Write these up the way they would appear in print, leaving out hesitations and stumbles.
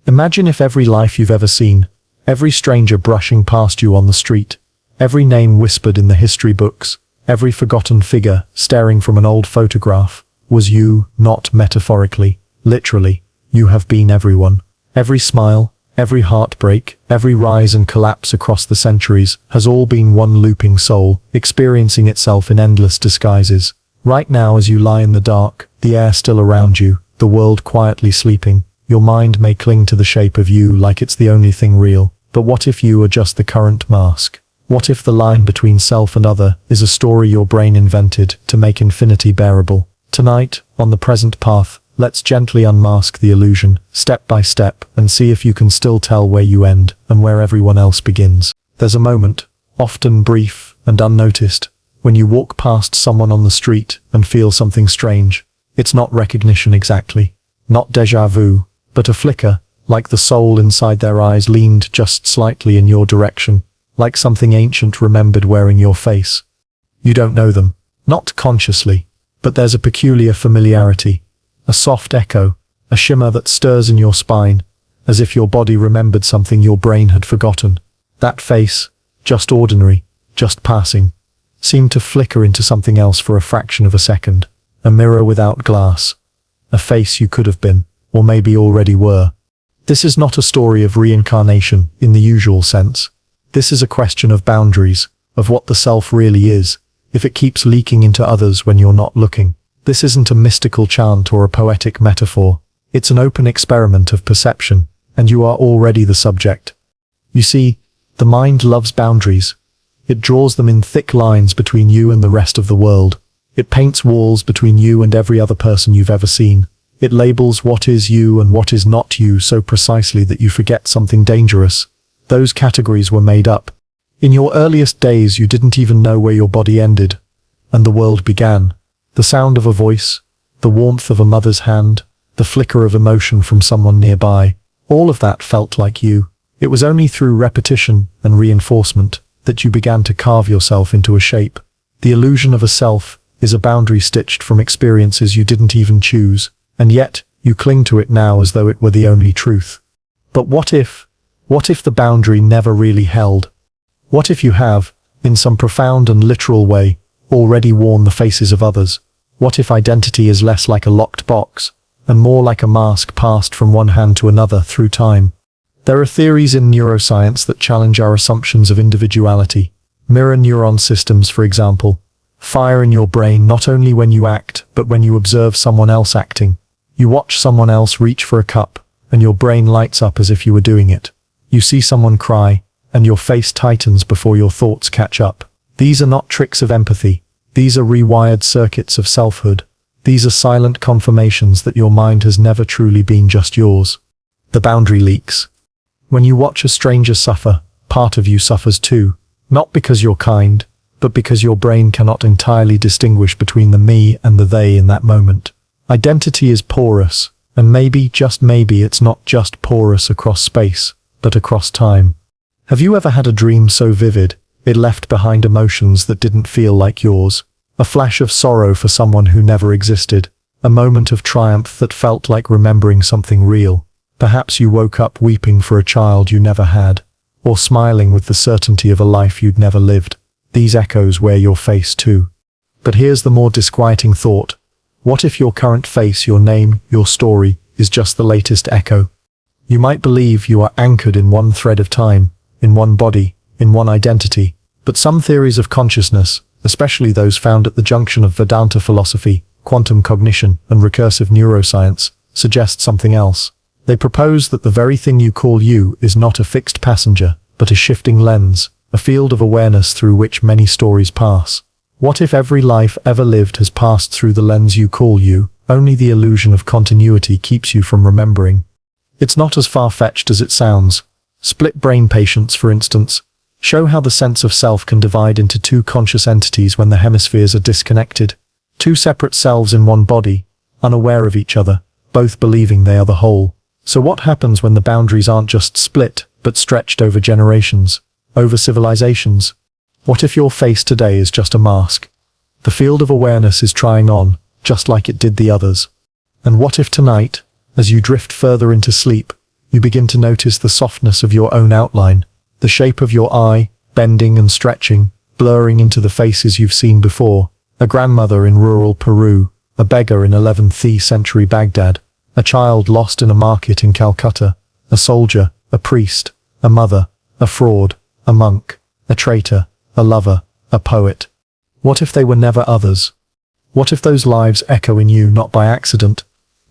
Imagine if every life you've ever seen, every stranger brushing past you on the street, every name whispered in the history books, every forgotten figure staring from an old photograph, was you, not metaphorically, literally. You have been everyone. Every smile, every heartbreak, every rise and collapse across the centuries has all been one looping soul, experiencing itself in endless disguises. Right now, as you lie in the dark, the air still around you, the world quietly sleeping, your mind may cling to the shape of you like it's the only thing real. But what if you are just the current mask? What if the line between self and other is a story your brain invented to make infinity bearable? Tonight, on the present path, let's gently unmask the illusion, step by step, and see if you can still tell where you end and where everyone else begins. There's a moment, often brief and unnoticed, when you walk past someone on the street and feel something strange. It's not recognition exactly, not déjà vu, but a flicker, like the soul inside their eyes leaned just slightly in your direction, like something ancient remembered wearing your face. You don't know them, not consciously, but there's a peculiar familiarity. A soft echo, a shimmer that stirs in your spine, as if your body remembered something your brain had forgotten. That face, just ordinary, just passing, seemed to flicker into something else for a fraction of a second. A mirror without glass. A face you could have been, or maybe already were. This is not a story of reincarnation in the usual sense. This is a question of boundaries, of what the self really is, if it keeps leaking into others when you're not looking. This isn't a mystical chant or a poetic metaphor. It's an open experiment of perception, and you are already the subject. You see, the mind loves boundaries. It draws them in thick lines between you and the rest of the world. It paints walls between you and every other person you've ever seen. It labels what is you and what is not you so precisely that you forget something dangerous. Those categories were made up. In your earliest days you didn't even know where your body ended, and the world began. The sound of a voice, the warmth of a mother's hand, the flicker of emotion from someone nearby, all of that felt like you. It was only through repetition and reinforcement that you began to carve yourself into a shape. The illusion of a self is a boundary stitched from experiences you didn't even choose, and yet you cling to it now as though it were the only truth. But what if the boundary never really held? What if you have, in some profound and literal way, already worn the faces of others? What if identity is less like a locked box, and more like a mask passed from one hand to another through time? There are theories in neuroscience that challenge our assumptions of individuality. Mirror neuron systems, for example, fire in your brain not only when you act, but when you observe someone else acting. You watch someone else reach for a cup, and your brain lights up as if you were doing it. You see someone cry, and your face tightens before your thoughts catch up. These are not tricks of empathy. These are rewired circuits of selfhood. These are silent confirmations that your mind has never truly been just yours. The boundary leaks. When you watch a stranger suffer, part of you suffers too. Not because you're kind, but because your brain cannot entirely distinguish between the me and the they in that moment. Identity is porous, and maybe, just maybe, it's not just porous across space, but across time. Have you ever had a dream so vivid, it left behind emotions that didn't feel like yours? A flash of sorrow for someone who never existed. A moment of triumph that felt like remembering something real. Perhaps you woke up weeping for a child you never had, or smiling with the certainty of a life you'd never lived. These echoes wear your face too. But here's the more disquieting thought. What if your current face, your name, your story, is just the latest echo? You might believe you are anchored in one thread of time, in one body, in one identity. But some theories of consciousness, especially those found at the junction of Vedanta philosophy, quantum cognition, and recursive neuroscience, suggest something else. They propose that the very thing you call you is not a fixed passenger, but a shifting lens, a field of awareness through which many stories pass. What if every life ever lived has passed through the lens you call you? Only the illusion of continuity keeps you from remembering. It's not as far-fetched as it sounds. Split brain patients, for instance, show how the sense of self can divide into two conscious entities when the hemispheres are disconnected. Two separate selves in one body, unaware of each other, both believing they are the whole. So what happens when the boundaries aren't just split, but stretched over generations, over civilizations? What if your face today is just a mask? The field of awareness is trying on, just like it did the others. And what if tonight, as you drift further into sleep, You begin to notice the softness of your own outline, the shape of your eye, bending and stretching, blurring into the faces you've seen before. A grandmother in rural Peru, a beggar in 11th century Baghdad, a child lost in a market in Calcutta, a soldier, a priest, a mother, a fraud, a monk, a traitor, a lover, a poet. What if they were never others? What if those lives echo in you not by accident,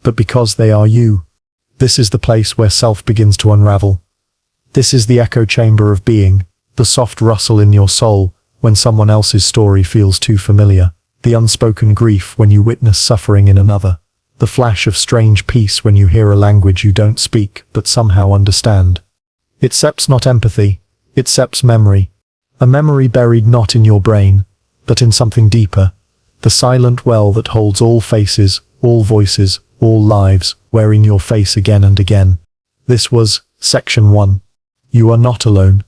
but because they are you? This is the place where self begins to unravel. This is the echo chamber of being, the soft rustle in your soul when someone else's story feels too familiar, the unspoken grief when you witness suffering in another, the flash of strange peace when you hear a language you don't speak but somehow understand. It seps not empathy, it seps memory, a memory buried not in your brain, but in something deeper, the silent well that holds all faces, all voices, all lives, wearing your face again and again. This was Section 1. You are not alone,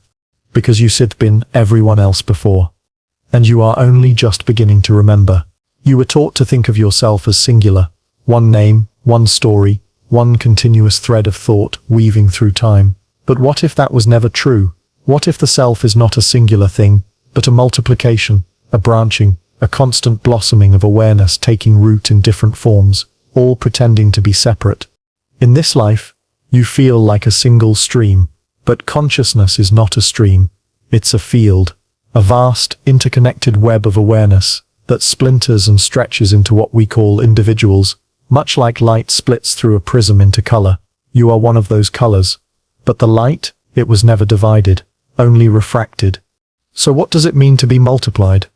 because you sit been everyone else before. And you are only just beginning to remember. You were taught to think of yourself as singular, one name, one story, one continuous thread of thought weaving through time. But what if that was never true? What if the self is not a singular thing, but a multiplication, a branching, a constant blossoming of awareness taking root in different forms, all pretending to be separate? In this life, you feel like a single stream, but consciousness is not a stream, it's a field, a vast, interconnected web of awareness that splinters and stretches into what we call individuals, much like light splits through a prism into color. You are one of those colors, but the light, it was never divided, only refracted. So what does it mean to be multiplied?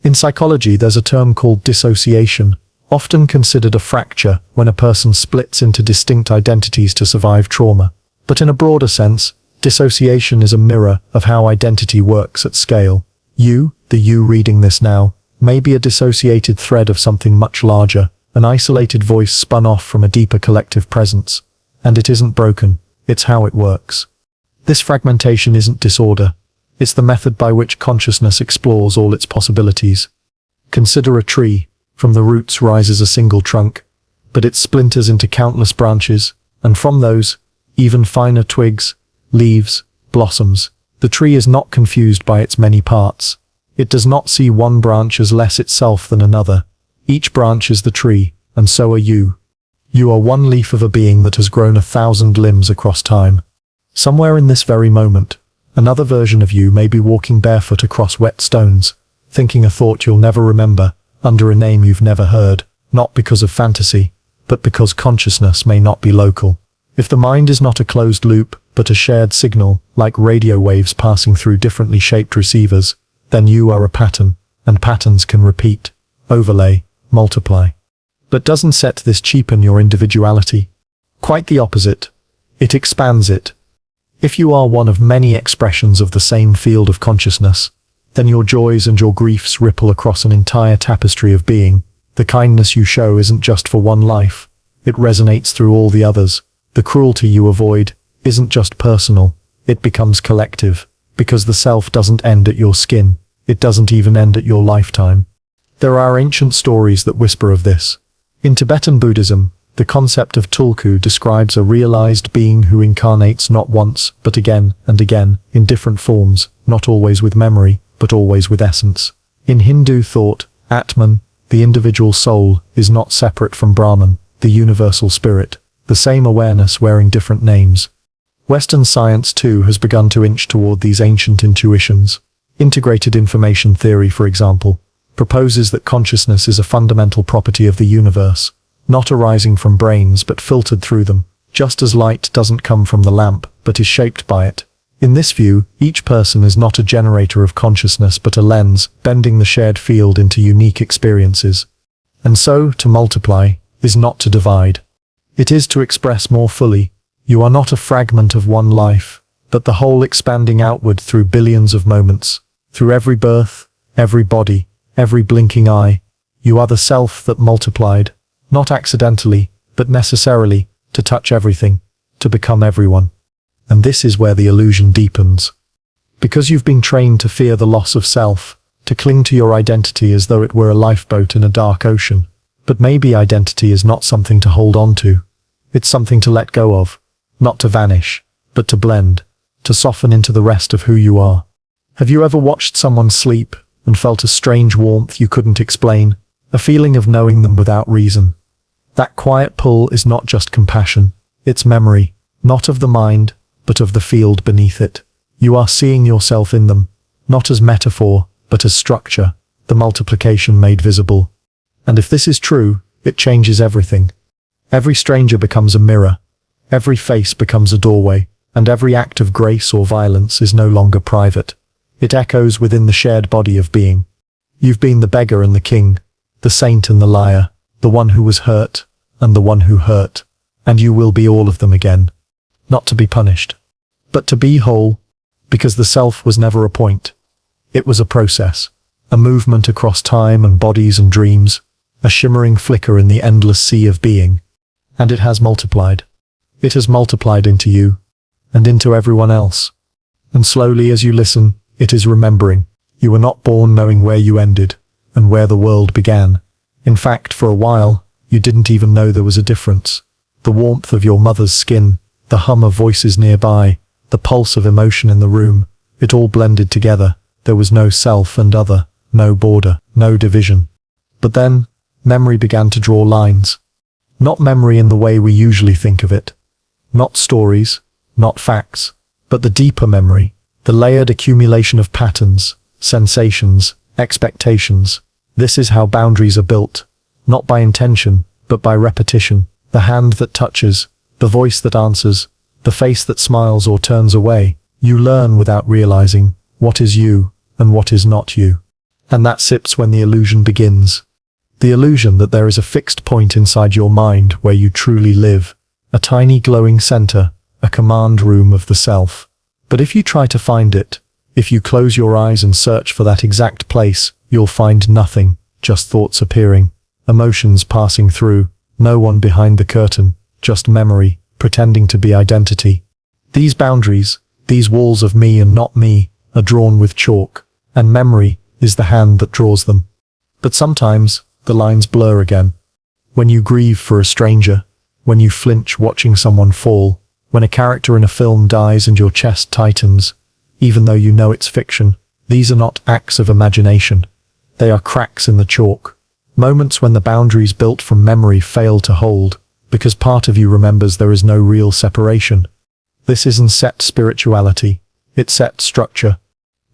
In psychology, there's a term called dissociation, often considered a fracture when a person splits into distinct identities to survive trauma. But in a broader sense, dissociation is a mirror of how identity works at scale. You, the you reading this now, may be a dissociated thread of something much larger, an isolated voice spun off from a deeper collective presence. And it isn't broken, it's how it works. This fragmentation isn't disorder. It's the method by which consciousness explores all its possibilities. Consider a tree. From the roots rises a single trunk, but it splinters into countless branches, and from those, even finer twigs, leaves, blossoms. The tree is not confused by its many parts. It does not see one branch as less itself than another. Each branch is the tree, and so are you. You are one leaf of a being that has grown 1,000 limbs across time. Somewhere in this very moment, another version of you may be walking barefoot across wet stones, thinking a thought you'll never remember, under a name you've never heard, not because of fantasy, but because consciousness may not be local. If the mind is not a closed loop, but a shared signal, like radio waves passing through differently shaped receivers, then you are a pattern, and patterns can repeat, overlay, multiply. But doesn't set this cheapen your individuality? Quite the opposite. It expands it. If you are one of many expressions of the same field of consciousness, then your joys and your griefs ripple across an entire tapestry of being. The kindness you show isn't just for one life. It resonates through all the others. The cruelty you avoid isn't just personal. It becomes collective, because the self doesn't end at your skin. It doesn't even end at your lifetime. There are ancient stories that whisper of this. In Tibetan Buddhism, the concept of tulku describes a realized being who incarnates not once, but again and again, in different forms, not always with memory, but always with essence. In Hindu thought, Atman, the individual soul, is not separate from Brahman, the universal spirit, the same awareness wearing different names. Western science too has begun to inch toward these ancient intuitions. Integrated information theory, for example, proposes that consciousness is a fundamental property of the universe, not arising from brains but filtered through them, just as light doesn't come from the lamp but is shaped by it. In this view, each person is not a generator of consciousness but a lens, bending the shared field into unique experiences. And so, to multiply, is not to divide. It is to express more fully. You are not a fragment of one life, but the whole expanding outward through billions of moments, through every birth, every body, every blinking eye. You are the self that multiplied, not accidentally, but necessarily, to touch everything, to become everyone. And this is where the illusion deepens. Because you've been trained to fear the loss of self, to cling to your identity as though it were a lifeboat in a dark ocean. But maybe identity is not something to hold on to. It's something to let go of. not to vanish, but to blend, to soften into the rest of who you are. Have you ever watched someone sleep and felt a strange warmth you couldn't explain, a feeling of knowing them without reason? That quiet pull is not just compassion, it's memory, not of the mind, but of the field beneath it. You are seeing yourself in them, not as metaphor, but as structure, the multiplication made visible. And if this is true, it changes everything. Every stranger becomes a mirror, every face becomes a doorway, and every act of grace or violence is no longer private. It echoes within the shared body of being. You've been the beggar and the king, the saint and the liar, the one who was hurt, and the one who hurt, and you will be all of them again. Not to be punished, but to be whole, because the self was never a point. It was a process, a movement across time and bodies and dreams, a shimmering flicker in the endless sea of being. And it has multiplied. It has multiplied into you, and into everyone else. And slowly as you listen, it is remembering. You were not born knowing where you ended, and where the world began. In fact, for a while, you didn't even know there was a difference. The warmth of your mother's skin, the hum of voices nearby, the pulse of emotion in the room, it all blended together. There was no self and other, no border, no division. But then, memory began to draw lines. Not memory in the way we usually think of it. Not stories, not facts, but the deeper memory, the layered accumulation of patterns, sensations, expectations. This is how boundaries are built, not by intention, but by repetition. The hand that touches, the voice that answers, the face that smiles or turns away. You learn without realizing what is you and what is not you. And that sips when the illusion begins. The illusion that there is a fixed point inside your mind where you truly live, a tiny glowing center, a command room of the self. But if you try to find it, if you close your eyes and search for that exact place, you'll find nothing, just thoughts appearing, emotions passing through, no one behind the curtain, just memory, pretending to be identity. These boundaries, these walls of me and not me, are drawn with chalk, and memory is the hand that draws them. But sometimes, the lines blur again. When you grieve for a stranger, when you flinch watching someone fall, when a character in a film dies and your chest tightens, even though you know it's fiction, these are not acts of imagination. They are cracks in the chalk. Moments when the boundaries built from memory fail to hold, because part of you remembers there is no real separation. This isn't set spirituality, it's set structure.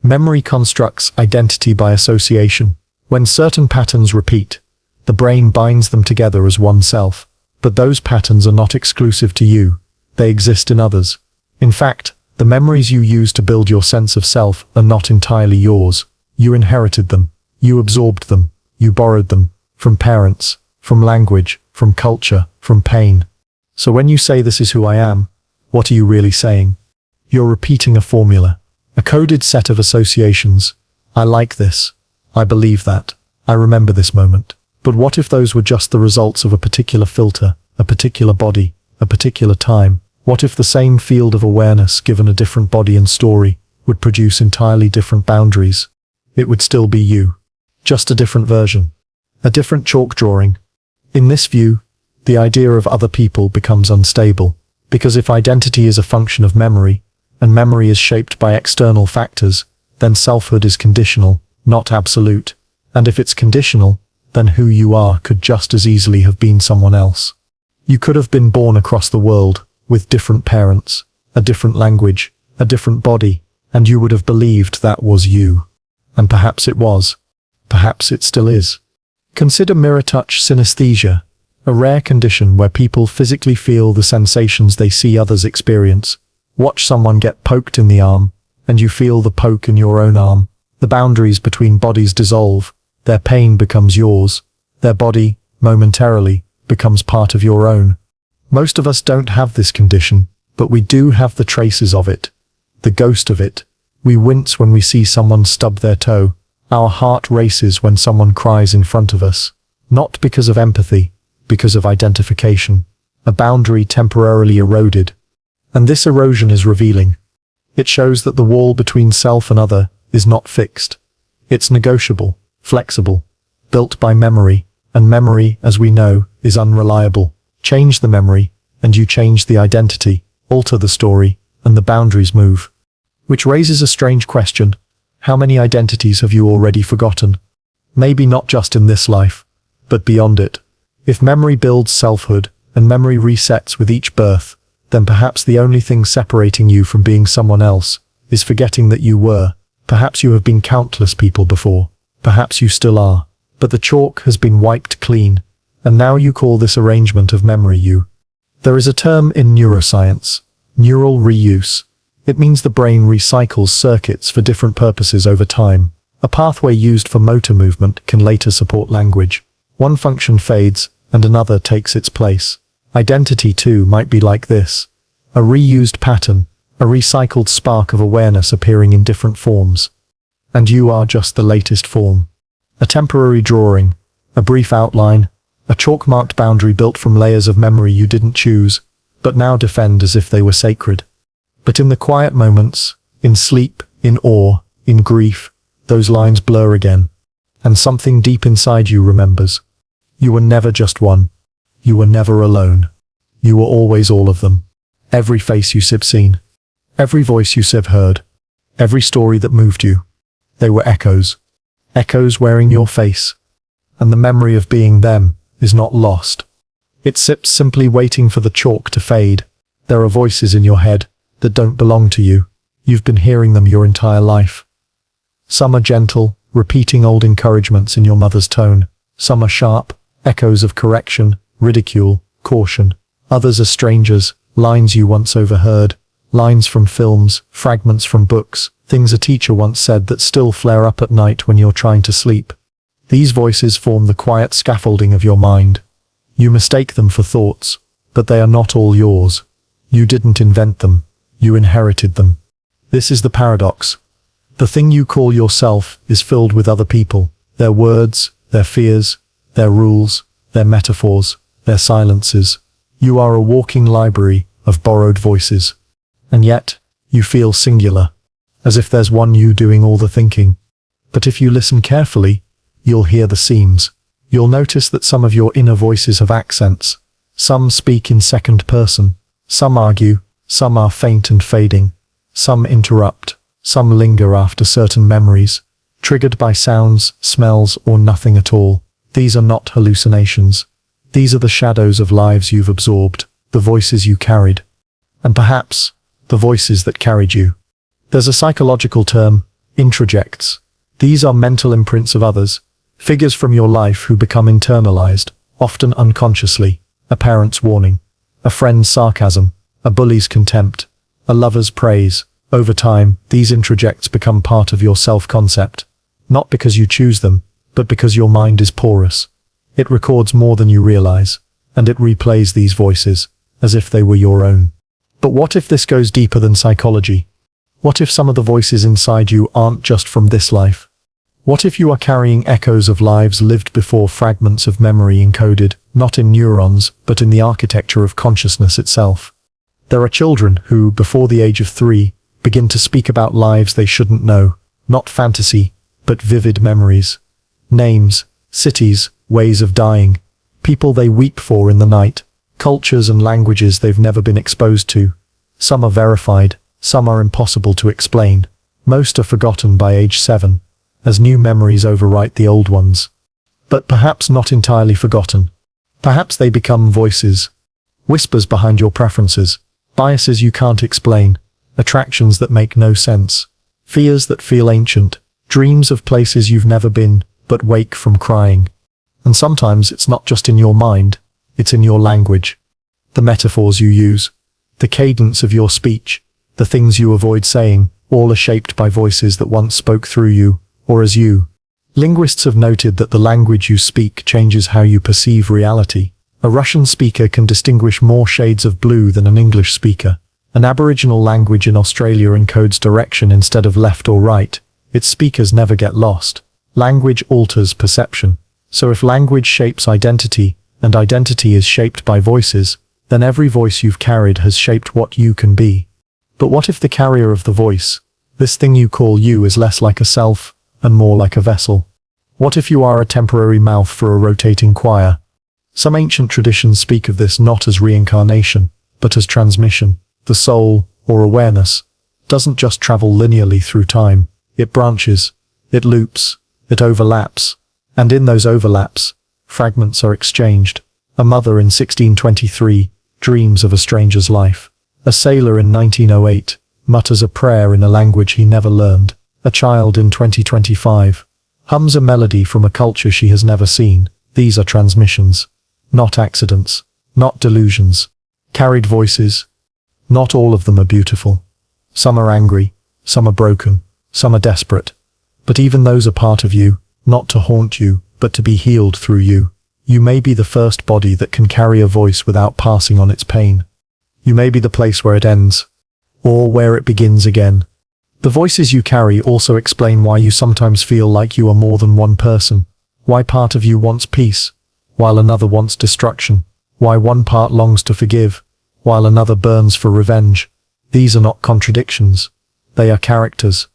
Memory constructs identity by association. When certain patterns repeat, the brain binds them together as one self. But those patterns are not exclusive to you. They exist in others. In fact, the memories you use to build your sense of self are not entirely yours. You inherited them. You absorbed them. You borrowed them. From parents, from language, from culture, from pain. So when you say this is who I am, what are you really saying? You're repeating a formula, a coded set of associations. I like this. I believe that. I remember this moment. But what if those were just the results of a particular filter, a particular body, a particular time? What if the same field of awareness given a different body and story would produce entirely different boundaries? It would still be you. Just a different version. A different chalk drawing. In this view, the idea of other people becomes unstable, because if identity is a function of memory, and memory is shaped by external factors, then selfhood is conditional, not absolute. And if it's conditional, then who you are could just as easily have been someone else. You could have been born across the world, with different parents, a different language, a different body, and you would have believed that was you. And perhaps it was. Perhaps it still is. Consider mirror touch synesthesia, a rare condition where people physically feel the sensations they see others experience. Watch someone get poked in the arm, and you feel the poke in your own arm. The boundaries between bodies dissolve. Their pain becomes yours. Their body, momentarily, becomes part of your own. Most of us don't have this condition, but we do have the traces of it. The ghost of it. We wince when we see someone stub their toe. Our heart races when someone cries in front of us. Not because of empathy, because of identification. A boundary temporarily eroded. And this erosion is revealing. It shows that the wall between self and other is not fixed. It's negotiable. Flexible, built by memory, and memory, as we know, is unreliable. Change the memory, and you change the identity, alter the story, and the boundaries move. Which raises a strange question. How many identities have you already forgotten? Maybe not just in this life, but beyond it. If memory builds selfhood, and memory resets with each birth, then perhaps the only thing separating you from being someone else is forgetting that you were. Perhaps you have been countless people before. Perhaps you still are. But the chalk has been wiped clean, and now you call this arrangement of memory you. There is a term in neuroscience, neural reuse. It means the brain recycles circuits for different purposes over time. A pathway used for motor movement can later support language. One function fades, and another takes its place. Identity, too, might be like this. A reused pattern, a recycled spark of awareness appearing in different forms. And you are just the latest form. A temporary drawing, a brief outline, a chalk-marked boundary built from layers of memory you didn't choose, but now defend as if they were sacred. But in the quiet moments, in sleep, in awe, in grief, those lines blur again, and something deep inside you remembers. You were never just one. You were never alone. You were always all of them. Every face you have seen. Every voice you have heard. Every story that moved you. They were echoes. Echoes wearing your face. And the memory of being them is not lost. It sits simply waiting for the chalk to fade. There are voices in your head that don't belong to you. You've been hearing them your entire life. Some are gentle, repeating old encouragements in your mother's tone. Some are sharp, echoes of correction, ridicule, caution. Others are strangers, lines you once overheard, lines from films, fragments from books, things a teacher once said that still flare up at night when you're trying to sleep. These voices form the quiet scaffolding of your mind. You mistake them for thoughts, but they are not all yours. You didn't invent them. You inherited them. This is the paradox. The thing you call yourself is filled with other people, their words, their fears, their rules, their metaphors, their silences. You are a walking library of borrowed voices. And yet, you feel singular, as if there's one you doing all the thinking. But if you listen carefully, you'll hear the seams. You'll notice that some of your inner voices have accents. Some speak in second person. Some argue. Some are faint and fading. Some interrupt. Some linger after certain memories, triggered by sounds, smells, or nothing at all. These are not hallucinations. These are the shadows of lives you've absorbed, the voices you carried. And perhaps, the voices that carried you. There's a psychological term, introjects. These are mental imprints of others, figures from your life who become internalized, often unconsciously. A parent's warning, a friend's sarcasm, a bully's contempt, a lover's praise. Over time, these introjects become part of your self-concept, not because you choose them, but because your mind is porous. It records more than you realize, and it replays these voices, as if they were your own. But what if this goes deeper than psychology? What if some of the voices inside you aren't just from this life? What if you are carrying echoes of lives lived before, fragments of memory encoded, not in neurons, but in the architecture of consciousness itself? There are children who, before the age of 3, begin to speak about lives they shouldn't know, not fantasy, but vivid memories. Names, cities, ways of dying, people they weep for in the night, cultures and languages they've never been exposed to. Some are verified, some are impossible to explain. Most are forgotten by age 7, as new memories overwrite the old ones. But perhaps not entirely forgotten. Perhaps they become voices, whispers behind your preferences, biases you can't explain, attractions that make no sense, fears that feel ancient, dreams of places you've never been, but wake from crying. And sometimes it's not just in your mind, it's in your language. The metaphors you use, the cadence of your speech, the things you avoid saying, all are shaped by voices that once spoke through you, or as you. Linguists have noted that the language you speak changes how you perceive reality. A Russian speaker can distinguish more shades of blue than an English speaker. An Aboriginal language in Australia encodes direction instead of left or right. Its speakers never get lost. Language alters perception. So if language shapes identity, and identity is shaped by voices, then every voice you've carried has shaped what you can be. But what if the carrier of the voice, this thing you call you, is less like a self, and more like a vessel? What if you are a temporary mouth for a rotating choir? Some ancient traditions speak of this not as reincarnation, but as transmission. The soul, or awareness, doesn't just travel linearly through time. It branches, it loops, it overlaps. And in those overlaps, fragments are exchanged. A mother in 1623 dreams of a stranger's life. A sailor in 1908 mutters a prayer in a language he never learned. A child in 2025 hums a melody from a culture she has never seen. These are transmissions, not accidents, not delusions. Carried voices. Not all of them are beautiful. Some are angry, some are broken, some are desperate. But even those are part of you, not to haunt you, but to be healed through you. You may be the first body that can carry a voice without passing on its pain. You may be the place where it ends, or where it begins again. The voices you carry also explain why you sometimes feel like you are more than one person, why part of you wants peace, while another wants destruction, why one part longs to forgive, while another burns for revenge. These are not contradictions. They are characters,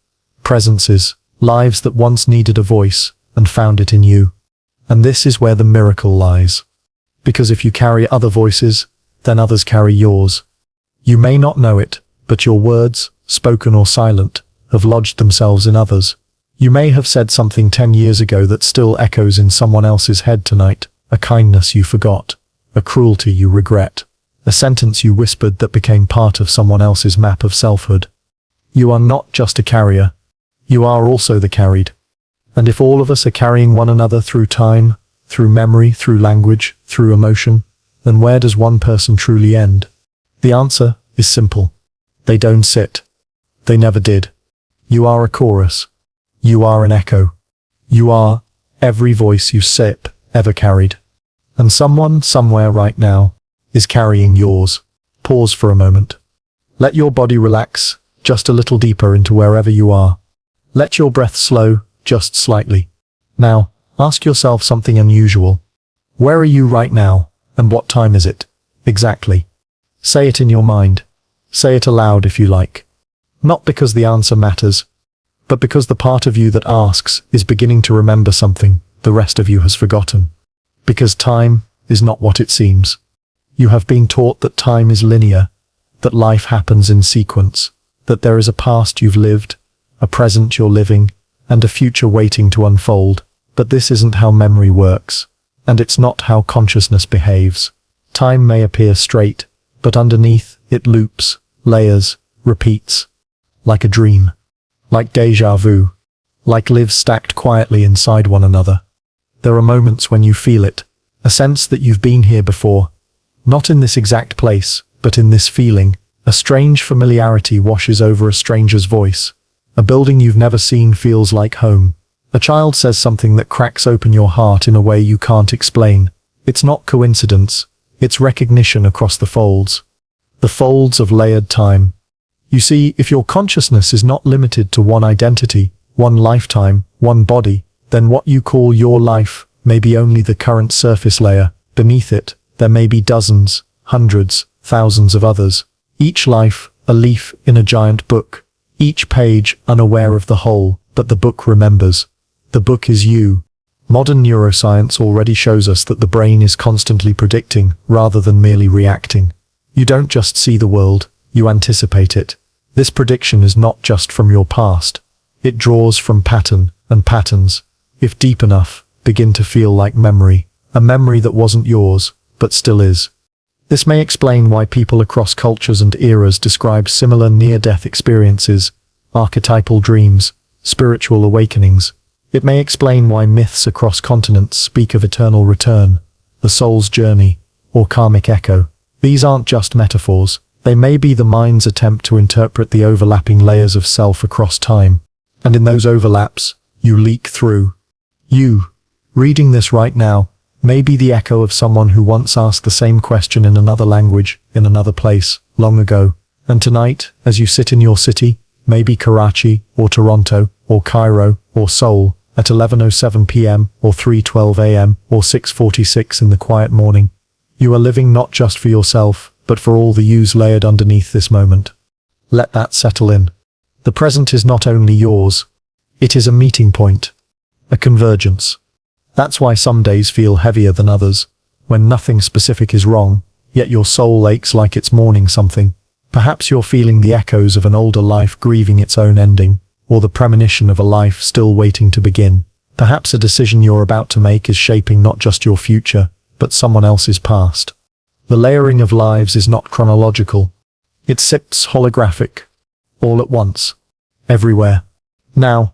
presences, lives that once needed a voice and found it in you. And this is where the miracle lies. Because if you carry other voices, then others carry yours. You may not know it, but your words, spoken or silent, have lodged themselves in others. You may have said something 10 years ago that still echoes in someone else's head tonight, a kindness you forgot, a cruelty you regret, a sentence you whispered that became part of someone else's map of selfhood. You are not just a carrier, you are also the carried. And if all of us are carrying one another through time, through memory, through language, through emotion, then where does one person truly end? The answer is simple. They don't sit. They never did. You are a chorus. You are an echo. You are every voice you sip ever carried. And someone, somewhere right now, is carrying yours. Pause for a moment. Let your body relax just a little deeper into wherever you are. Let your breath slow just slightly. Now, ask yourself something unusual. Where are you right now, and what time is it? Exactly. Say it in your mind. Say it aloud if you like. Not because the answer matters, but because the part of you that asks is beginning to remember something the rest of you has forgotten. Because time is not what it seems. You have been taught that time is linear, that life happens in sequence, that there is a past you've lived, a present you're living, and a future waiting to unfold. But this isn't how memory works, and it's not how consciousness behaves. Time may appear straight, but underneath it loops, layers, repeats. Like a dream. Like déjà vu. Like lives stacked quietly inside one another. There are moments when you feel it, a sense that you've been here before. Not in this exact place, but in this feeling. A strange familiarity washes over a stranger's voice. A building you've never seen feels like home. A child says something that cracks open your heart in a way you can't explain. It's not coincidence. It's recognition across the folds. The folds of layered time. You see, if your consciousness is not limited to one identity, one lifetime, one body, then what you call your life may be only the current surface layer. Beneath it, there may be dozens, hundreds, thousands of others. Each life, a leaf in a giant book. Each page unaware of the whole, but the book remembers. The book is you. Modern neuroscience already shows us that the brain is constantly predicting, rather than merely reacting. You don't just see the world, you anticipate it. This prediction is not just from your past. It draws from pattern, and patterns, if deep enough, begin to feel like memory. A memory that wasn't yours, but still is. This may explain why people across cultures and eras describe similar near-death experiences, archetypal dreams, spiritual awakenings. It may explain why myths across continents speak of eternal return, the soul's journey, or karmic echo. These aren't just metaphors. They may be the mind's attempt to interpret the overlapping layers of self across time. And in those overlaps, you leak through. You, reading this right now, may be the echo of someone who once asked the same question in another language, in another place, long ago. And tonight, as you sit in your city, maybe Karachi, or Toronto, or Cairo, or Seoul, at 11:07 p.m., or 3:12 a.m., or 6:46 in the quiet morning, you are living not just for yourself, but for all the yous layered underneath this moment. Let that settle in. The present is not only yours, it is a meeting point, a convergence. That's why some days feel heavier than others, when nothing specific is wrong, yet your soul aches like it's mourning something. Perhaps you're feeling the echoes of an older life grieving its own ending, or the premonition of a life still waiting to begin. Perhaps a decision you're about to make is shaping not just your future, but someone else's past. The layering of lives is not chronological. It sits holographic, all at once, everywhere. Now,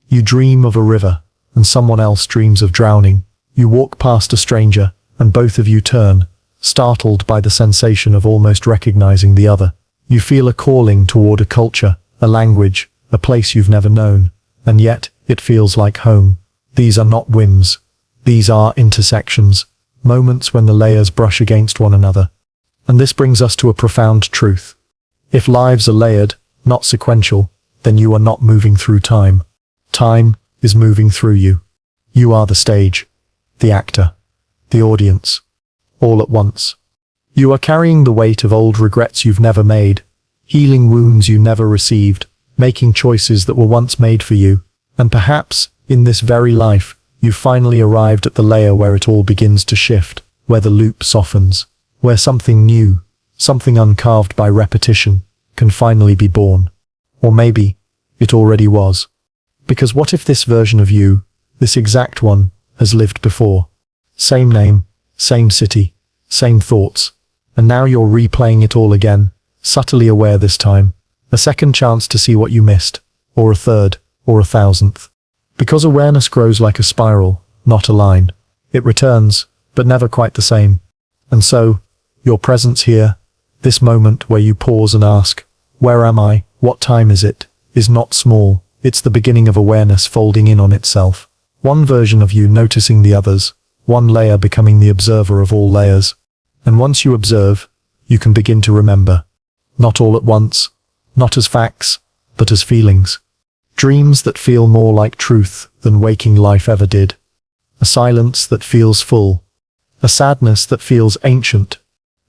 you dream of a river, and someone else dreams of drowning. You walk past a stranger, and both of you turn, startled by the sensation of almost recognizing the other. You feel a calling toward a culture, a language, a place you've never known, and yet it feels like home. These are not whims. These are intersections, moments when the layers brush against one another. And this brings us to a profound truth. If lives are layered, not sequential, then you are not moving through time. Time is moving through you. You are the stage, the actor, the audience, all at once. You are carrying the weight of old regrets you've never made, healing wounds you never received, making choices that were once made for you, and perhaps, in this very life, you've finally arrived at the layer where it all begins to shift, where the loop softens, where something new, something uncarved by repetition, can finally be born. Or maybe, it already was. Because what if this version of you, this exact one, has lived before? Same name, same city, same thoughts, and now you're replaying it all again, subtly aware this time, a second chance to see what you missed, or a third, or a thousandth. Because awareness grows like a spiral, not a line. It returns, but never quite the same. And so, your presence here, this moment where you pause and ask, where am I, what time is not small. It's the beginning of awareness folding in on itself. One version of you noticing the others, one layer becoming the observer of all layers. And once you observe, you can begin to remember. Not all at once, not as facts, but as feelings. Dreams that feel more like truth than waking life ever did. A silence that feels full. A sadness that feels ancient.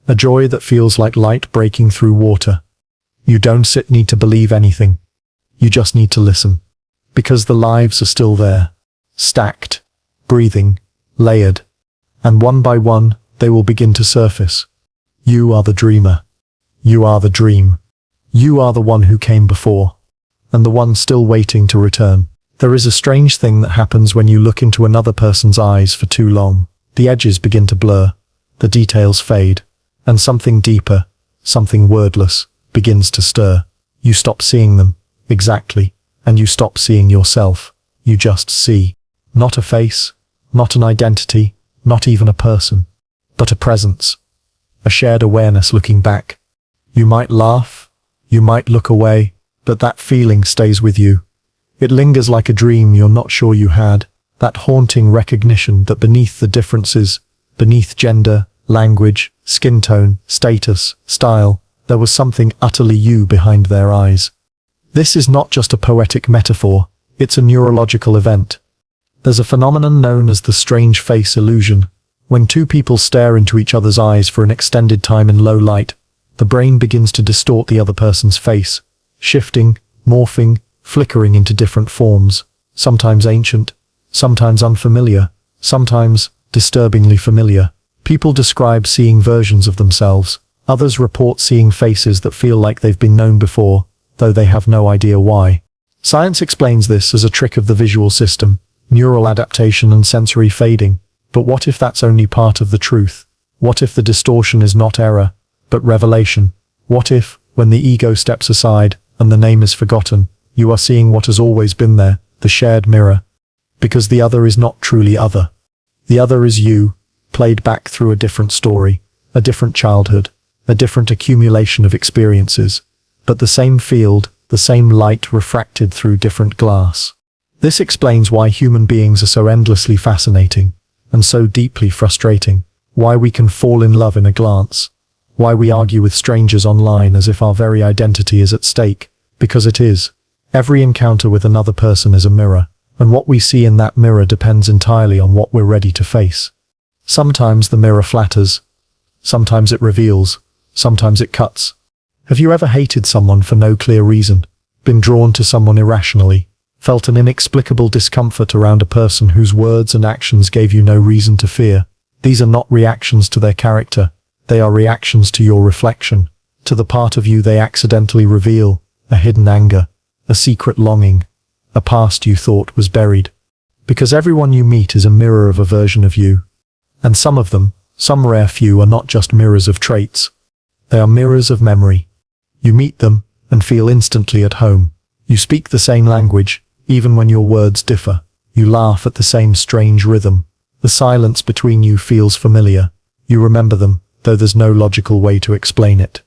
A joy that feels like light breaking through water. You don't need to believe anything. You just need to listen. Because the lives are still there. Stacked, breathing, layered. And one by one, they will begin to surface. You are the dreamer. You are the dream. You are the one who came before. And the one still waiting to return. There is a strange thing that happens when you look into another person's eyes for too long. The edges begin to blur, the details fade, and something deeper, something wordless, begins to stir. You stop seeing them, exactly, and you stop seeing yourself. You just see. Not a face, not an identity, not even a person, but a presence. A shared awareness looking back. You might laugh, you might look away, but that feeling stays with you. It lingers like a dream you're not sure you had, that haunting recognition that beneath the differences, beneath gender, language, skin tone, status, style, there was something utterly you behind their eyes. This is not just a poetic metaphor, it's a neurological event. There's a phenomenon known as the strange face illusion. When two people stare into each other's eyes for an extended time in low light, the brain begins to distort the other person's face, shifting, morphing, flickering into different forms, sometimes ancient, sometimes unfamiliar, sometimes disturbingly familiar. People describe seeing versions of themselves. Others report seeing faces that feel like they've been known before, though they have no idea why. Science explains this as a trick of the visual system, neural adaptation and sensory fading. But what if that's only part of the truth? What if the distortion is not error, but revelation? What if, when the ego steps aside, and the name is forgotten, you are seeing what has always been there, the shared mirror? Because the other is not truly other. The other is you, played back through a different story, a different childhood, a different accumulation of experiences, but the same field, the same light refracted through different glass. This explains why human beings are so endlessly fascinating, and so deeply frustrating, why we can fall in love in a glance, why we argue with strangers online as if our very identity is at stake, because it is. Every encounter with another person is a mirror, and what we see in that mirror depends entirely on what we're ready to face. Sometimes the mirror flatters, sometimes it reveals, sometimes it cuts. Have you ever hated someone for no clear reason, been drawn to someone irrationally, felt an inexplicable discomfort around a person whose words and actions gave you no reason to fear? These are not reactions to their character, they are reactions to your reflection. To the part of you they accidentally reveal, a hidden anger, a secret longing, a past you thought was buried. Because everyone you meet is a mirror of a version of you. And some of them, some rare few, are not just mirrors of traits. They are mirrors of memory. You meet them and feel instantly at home. You speak the same language, even when your words differ. You laugh at the same strange rhythm. The silence between you feels familiar. You remember them, though there's no logical way to explain it.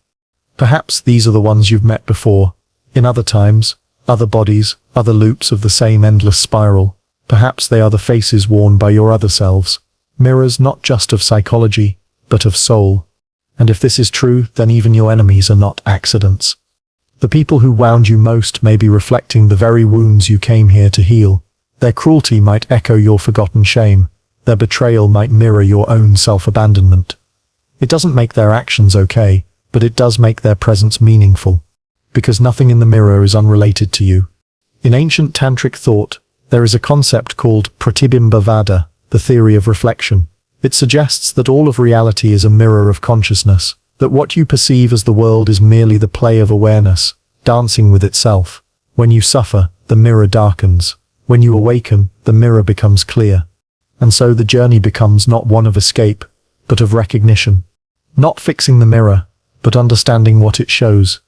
Perhaps these are the ones you've met before, in other times, other bodies, other loops of the same endless spiral. Perhaps they are the faces worn by your other selves, mirrors not just of psychology, but of soul. And if this is true, then even your enemies are not accidents. The people who wound you most may be reflecting the very wounds you came here to heal. Their cruelty might echo your forgotten shame. Their betrayal might mirror your own self-abandonment. It doesn't make their actions okay, but it does make their presence meaningful. Because nothing in the mirror is unrelated to you. In ancient tantric thought, there is a concept called Pratibimbavada, the theory of reflection. It suggests that all of reality is a mirror of consciousness, that what you perceive as the world is merely the play of awareness, dancing with itself. When you suffer, the mirror darkens. When you awaken, the mirror becomes clear. And so the journey becomes not one of escape, but of recognition. Not fixing the mirror, but understanding what it shows.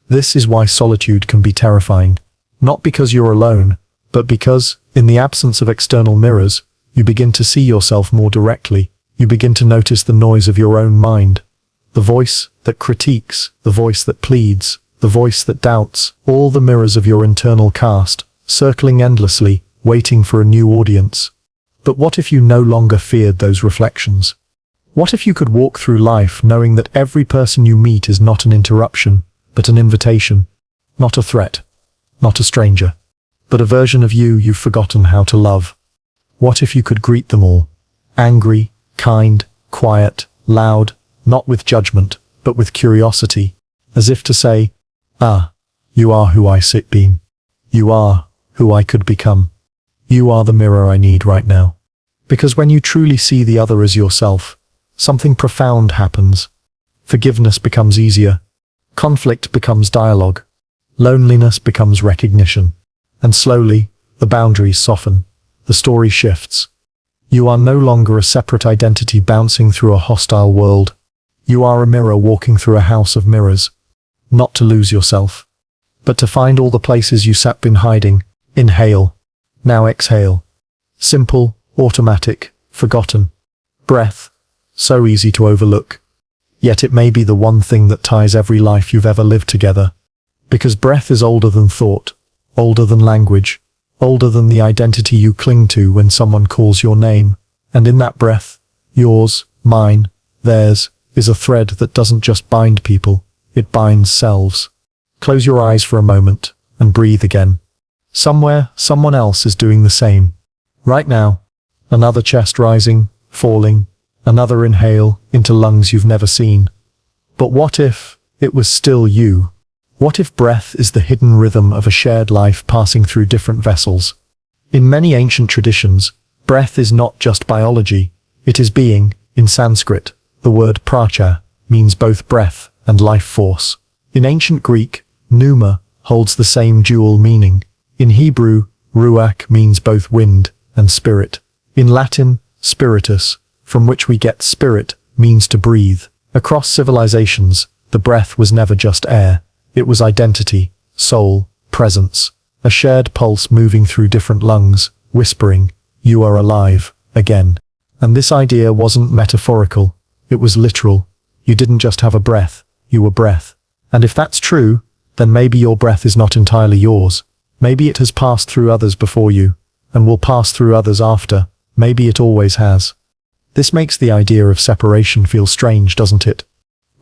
This is why solitude can be terrifying. Not because you're alone, but because, in the absence of external mirrors, you begin to see yourself more directly. You begin to notice the noise of your own mind. The voice that critiques, the voice that pleads, the voice that doubts, all the mirrors of your internal cast, circling endlessly, waiting for a new audience. But what if you no longer feared those reflections? What if you could walk through life knowing that every person you meet is not an interruption, but an invitation? Not a threat, not a stranger, but a version of you you've forgotten how to love. What if you could greet them all? Angry, kind, quiet, loud, not with judgment, but with curiosity, as if to say, "Ah, you are who I sit being. You are who I could become. You are the mirror I need right now." Because when you truly see the other as yourself, something profound happens. Forgiveness becomes easier. Conflict becomes dialogue. Loneliness becomes recognition. And slowly, the boundaries soften. The story shifts. You are no longer a separate identity bouncing through a hostile world. You are a mirror walking through a house of mirrors. Not to lose yourself, but to find all the places you sat been hiding. Inhale. Now exhale. Simple, automatic, forgotten. Breath. So easy to overlook. Yet it may be the one thing that ties every life you've ever lived together. Because breath is older than thought, older than language, older than the identity you cling to when someone calls your name. And in that breath, yours, mine, theirs, is a thread that doesn't just bind people, it binds selves. Close your eyes for a moment and breathe again. Somewhere, someone else is doing the same. Right now, another chest rising, falling, another inhale into lungs you've never seen. But what if it was still you? What if breath is the hidden rhythm of a shared life passing through different vessels? In many ancient traditions, breath is not just biology, it is being. In Sanskrit, the word pracha means both breath and life force. In ancient Greek, pneuma holds the same dual meaning. In Hebrew, ruach means both wind and spirit. In Latin, spiritus, from which we get spirit, means to breathe. Across civilizations, the breath was never just air. It was identity, soul, presence, a shared pulse moving through different lungs, whispering, "You are alive, again." And this idea wasn't metaphorical, it was literal. You didn't just have a breath, you were breath. And if that's true, then maybe your breath is not entirely yours. Maybe it has passed through others before you, and will pass through others after. Maybe it always has. This makes the idea of separation feel strange, doesn't it?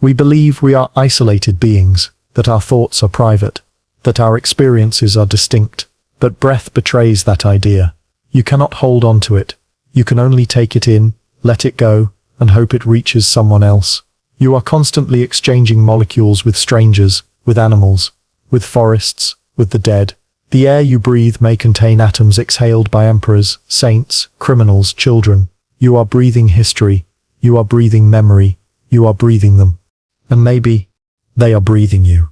We believe we are isolated beings, that our thoughts are private, that our experiences are distinct. But breath betrays that idea. You cannot hold on to it. You can only take it in, let it go, and hope it reaches someone else. You are constantly exchanging molecules with strangers, with animals, with forests, with the dead. The air you breathe may contain atoms exhaled by emperors, saints, criminals, children. You are breathing history. You are breathing memory. You are breathing them. And maybe They are breathing you.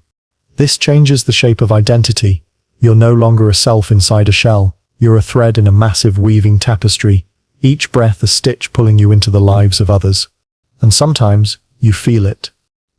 This changes the shape of identity. You're no longer a self inside a shell. You're a thread in a massive weaving tapestry, each breath a stitch pulling you into the lives of others. And sometimes, you feel it.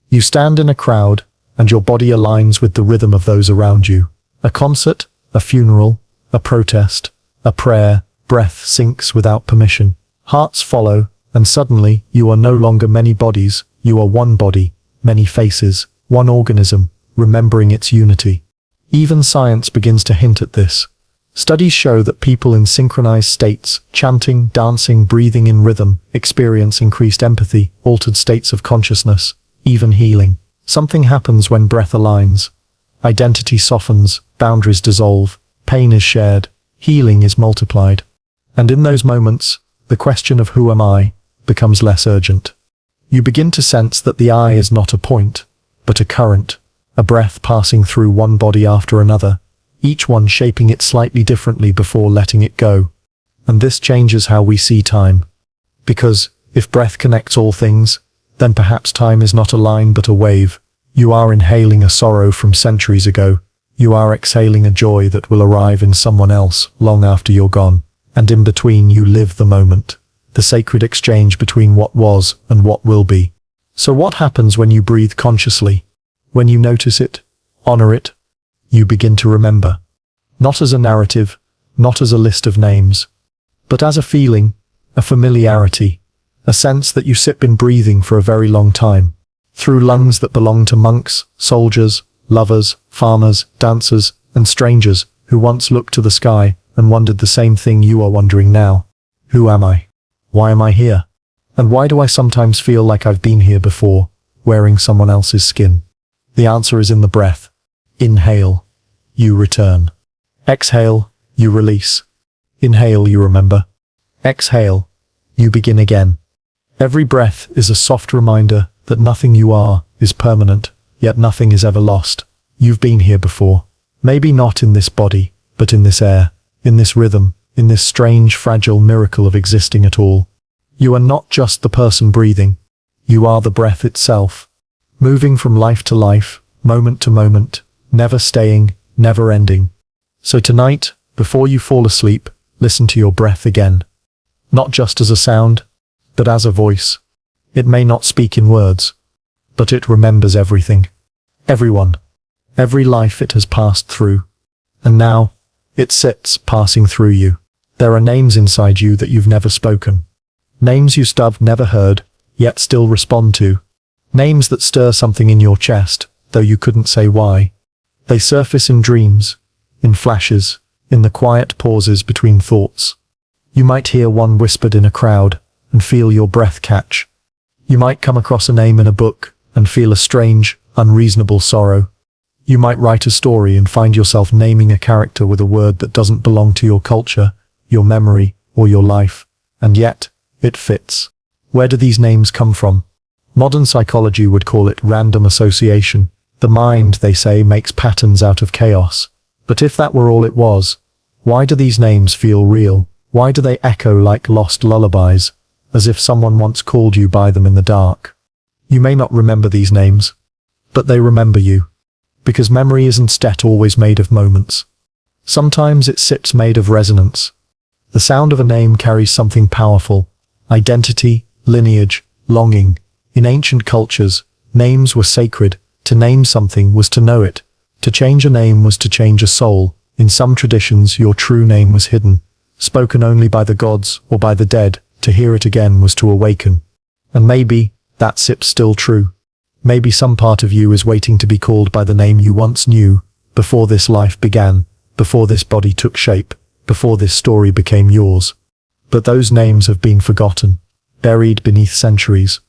You stand in a crowd, and your body aligns with the rhythm of those around you. A concert, a funeral, a protest, a prayer, breath sinks without permission. Hearts follow, and suddenly, you are no longer many bodies, you are one body, many faces, one organism, remembering its unity. Even science begins to hint at this. Studies show that people in synchronized states, chanting, dancing, breathing in rhythm, experience increased empathy, altered states of consciousness, even healing. Something happens when breath aligns. Identity softens, boundaries dissolve, pain is shared, healing is multiplied. And in those moments, the question of who am I becomes less urgent. You begin to sense that the I is not a point, but a current, a breath passing through one body after another, each one shaping it slightly differently before letting it go. And this changes how we see time. Because, if breath connects all things, then perhaps time is not a line but a wave. You are inhaling a sorrow from centuries ago. You are exhaling a joy that will arrive in someone else long after you're gone. And in between you live the moment, the sacred exchange between what was and what will be. So what happens when you breathe consciously? When you notice it, honor it, you begin to remember. Not as a narrative, not as a list of names, but as a feeling, a familiarity, a sense that you sit in breathing for a very long time, through lungs that belong to monks, soldiers, lovers, farmers, dancers, and strangers who once looked to the sky and wondered the same thing you are wondering now. Who am I? Why am I here? And why do I sometimes feel like I've been here before, wearing someone else's skin? The answer is in the breath. Inhale, you return. Exhale, you release. Inhale, you remember. Exhale, you begin again. Every breath is a soft reminder that nothing you are is permanent, yet nothing is ever lost. You've been here before. Maybe not in this body, but in this air, in this rhythm, in this strange, fragile miracle of existing at all. You are not just the person breathing. You are the breath itself, moving from life to life, moment to moment, never staying, never ending. So tonight, before you fall asleep, listen to your breath again. Not just as a sound, but as a voice. It may not speak in words, but it remembers everything. Everyone. Every life it has passed through. And now, it sits, passing through you. There are names inside you that you've never spoken. Names you have never heard, yet still respond to. Names that stir something in your chest, though you couldn't say why. They surface in dreams, in flashes, in the quiet pauses between thoughts. You might hear one whispered in a crowd, and feel your breath catch. You might come across a name in a book, and feel a strange, unreasonable sorrow. You might write a story and find yourself naming a character with a word that doesn't belong to your culture, your memory, or your life. And yet, it fits. Where do these names come from? Modern psychology would call it random association. The mind, they say, makes patterns out of chaos. But if that were all it was, why do these names feel real? Why do they echo like lost lullabies, as if someone once called you by them in the dark? You may not remember these names, but they remember you. Because memory isn't always made of moments. Sometimes it sits made of resonance. The sound of a name carries something powerful. Identity, lineage, longing. In ancient cultures, names were sacred. To name something was to know it. To change a name was to change a soul. In some traditions, your true name was hidden, spoken only by the gods or by the dead. To hear it again was to awaken. And maybe, that's still true. Maybe some part of you is waiting to be called by the name you once knew, before this life began, before this body took shape, before this story became yours. But those names have been forgotten, buried beneath centuries,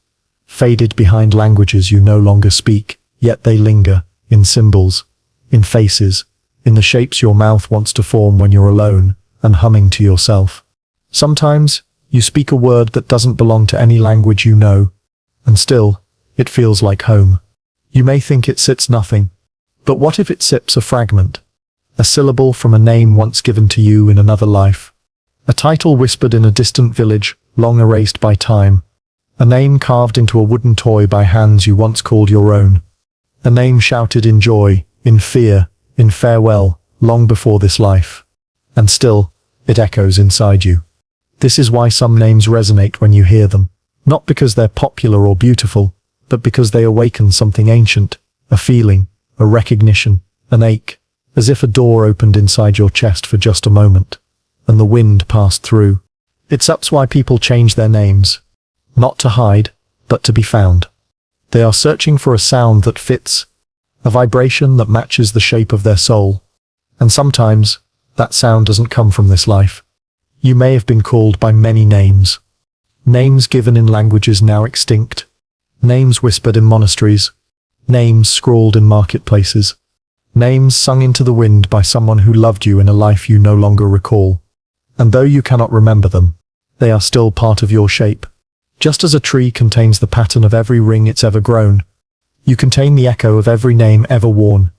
faded behind languages you no longer speak, yet they linger, in symbols, in faces, in the shapes your mouth wants to form when you're alone, and humming to yourself. Sometimes, you speak a word that doesn't belong to any language you know, and still, it feels like home. You may think it sits nothing, but what if it sips a fragment? A syllable from a name once given to you in another life. A title whispered in a distant village, long erased by time. A name carved into a wooden toy by hands you once called your own. A name shouted in joy, in fear, in farewell, long before this life. And still, it echoes inside you. This is why some names resonate when you hear them. Not because they're popular or beautiful, but because they awaken something ancient, a feeling, a recognition, an ache, as if a door opened inside your chest for just a moment, and the wind passed through. That's why people change their names. Not to hide, but to be found. They are searching for a sound that fits, a vibration that matches the shape of their soul. And sometimes, that sound doesn't come from this life. You may have been called by many names. Names given in languages now extinct. Names whispered in monasteries. Names scrawled in marketplaces. Names sung into the wind by someone who loved you in a life you no longer recall. And though you cannot remember them, they are still part of your shape. Just as a tree contains the pattern of every ring it's ever grown, you contain the echo of every name ever worn.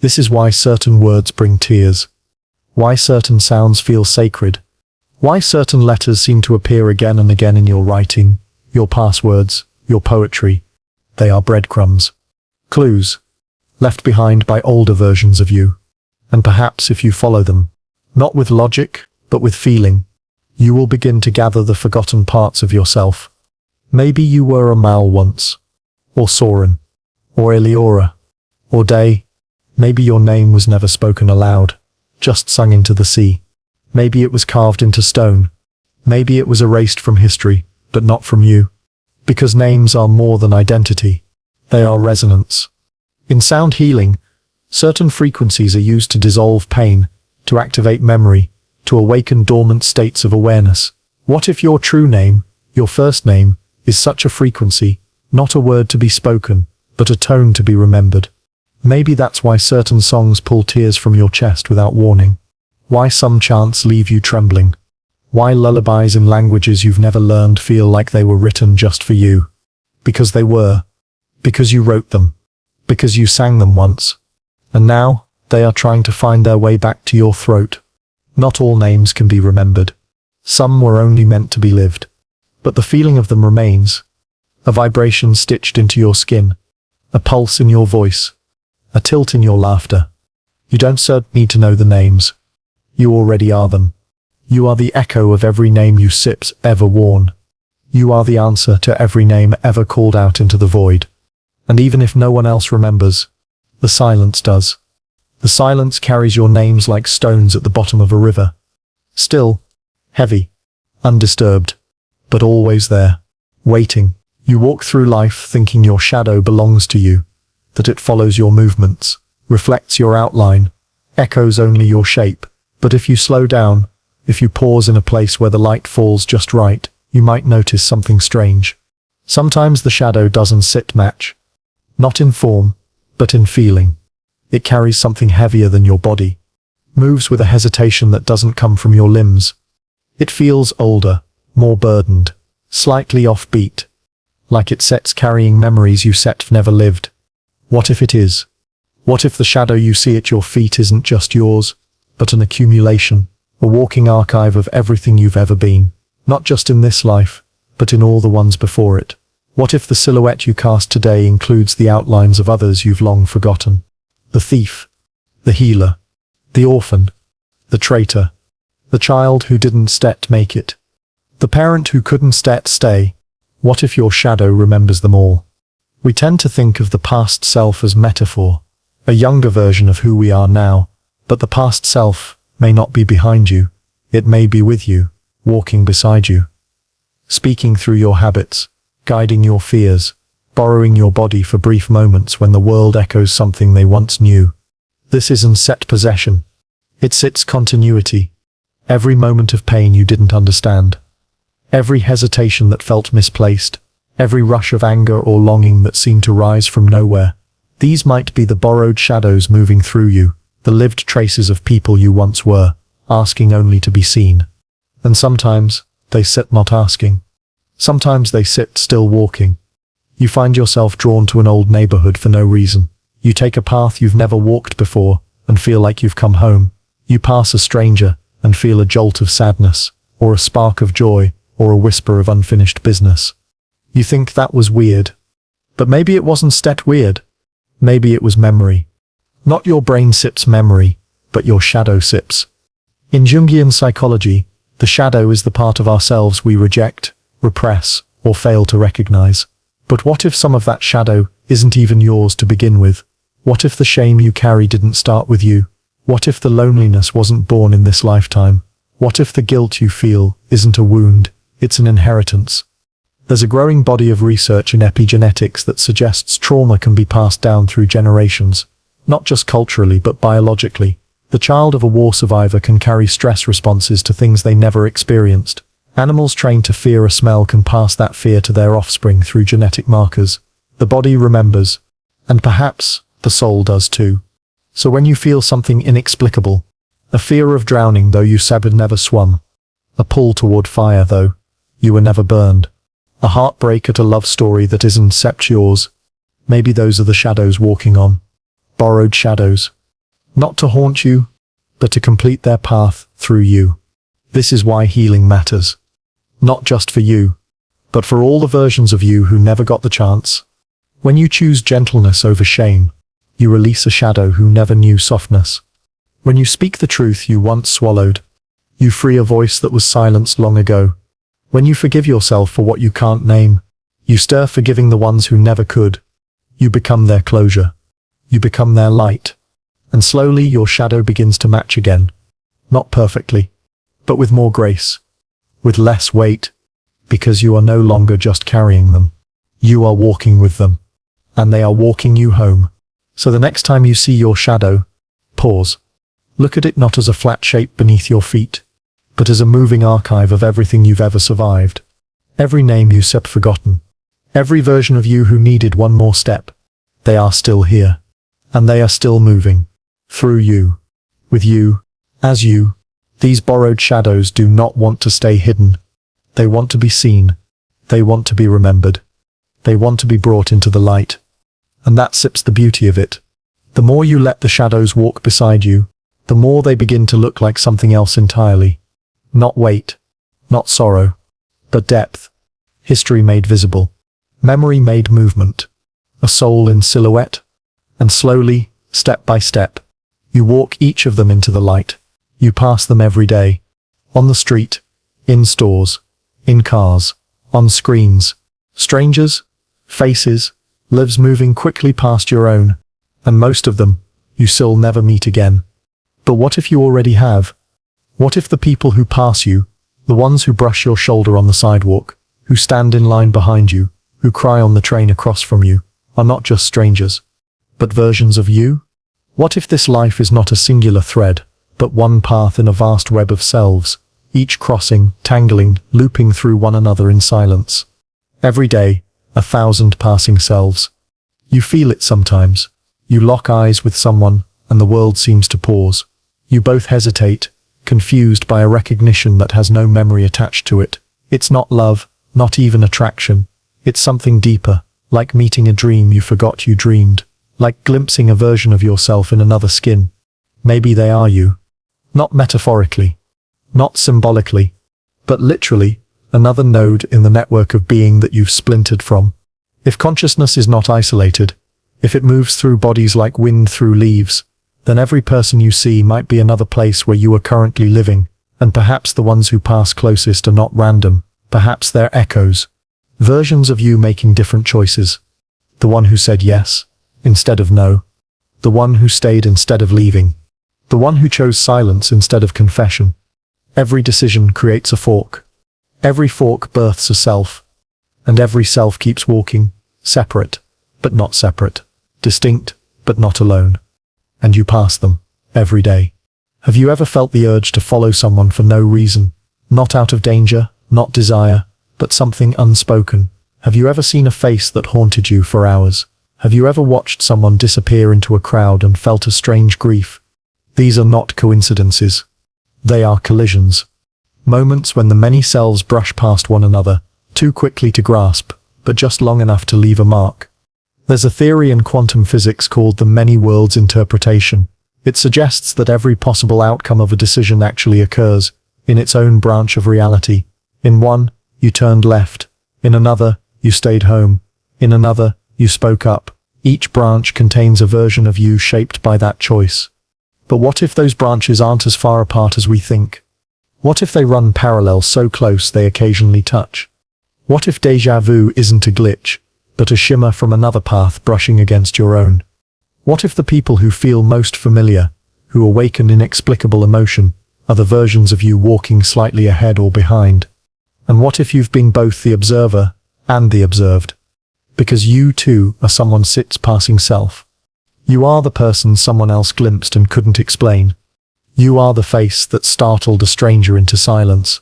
This is why certain words bring tears. Why certain sounds feel sacred. Why certain letters seem to appear again and again in your writing, your passwords, your poetry. They are breadcrumbs. Clues. Left behind by older versions of you. And perhaps if you follow them, not with logic, but with feeling, you will begin to gather the forgotten parts of yourself. Maybe you were a Mal once, or Soren, or Eleora, or Day. Maybe your name was never spoken aloud, just sung into the sea. Maybe it was carved into stone. Maybe it was erased from history, but not from you. Because names are more than identity. They are resonance. In sound healing, certain frequencies are used to dissolve pain, to activate memory, to awaken dormant states of awareness. What if your true name, your first name, is such a frequency, not a word to be spoken, but a tone to be remembered? Maybe that's why certain songs pull tears from your chest without warning. Why some chants leave you trembling. Why lullabies in languages you've never learned feel like they were written just for you. Because they were. Because you wrote them. Because you sang them once. And now, they are trying to find their way back to your throat. Not all names can be remembered. Some were only meant to be lived. But the feeling of them remains. A vibration stitched into your skin. A pulse in your voice. A tilt in your laughter. You don't need to know the names. You already are them. You are the echo of every name you sips ever worn. You are the answer to every name ever called out into the void. And even if no one else remembers, the silence does. The silence carries your names like stones at the bottom of a river. Still, heavy, undisturbed, but always there, waiting. You walk through life thinking your shadow belongs to you, that it follows your movements, reflects your outline, echoes only your shape. But if you slow down, if you pause in a place where the light falls just right, you might notice something strange. Sometimes the shadow doesn't sit match. Not in form, but in feeling. It carries something heavier than your body. Moves with a hesitation that doesn't come from your limbs. It feels older, more burdened, slightly offbeat. Like it sits carrying memories you never lived. What if it is? What if the shadow you see at your feet isn't just yours, but an accumulation, a walking archive of everything you've ever been, not just in this life, but in all the ones before it? What if the silhouette you cast today includes the outlines of others you've long forgotten? The thief, the healer, the orphan, the traitor, the child who didn't make it, the parent who couldn't stay. What if your shadow remembers them all? We tend to think of the past self as metaphor, a younger version of who we are now, but the past self may not be behind you. It may be with you, walking beside you, speaking through your habits, guiding your fears, borrowing your body for brief moments when the world echoes something they once knew. This isn't set possession. It's continuity. Every moment of pain you didn't understand. Every hesitation that felt misplaced. Every rush of anger or longing that seemed to rise from nowhere. These might be the borrowed shadows moving through you, the lived traces of people you once were, asking only to be seen. And sometimes, they sit not asking. Sometimes they sit still walking. You find yourself drawn to an old neighborhood for no reason. You take a path you've never walked before, and feel like you've come home. You pass a stranger, and feel a jolt of sadness, or a spark of joy, or a whisper of unfinished business. You think that was weird. But maybe it wasn't weird. Maybe it was memory. Not your brain sips memory, but your shadow sips. In Jungian psychology, the shadow is the part of ourselves we reject, repress, or fail to recognize. But what if some of that shadow isn't even yours to begin with? What if the shame you carry didn't start with you? What if the loneliness wasn't born in this lifetime? What if the guilt you feel isn't a wound, it's an inheritance? There's a growing body of research in epigenetics that suggests trauma can be passed down through generations, not just culturally but biologically. The child of a war survivor can carry stress responses to things they never experienced. Animals trained to fear a smell can pass that fear to their offspring through genetic markers. The body remembers, and perhaps the soul does too. So when you feel something inexplicable, a fear of drowning though you said never swum, a pull toward fire though you were never burned, a heartbreak at a love story that isn't except yours, maybe those are the shadows walking on. Borrowed shadows. Not to haunt you, but to complete their path through you. This is why healing matters. Not just for you, but for all the versions of you who never got the chance. When you choose gentleness over shame, you release a shadow who never knew softness. When you speak the truth you once swallowed, you free a voice that was silenced long ago. When you forgive yourself for what you can't name, you stir forgiving the ones who never could. You become their closure. You become their light. And slowly your shadow begins to match again. Not perfectly, but with more grace. With less weight, because you are no longer just carrying them. You are walking with them. And they are walking you home. So the next time you see your shadow, pause. Look at it not as a flat shape beneath your feet, but as a moving archive of everything you've ever survived. Every name you have forgotten. Every version of you who needed one more step. They are still here. And they are still moving. Through you. With you. As you. These borrowed shadows do not want to stay hidden. They want to be seen. They want to be remembered. They want to be brought into the light. And that sips the beauty of it. The more you let the shadows walk beside you, the more they begin to look like something else entirely. Not weight. Not sorrow. But depth. History made visible. Memory made movement. A soul in silhouette. And slowly, step by step, you walk each of them into the light. You pass them every day. On the street. In stores. In cars. On screens. Strangers. Faces. Lives moving quickly past your own. And most of them, you still never meet again. But what if you already have? What if the people who pass you, the ones who brush your shoulder on the sidewalk, who stand in line behind you, who cry on the train across from you, are not just strangers, but versions of you? What if this life is not a singular thread, but one path in a vast web of selves, each crossing, tangling, looping through one another in silence? Every day, 1,000 passing selves. You feel it sometimes. You lock eyes with someone, and the world seems to pause. You both hesitate, confused by a recognition that has no memory attached to it. It's not love, not even attraction. It's something deeper, like meeting a dream you forgot you dreamed, like glimpsing a version of yourself in another skin. Maybe they are you. Not metaphorically, not symbolically, but literally, another node in the network of being that you've splintered from. If consciousness is not isolated, if it moves through bodies like wind through leaves, then every person you see might be another place where you are currently living, and perhaps the ones who pass closest are not random, perhaps they're echoes. Versions of you making different choices. The one who said yes, instead of no. The one who stayed instead of leaving. The one who chose silence instead of confession. Every decision creates a fork. Every fork births a self. And every self keeps walking, separate, but not separate. Distinct, but not alone. And you pass them, every day. Have you ever felt the urge to follow someone for no reason? Not out of danger, not desire, but something unspoken. Have you ever seen a face that haunted you for hours? Have you ever watched someone disappear into a crowd and felt a strange grief? These are not coincidences. They are collisions. Moments when the many selves brush past one another, too quickly to grasp, but just long enough to leave a mark. There's a theory in quantum physics called the many worlds interpretation. It suggests that every possible outcome of a decision actually occurs in its own branch of reality. In one, you turned left. In another, you stayed home. In another, you spoke up. Each branch contains a version of you shaped by that choice. But what if those branches aren't as far apart as we think? What if they run parallel so close they occasionally touch? What if déjà vu isn't a glitch, but a shimmer from another path brushing against your own? What if the people who feel most familiar, who awaken inexplicable emotion, are the versions of you walking slightly ahead or behind? And what if you've been both the observer and the observed? Because you too are someone sits passing self. You are the person someone else glimpsed and couldn't explain. You are the face that startled a stranger into silence.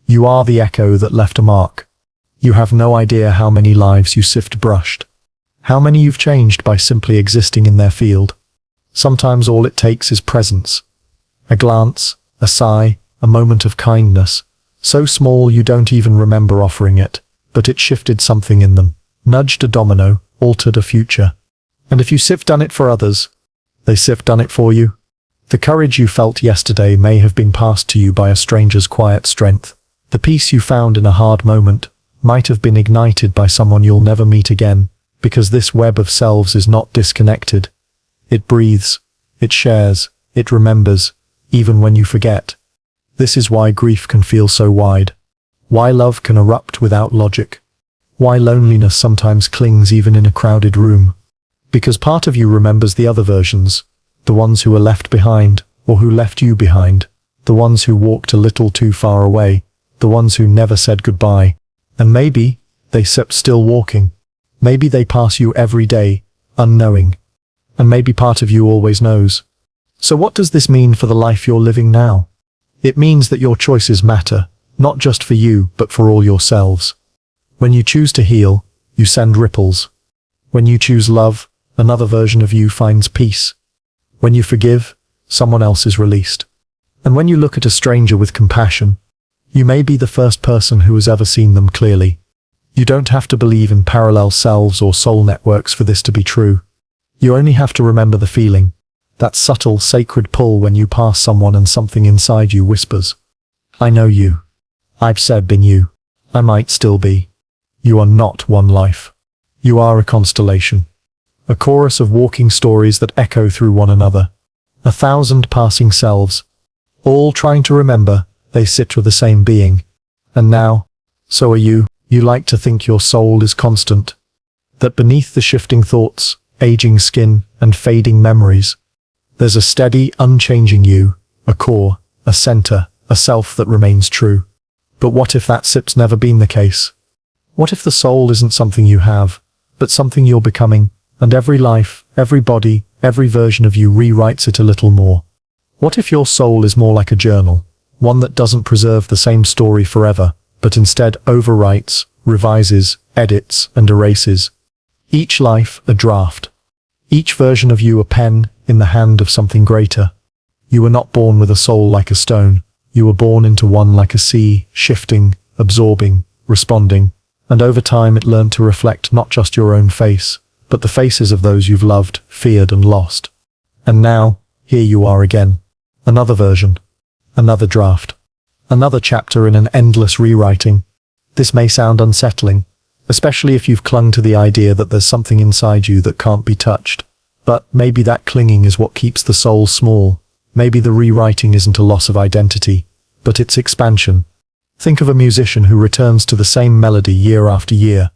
You are the echo that left a mark. You have no idea how many lives you brushed. How many you've changed by simply existing in their field. Sometimes all it takes is presence. A glance, a sigh, a moment of kindness, so small you don't even remember offering it, but it shifted something in them, nudged a domino, altered a future. And if you've done it for others, they've done it for you. The courage you felt yesterday may have been passed to you by a stranger's quiet strength. The peace you found in a hard moment might have been ignited by someone you'll never meet again, because this web of selves is not disconnected. It breathes, it shares, it remembers, even when you forget. This is why grief can feel so wide. Why love can erupt without logic. Why loneliness sometimes clings even in a crowded room. Because part of you remembers the other versions, the ones who were left behind, or who left you behind, the ones who walked a little too far away, the ones who never said goodbye. And maybe they still walking. Maybe they pass you every day, unknowing. And maybe part of you always knows. So what does this mean for the life you're living now? It means that your choices matter, not just for you, but for all yourselves. When you choose to heal, you send ripples. When you choose love, another version of you finds peace. When you forgive, someone else is released. And when you look at a stranger with compassion, you may be the first person who has ever seen them clearly. You don't have to believe in parallel selves or soul networks for this to be true. You only have to remember the feeling, that subtle, sacred pull when you pass someone and something inside you whispers, I know you. I've been you. I might still be. You are not one life. You are a constellation. A chorus of walking stories that echo through one another. 1,000 passing selves, all trying to remember they sit with the same being. And now, so are you. You like to think your soul is constant. That beneath the shifting thoughts, aging skin, and fading memories, there's a steady, unchanging you, a core, a center, a self that remains true. But what if that's never been the case? What if the soul isn't something you have, but something you're becoming, and every life, every body, every version of you rewrites it a little more? What if your soul is more like a journal, one that doesn't preserve the same story forever, but instead overwrites, revises, edits, and erases? Each life a draft. Each version of you a pen in the hand of something greater. You were not born with a soul like a stone. You were born into one like a sea, shifting, absorbing, responding. And over time it learned to reflect not just your own face, but the faces of those you've loved, feared, and lost. And now, here you are again. Another version. Another draft. Another chapter in an endless rewriting. This may sound unsettling, especially if you've clung to the idea that there's something inside you that can't be touched. But maybe that clinging is what keeps the soul small. Maybe the rewriting isn't a loss of identity, but its expansion. Think of a musician who returns to the same melody year after year.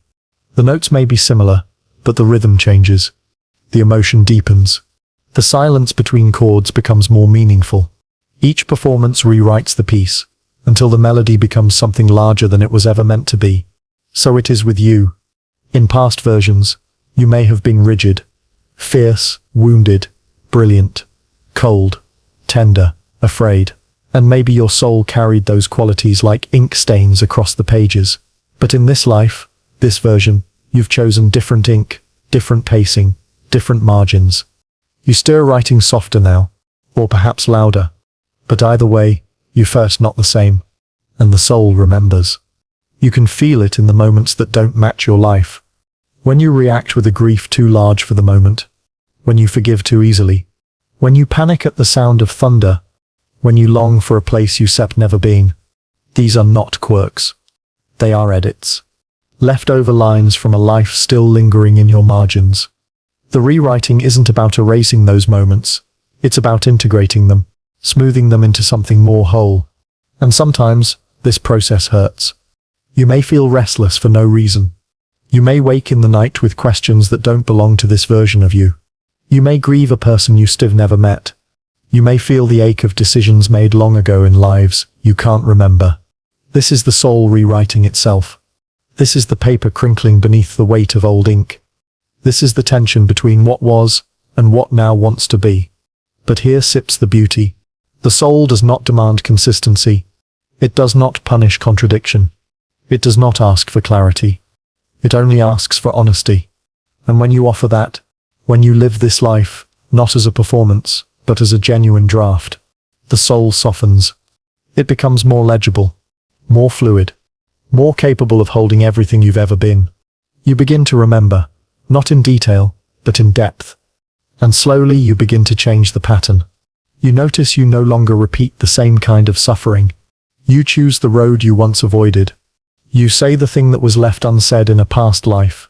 The notes may be similar, but the rhythm changes. The emotion deepens. The silence between chords becomes more meaningful. Each performance rewrites the piece, until the melody becomes something larger than it was ever meant to be. So it is with you. In past versions, you may have been rigid, fierce, wounded, brilliant, cold, tender, afraid. And maybe your soul carried those qualities like ink stains across the pages. But in this life, this version, you've chosen different ink, different pacing, different margins. You stir writing softer now, or perhaps louder. But either way, you first not the same. And the soul remembers. You can feel it in the moments that don't match your life. When you react with a grief too large for the moment. When you forgive too easily. When you panic at the sound of thunder. When you long for a place you never been. These are not quirks. They are edits. Leftover lines from a life still lingering in your margins. The rewriting isn't about erasing those moments. It's about integrating them, smoothing them into something more whole. And sometimes, this process hurts. You may feel restless for no reason. You may wake in the night with questions that don't belong to this version of you. You may grieve a person you still never met. You may feel the ache of decisions made long ago in lives you can't remember. This is the soul rewriting itself. This is the paper crinkling beneath the weight of old ink. This is the tension between what was and what now wants to be. But here sits the beauty. The soul does not demand consistency. It does not punish contradiction. It does not ask for clarity. It only asks for honesty. And when you offer that, when you live this life, not as a performance, but as a genuine draft, the soul softens. It becomes more legible, more fluid, more capable of holding everything you've ever been. You begin to remember, not in detail, but in depth. And slowly you begin to change the pattern. You notice you no longer repeat the same kind of suffering. You choose the road you once avoided. You say the thing that was left unsaid in a past life.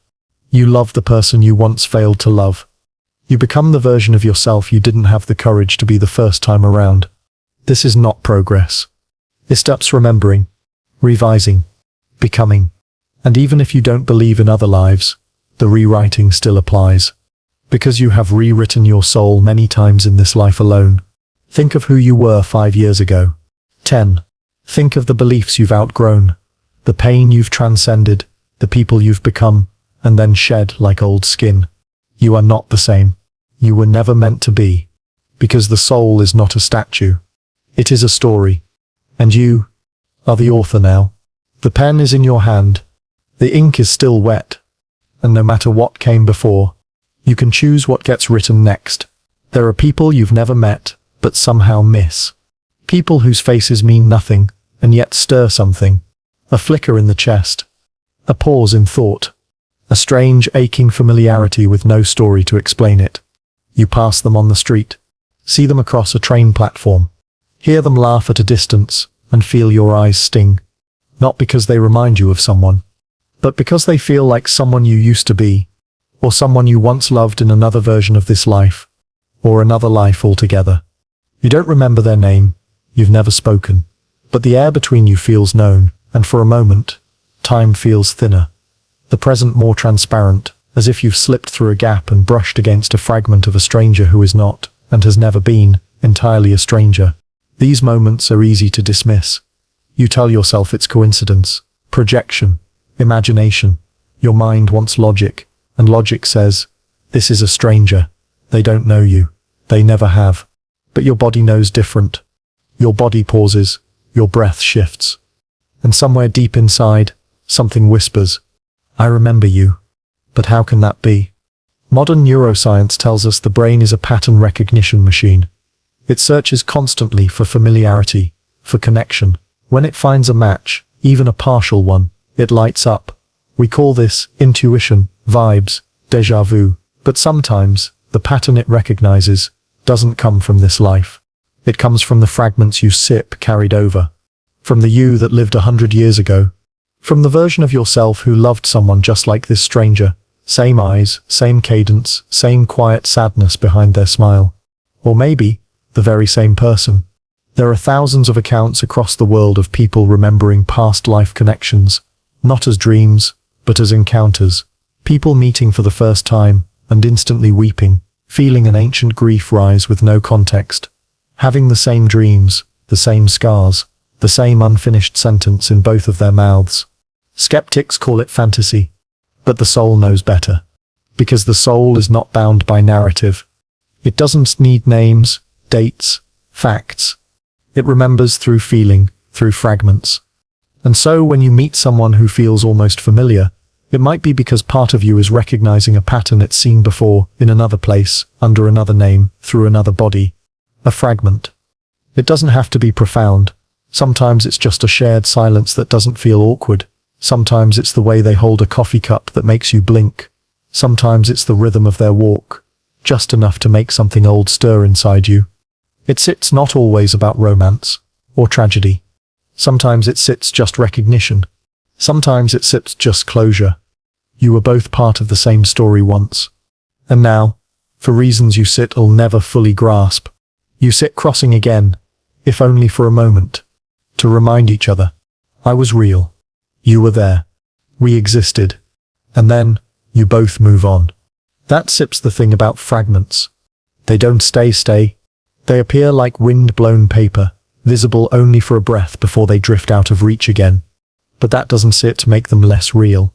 You love the person you once failed to love. You become the version of yourself you didn't have the courage to be the first time around. This is not progress. It stops remembering, revising, becoming. And even if you don't believe in other lives, the rewriting still applies. Because you have rewritten your soul many times in this life alone. Think of who you were 5 years ago. 10. Think of the beliefs you've outgrown, the pain you've transcended, the people you've become, and then shed like old skin. You are not the same. You were never meant to be. Because the soul is not a statue. It is a story. And you are the author now. The pen is in your hand. The ink is still wet. And no matter what came before, you can choose what gets written next. There are people you've never met, but somehow miss. People whose faces mean nothing, and yet stir something. A flicker in the chest. A pause in thought. A strange, aching familiarity with no story to explain it. You pass them on the street. See them across a train platform. Hear them laugh at a distance, and feel your eyes sting. Not because they remind you of someone, but because they feel like someone you used to be, or someone you once loved in another version of this life, or another life altogether. You don't remember their name, you've never spoken, but the air between you feels known, and for a moment, time feels thinner. The present more transparent, as if you've slipped through a gap and brushed against a fragment of a stranger who is not, and has never been, entirely a stranger. These moments are easy to dismiss. You tell yourself it's coincidence, projection, imagination. Your mind wants logic, and logic says, this is a stranger. They don't know you. They never have. But your body knows different. Your body pauses, your breath shifts. And somewhere deep inside, something whispers, I remember you. But how can that be? Modern neuroscience tells us the brain is a pattern recognition machine. It searches constantly for familiarity, for connection. When it finds a match, even a partial one, it lights up. We call this intuition, vibes, déjà vu. But sometimes, the pattern it recognizes doesn't come from this life. It comes from the fragments you sip carried over. From the you that lived 100 years ago. From the version of yourself who loved someone just like this stranger. Same eyes, same cadence, same quiet sadness behind their smile. Or maybe, the very same person. There are thousands of accounts across the world of people remembering past life connections, not as dreams, but as encounters. People meeting for the first time, and instantly weeping, feeling an ancient grief rise with no context. Having the same dreams, the same scars, the same unfinished sentence in both of their mouths. Skeptics call it fantasy. But the soul knows better. Because the soul is not bound by narrative. It doesn't need names, dates, facts. It remembers through feeling, through fragments. And so when you meet someone who feels almost familiar, it might be because part of you is recognizing a pattern it's seen before, in another place, under another name, through another body. A fragment. It doesn't have to be profound. Sometimes it's just a shared silence that doesn't feel awkward. Sometimes it's the way they hold a coffee cup that makes you blink. Sometimes it's the rhythm of their walk, just enough to make something old stir inside you. It's not always about romance or tragedy. Sometimes it's just recognition. Sometimes it's just closure. You were both part of the same story once. And now, for reasons you sit'll never fully grasp, you sit crossing again, if only for a moment, to remind each other, I was real, you were there, we existed, and then, you both move on. That's the thing about fragments. They don't stay. They appear like wind-blown paper, visible only for a breath before they drift out of reach again. But that doesn't make them less real.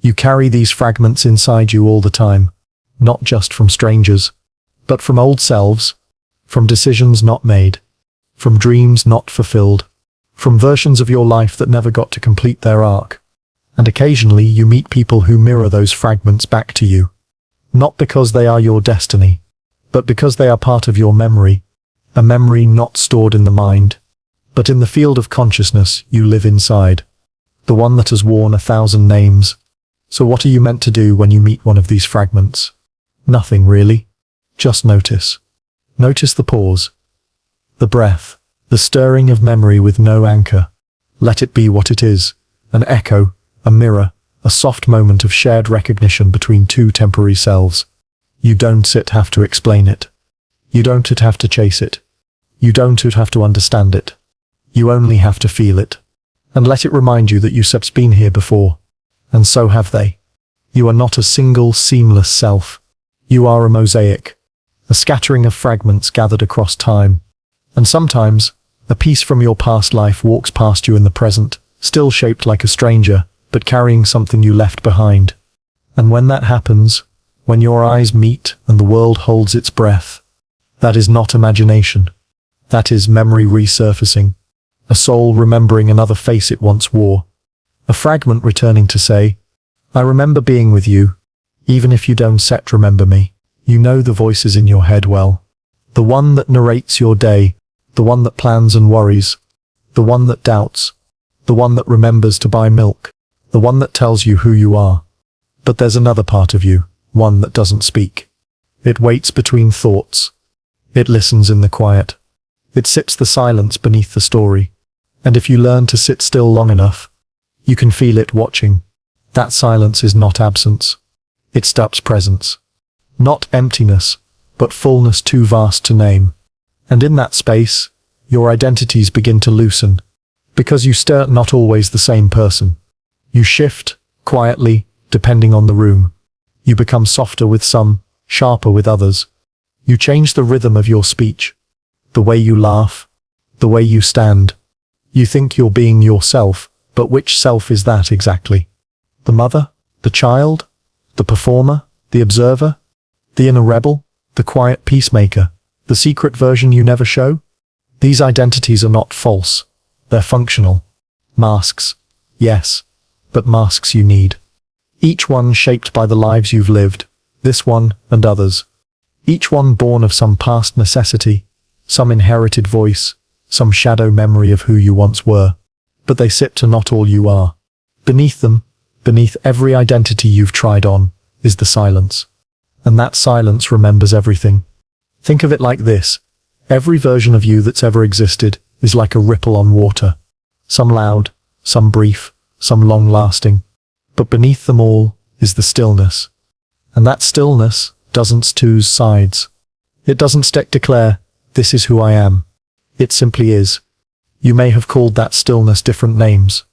You carry these fragments inside you all the time, not just from strangers, but from old selves, from decisions not made, from dreams not fulfilled, from versions of your life that never got to complete their arc. And occasionally you meet people who mirror those fragments back to you. Not because they are your destiny, but because they are part of your memory, a memory not stored in the mind, but in the field of consciousness you live inside, the one that has worn 1,000 names. So what are you meant to do when you meet one of these fragments? Nothing really. Just notice. Notice the pause, the breath, the stirring of memory with no anchor. Let it be what it is, an echo, a mirror, a soft moment of shared recognition between two temporary selves. You don't have to explain it. You don't have to chase it. You don't have to understand it. You only have to feel it. And let it remind you that you've been here before. And so have they. You are not a single, seamless self. You are a mosaic, a scattering of fragments gathered across time. And sometimes, a piece from your past life walks past you in the present, still shaped like a stranger, but carrying something you left behind. And when that happens, when your eyes meet and the world holds its breath, that is not imagination. That is memory resurfacing, a soul remembering another face it once wore, a fragment returning to say, I remember being with you, even if you don't remember me. You know the voices in your head well. The one that narrates your day, the one that plans and worries, the one that doubts, the one that remembers to buy milk, the one that tells you who you are. But there's another part of you, one that doesn't speak. It waits between thoughts. It listens in the quiet. It sits the silence beneath the story. And if you learn to sit still long enough, you can feel it watching. That silence is not absence. It stops presence. Not emptiness, but fullness too vast to name. And in that space, your identities begin to loosen. Because you stir not always the same person. You shift, quietly, depending on the room. You become softer with some, sharper with others. You change the rhythm of your speech, the way you laugh, the way you stand. You think you're being yourself, but which self is that exactly? The mother? The child? The performer? The observer? The inner rebel? The quiet peacemaker? The secret version you never show? These identities are not false. They're functional. Masks. Yes, but masks you need. Each one shaped by the lives you've lived, this one and others. Each one born of some past necessity, some inherited voice, some shadow memory of who you once were. But they sit to not all you are. Beneath them, beneath every identity you've tried on, is the silence. And that silence remembers everything. Think of it like this. Every version of you that's ever existed is like a ripple on water. Some loud, some brief, some long-lasting. But beneath them all is the stillness. And that stillness doesn't choose sides. It doesn't declare, this is who I am. It simply is. You may have called that stillness different names.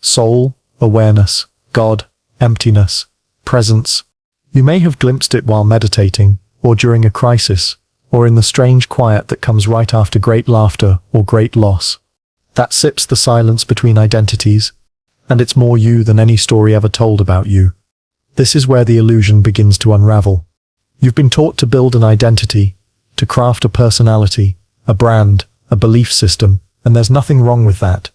Soul, awareness, God, emptiness, presence. You may have glimpsed it while meditating, or during a crisis, or in the strange quiet that comes right after great laughter or great loss. That sips the silence between identities, and it's more you than any story ever told about you. This is where the illusion begins to unravel. You've been taught to build an identity, to craft a personality, a brand, a belief system, and there's nothing wrong with that.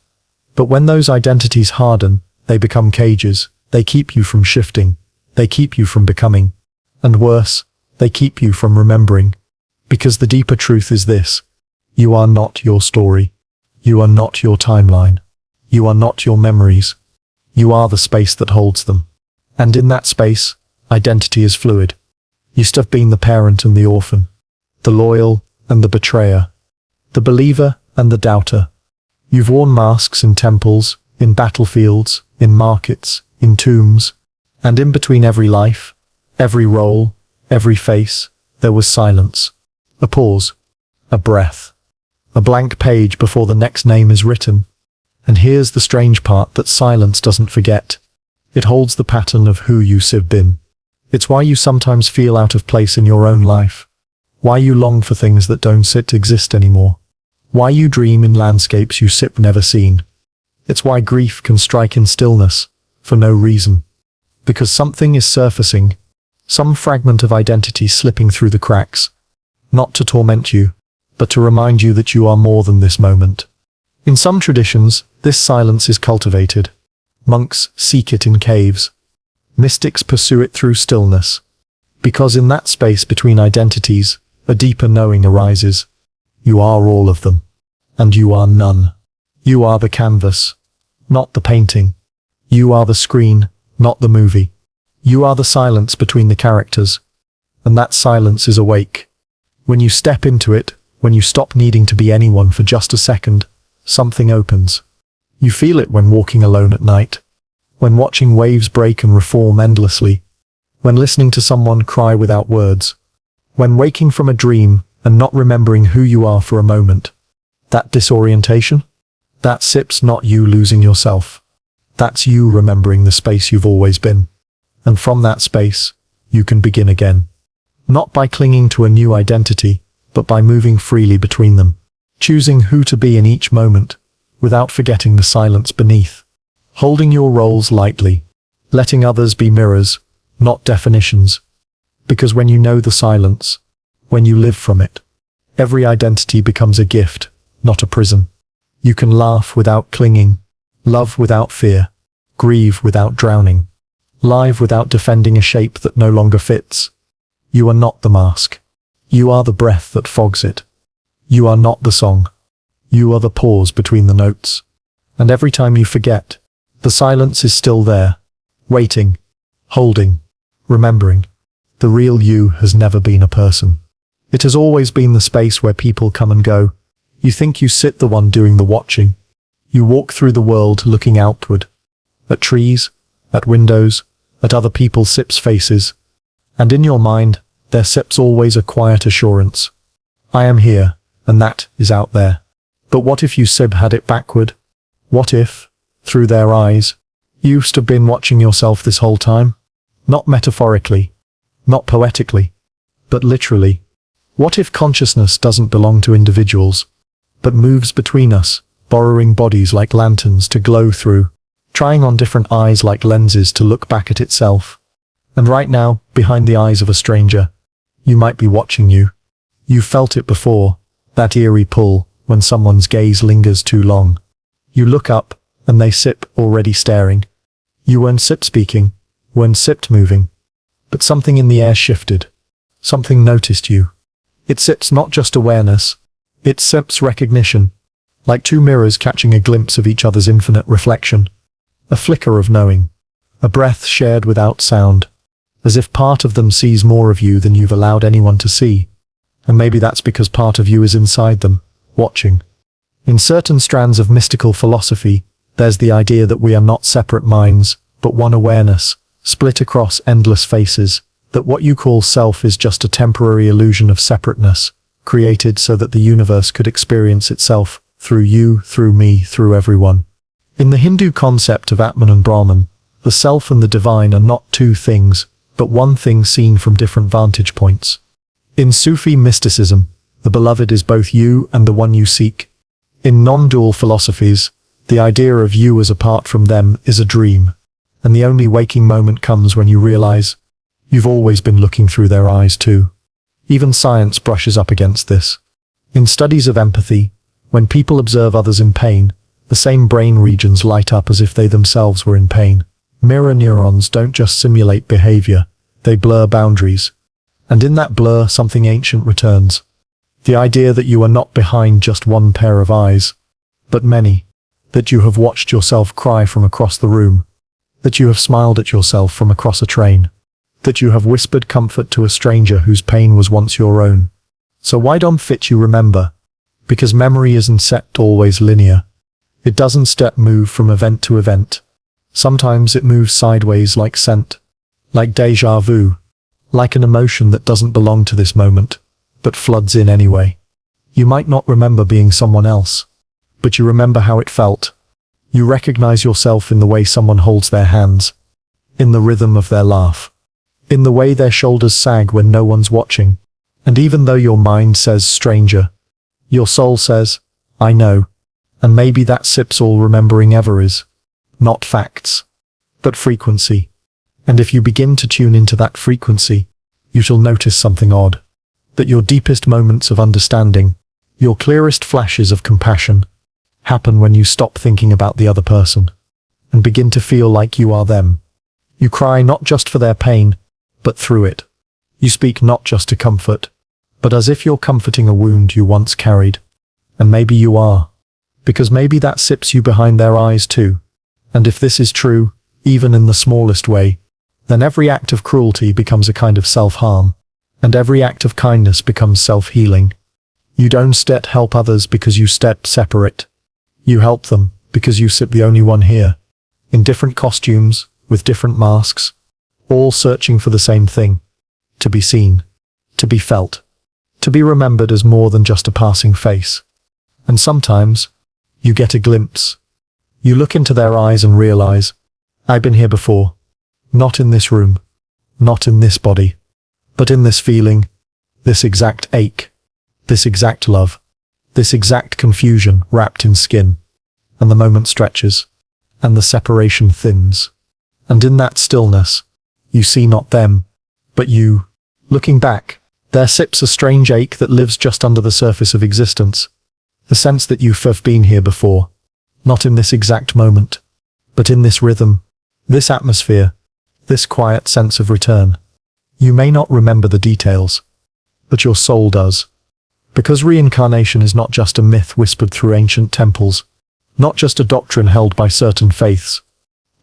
But when those identities harden, they become cages. They keep you from shifting. They keep you from becoming. And worse, they keep you from remembering. Because the deeper truth is this. You are not your story. You are not your timeline. You are not your memories. You are the space that holds them. And in that space, identity is fluid. You have been the parent and the orphan, the loyal and the betrayer, the believer and the doubter. You've worn masks in temples, in battlefields, in markets, in tombs, and in between every life, every role, every face, there was silence. A pause. A breath. A blank page before the next name is written. And here's the strange part that silence doesn't forget. It holds the pattern of who you've been. It's why you sometimes feel out of place in your own life. Why you long for things that don't exist anymore. Why you dream in landscapes you've never seen. It's why grief can strike in stillness, for no reason. Because something is surfacing, some fragment of identity slipping through the cracks, not to torment you, but to remind you that you are more than this moment. In some traditions, this silence is cultivated. Monks seek it in caves. Mystics pursue it through stillness. Because in that space between identities, a deeper knowing arises. You are all of them. And you are none. You are the canvas, not the painting. You are the screen, not the movie. You are the silence between the characters. And that silence is awake. When you step into it, when you stop needing to be anyone for just a second, something opens. You feel it when walking alone at night, when watching waves break and reform endlessly, when listening to someone cry without words, when waking from a dream and not remembering who you are for a moment. That disorientation? That sip's not you losing yourself. That's you remembering the space you've always been. And from that space, you can begin again. Not by clinging to a new identity, but by moving freely between them, choosing who to be in each moment, without forgetting the silence beneath. Holding your roles lightly, letting others be mirrors, not definitions. Because when you know the silence, when you live from it, every identity becomes a gift, not a prison. You can laugh without clinging, love without fear, grieve without drowning, live without defending a shape that no longer fits. You are not the mask. You are the breath that fogs it. You are not the song. You are the pause between the notes. And every time you forget, the silence is still there, waiting, holding, remembering. The real you has never been a person. It has always been the space where people come and go. You think you sit the one doing the watching. You walk through the world looking outward, at trees, at windows, at other people's sips faces. And in your mind, there sips always a quiet assurance. I am here, and that is out there. But what if you had it backward? What if, through their eyes, you have been watching yourself this whole time? Not metaphorically, not poetically, but literally. What if consciousness doesn't belong to individuals, but moves between us, borrowing bodies like lanterns to glow through, trying on different eyes like lenses to look back at itself? And right now, behind the eyes of a stranger, you might be watching you. You've felt it before, that eerie pull, when someone's gaze lingers too long. You look up, and they sip, already staring. You weren't speaking, weren't moving. But something in the air shifted. Something noticed you. It sips not just awareness, it sips recognition, like two mirrors catching a glimpse of each other's infinite reflection. A flicker of knowing. A breath shared without sound. As if part of them sees more of you than you've allowed anyone to see. And maybe that's because part of you is inside them, watching. In certain strands of mystical philosophy, there's the idea that we are not separate minds, but one awareness, split across endless faces, that what you call self is just a temporary illusion of separateness, created so that the universe could experience itself, through you, through me, through everyone. In the Hindu concept of Atman and Brahman, the self and the divine are not two things, but one thing seen from different vantage points. In Sufi mysticism, the beloved is both you and the one you seek. In non-dual philosophies, the idea of you as apart from them is a dream, and the only waking moment comes when you realize you've always been looking through their eyes too. Even science brushes up against this. In studies of empathy, when people observe others in pain, the same brain regions light up as if they themselves were in pain. Mirror neurons don't just simulate behavior, they blur boundaries. And in that blur, something ancient returns. The idea that you are not behind just one pair of eyes, but many. That you have watched yourself cry from across the room. That you have smiled at yourself from across a train. That you have whispered comfort to a stranger whose pain was once your own. So why don't you remember? Because memory isn't set always linear. It doesn't move from event to event. Sometimes it moves sideways like scent, like déjà vu, like an emotion that doesn't belong to this moment, but floods in anyway. You might not remember being someone else, but you remember how it felt. You recognize yourself in the way someone holds their hands, in the rhythm of their laugh, in the way their shoulders sag when no one's watching. And even though your mind says stranger, your soul says, I know. And maybe that sip's all remembering ever is. Not facts, but frequency. And if you begin to tune into that frequency, you shall notice something odd. That your deepest moments of understanding, your clearest flashes of compassion, happen when you stop thinking about the other person, and begin to feel like you are them. You cry not just for their pain, but through it. You speak not just to comfort, but as if you're comforting a wound you once carried. And maybe you are. Because maybe that sips you behind their eyes too. And if this is true, even in the smallest way, then every act of cruelty becomes a kind of self-harm, and every act of kindness becomes self-healing. You don't help others because you step separate. You help them because you sit the only one here, in different costumes, with different masks, all searching for the same thing, to be seen, to be felt, to be remembered as more than just a passing face. And sometimes, you get a glimpse. You look into their eyes and realize, I've been here before. Not in this room, not in this body, but in this feeling, this exact ache, this exact love, this exact confusion wrapped in skin. And the moment stretches, and the separation thins. And in that stillness, you see not them, but you. Looking back, there sips a strange ache that lives just under the surface of existence. The sense that you've been here before, not in this exact moment, but in this rhythm, this atmosphere, this quiet sense of return. You may not remember the details, but your soul does. Because reincarnation is not just a myth whispered through ancient temples, not just a doctrine held by certain faiths.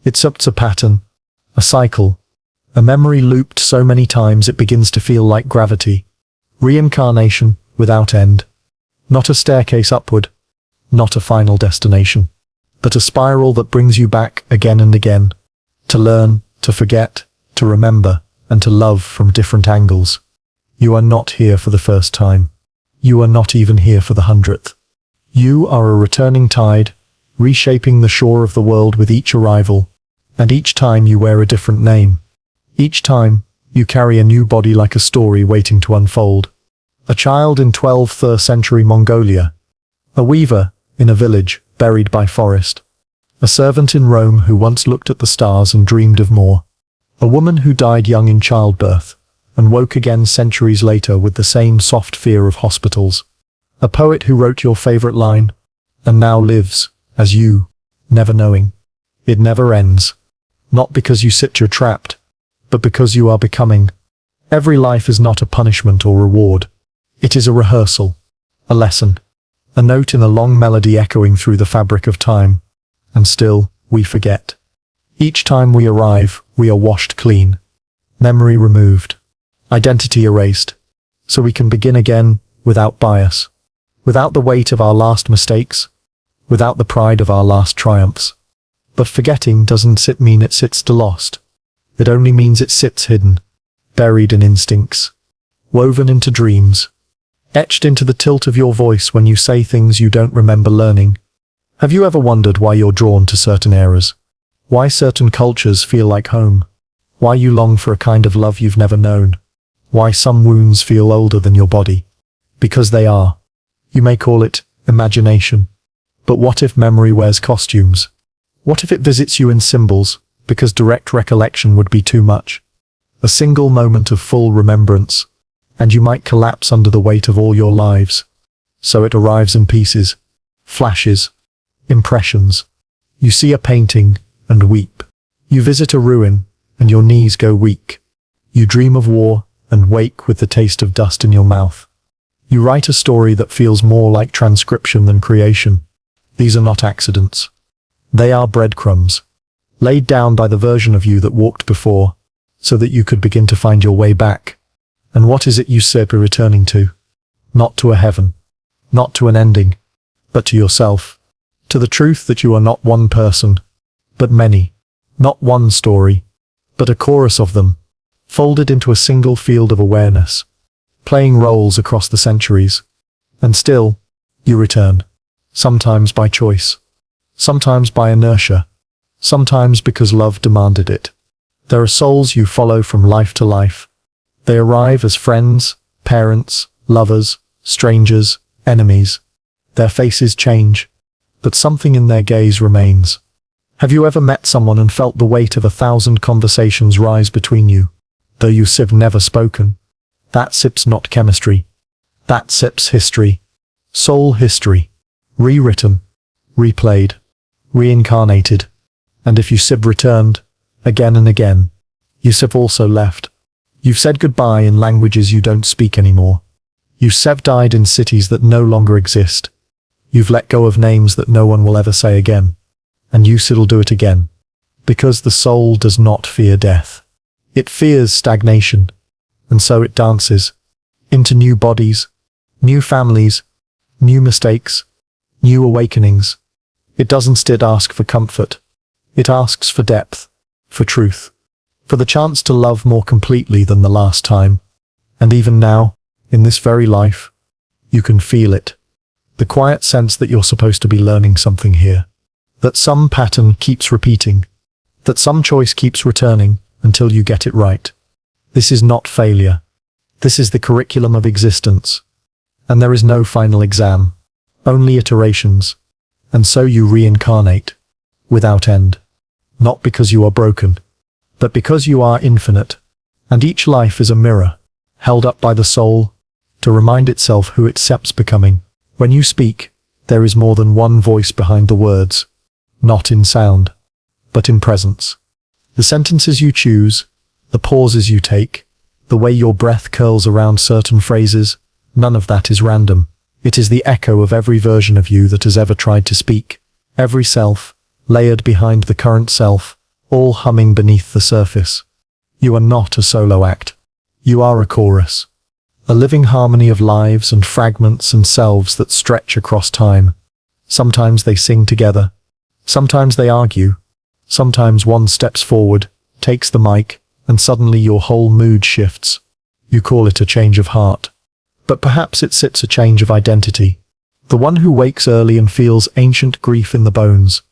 It's a pattern, a cycle, a memory looped so many times it begins to feel like gravity. Reincarnation without end. Not a staircase upward, not a final destination, but a spiral that brings you back again and again, to learn, to forget, to remember, and to love from different angles. You are not here for the first time. You are not even here for the 100th. You are a returning tide, reshaping the shore of the world with each arrival, and each time you wear a different name. Each time, you carry a new body like a story waiting to unfold. A child in 12th century Mongolia. A weaver in a village buried by forest. A servant in Rome who once looked at the stars and dreamed of more. A woman who died young in childbirth, and woke again centuries later with the same soft fear of hospitals. A poet who wrote your favorite line, and now lives, as you, never knowing. It never ends. Not because you sit you're trapped, but because you are becoming. Every life is not a punishment or reward. It is a rehearsal, a lesson, a note in a long melody echoing through the fabric of time. And still, we forget. Each time we arrive, we are washed clean. Memory removed. Identity erased. So we can begin again, without bias. Without the weight of our last mistakes. Without the pride of our last triumphs. But forgetting doesn't mean it sits lost. It only means it sits hidden. Buried in instincts. Woven into dreams. Etched into the tilt of your voice when you say things you don't remember learning. Have you ever wondered why you're drawn to certain eras? Why certain cultures feel like home? Why you long for a kind of love you've never known? Why some wounds feel older than your body? Because they are. You may call it imagination. But what if memory wears costumes? What if it visits you in symbols, because direct recollection would be too much? A single moment of full remembrance, and you might collapse under the weight of all your lives. So it arrives in pieces, flashes, impressions. You see a painting, and weep. You visit a ruin, and your knees go weak. You dream of war, and wake with the taste of dust in your mouth. You write a story that feels more like transcription than creation. These are not accidents. They are breadcrumbs, laid down by the version of you that walked before, so that you could begin to find your way back. And what is it you be returning to? Not to a heaven, not to an ending, but to yourself, to the truth that you are not one person, but many, not one story, but a chorus of them, folded into a single field of awareness, playing roles across the centuries. And still, you return. Sometimes by choice. Sometimes by inertia. Sometimes because love demanded it. There are souls you follow from life to life. They arrive as friends, parents, lovers, strangers, enemies. Their faces change, but something in their gaze remains. Have you ever met someone and felt the weight of 1,000 conversations rise between you, though you have never spoken? That sip's not chemistry. That sip's history. Soul history. Rewritten. Replayed. Reincarnated. And if you sib returned, again and again, you have also left. You've said goodbye in languages you don't speak anymore. You have died in cities that no longer exist. You've let go of names that no one will ever say again. And you will do it again. Because the soul does not fear death. It fears stagnation. And so it dances. Into new bodies, new families, new mistakes, new awakenings. It doesn't instead ask for comfort. It asks for depth, for truth, for the chance to love more completely than the last time. And even now, in this very life, you can feel it. The quiet sense that you're supposed to be learning something here. That some pattern keeps repeating. That some choice keeps returning until you get it right. This is not failure. This is the curriculum of existence. And there is no final exam. Only iterations. And so you reincarnate. Without end. Not because you are broken, but because you are infinite. And each life is a mirror, held up by the soul, to remind itself who it's becoming. When you speak, there is more than one voice behind the words. Not in sound, but in presence. The sentences you choose, the pauses you take, the way your breath curls around certain phrases, none of that is random. It is the echo of every version of you that has ever tried to speak. Every self, layered behind the current self, all humming beneath the surface. You are not a solo act. You are a chorus. A living harmony of lives and fragments and selves that stretch across time. Sometimes they sing together. Sometimes they argue. Sometimes one steps forward, takes the mic, and suddenly your whole mood shifts. You call it a change of heart. But perhaps it sits a change of identity. The one who wakes early and feels ancient grief in the bones.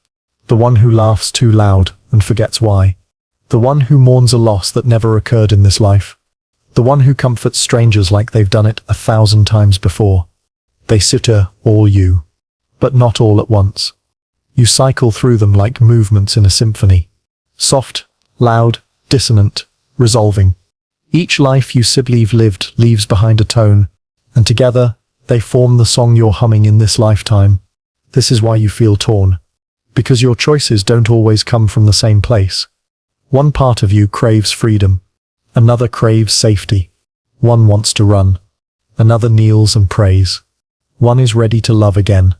The one who laughs too loud and forgets why. The one who mourns a loss that never occurred in this life. The one who comforts strangers like they've done it 1,000 times before. They sitter all you. But not all at once. You cycle through them like movements in a symphony. Soft, loud, dissonant, resolving. Each life you sibleave lived leaves behind a tone, and together, they form the song you're humming in this lifetime. This is why you feel torn. Because your choices don't always come from the same place. One part of you craves freedom. Another craves safety. One wants to run. Another kneels and prays. One is ready to love again.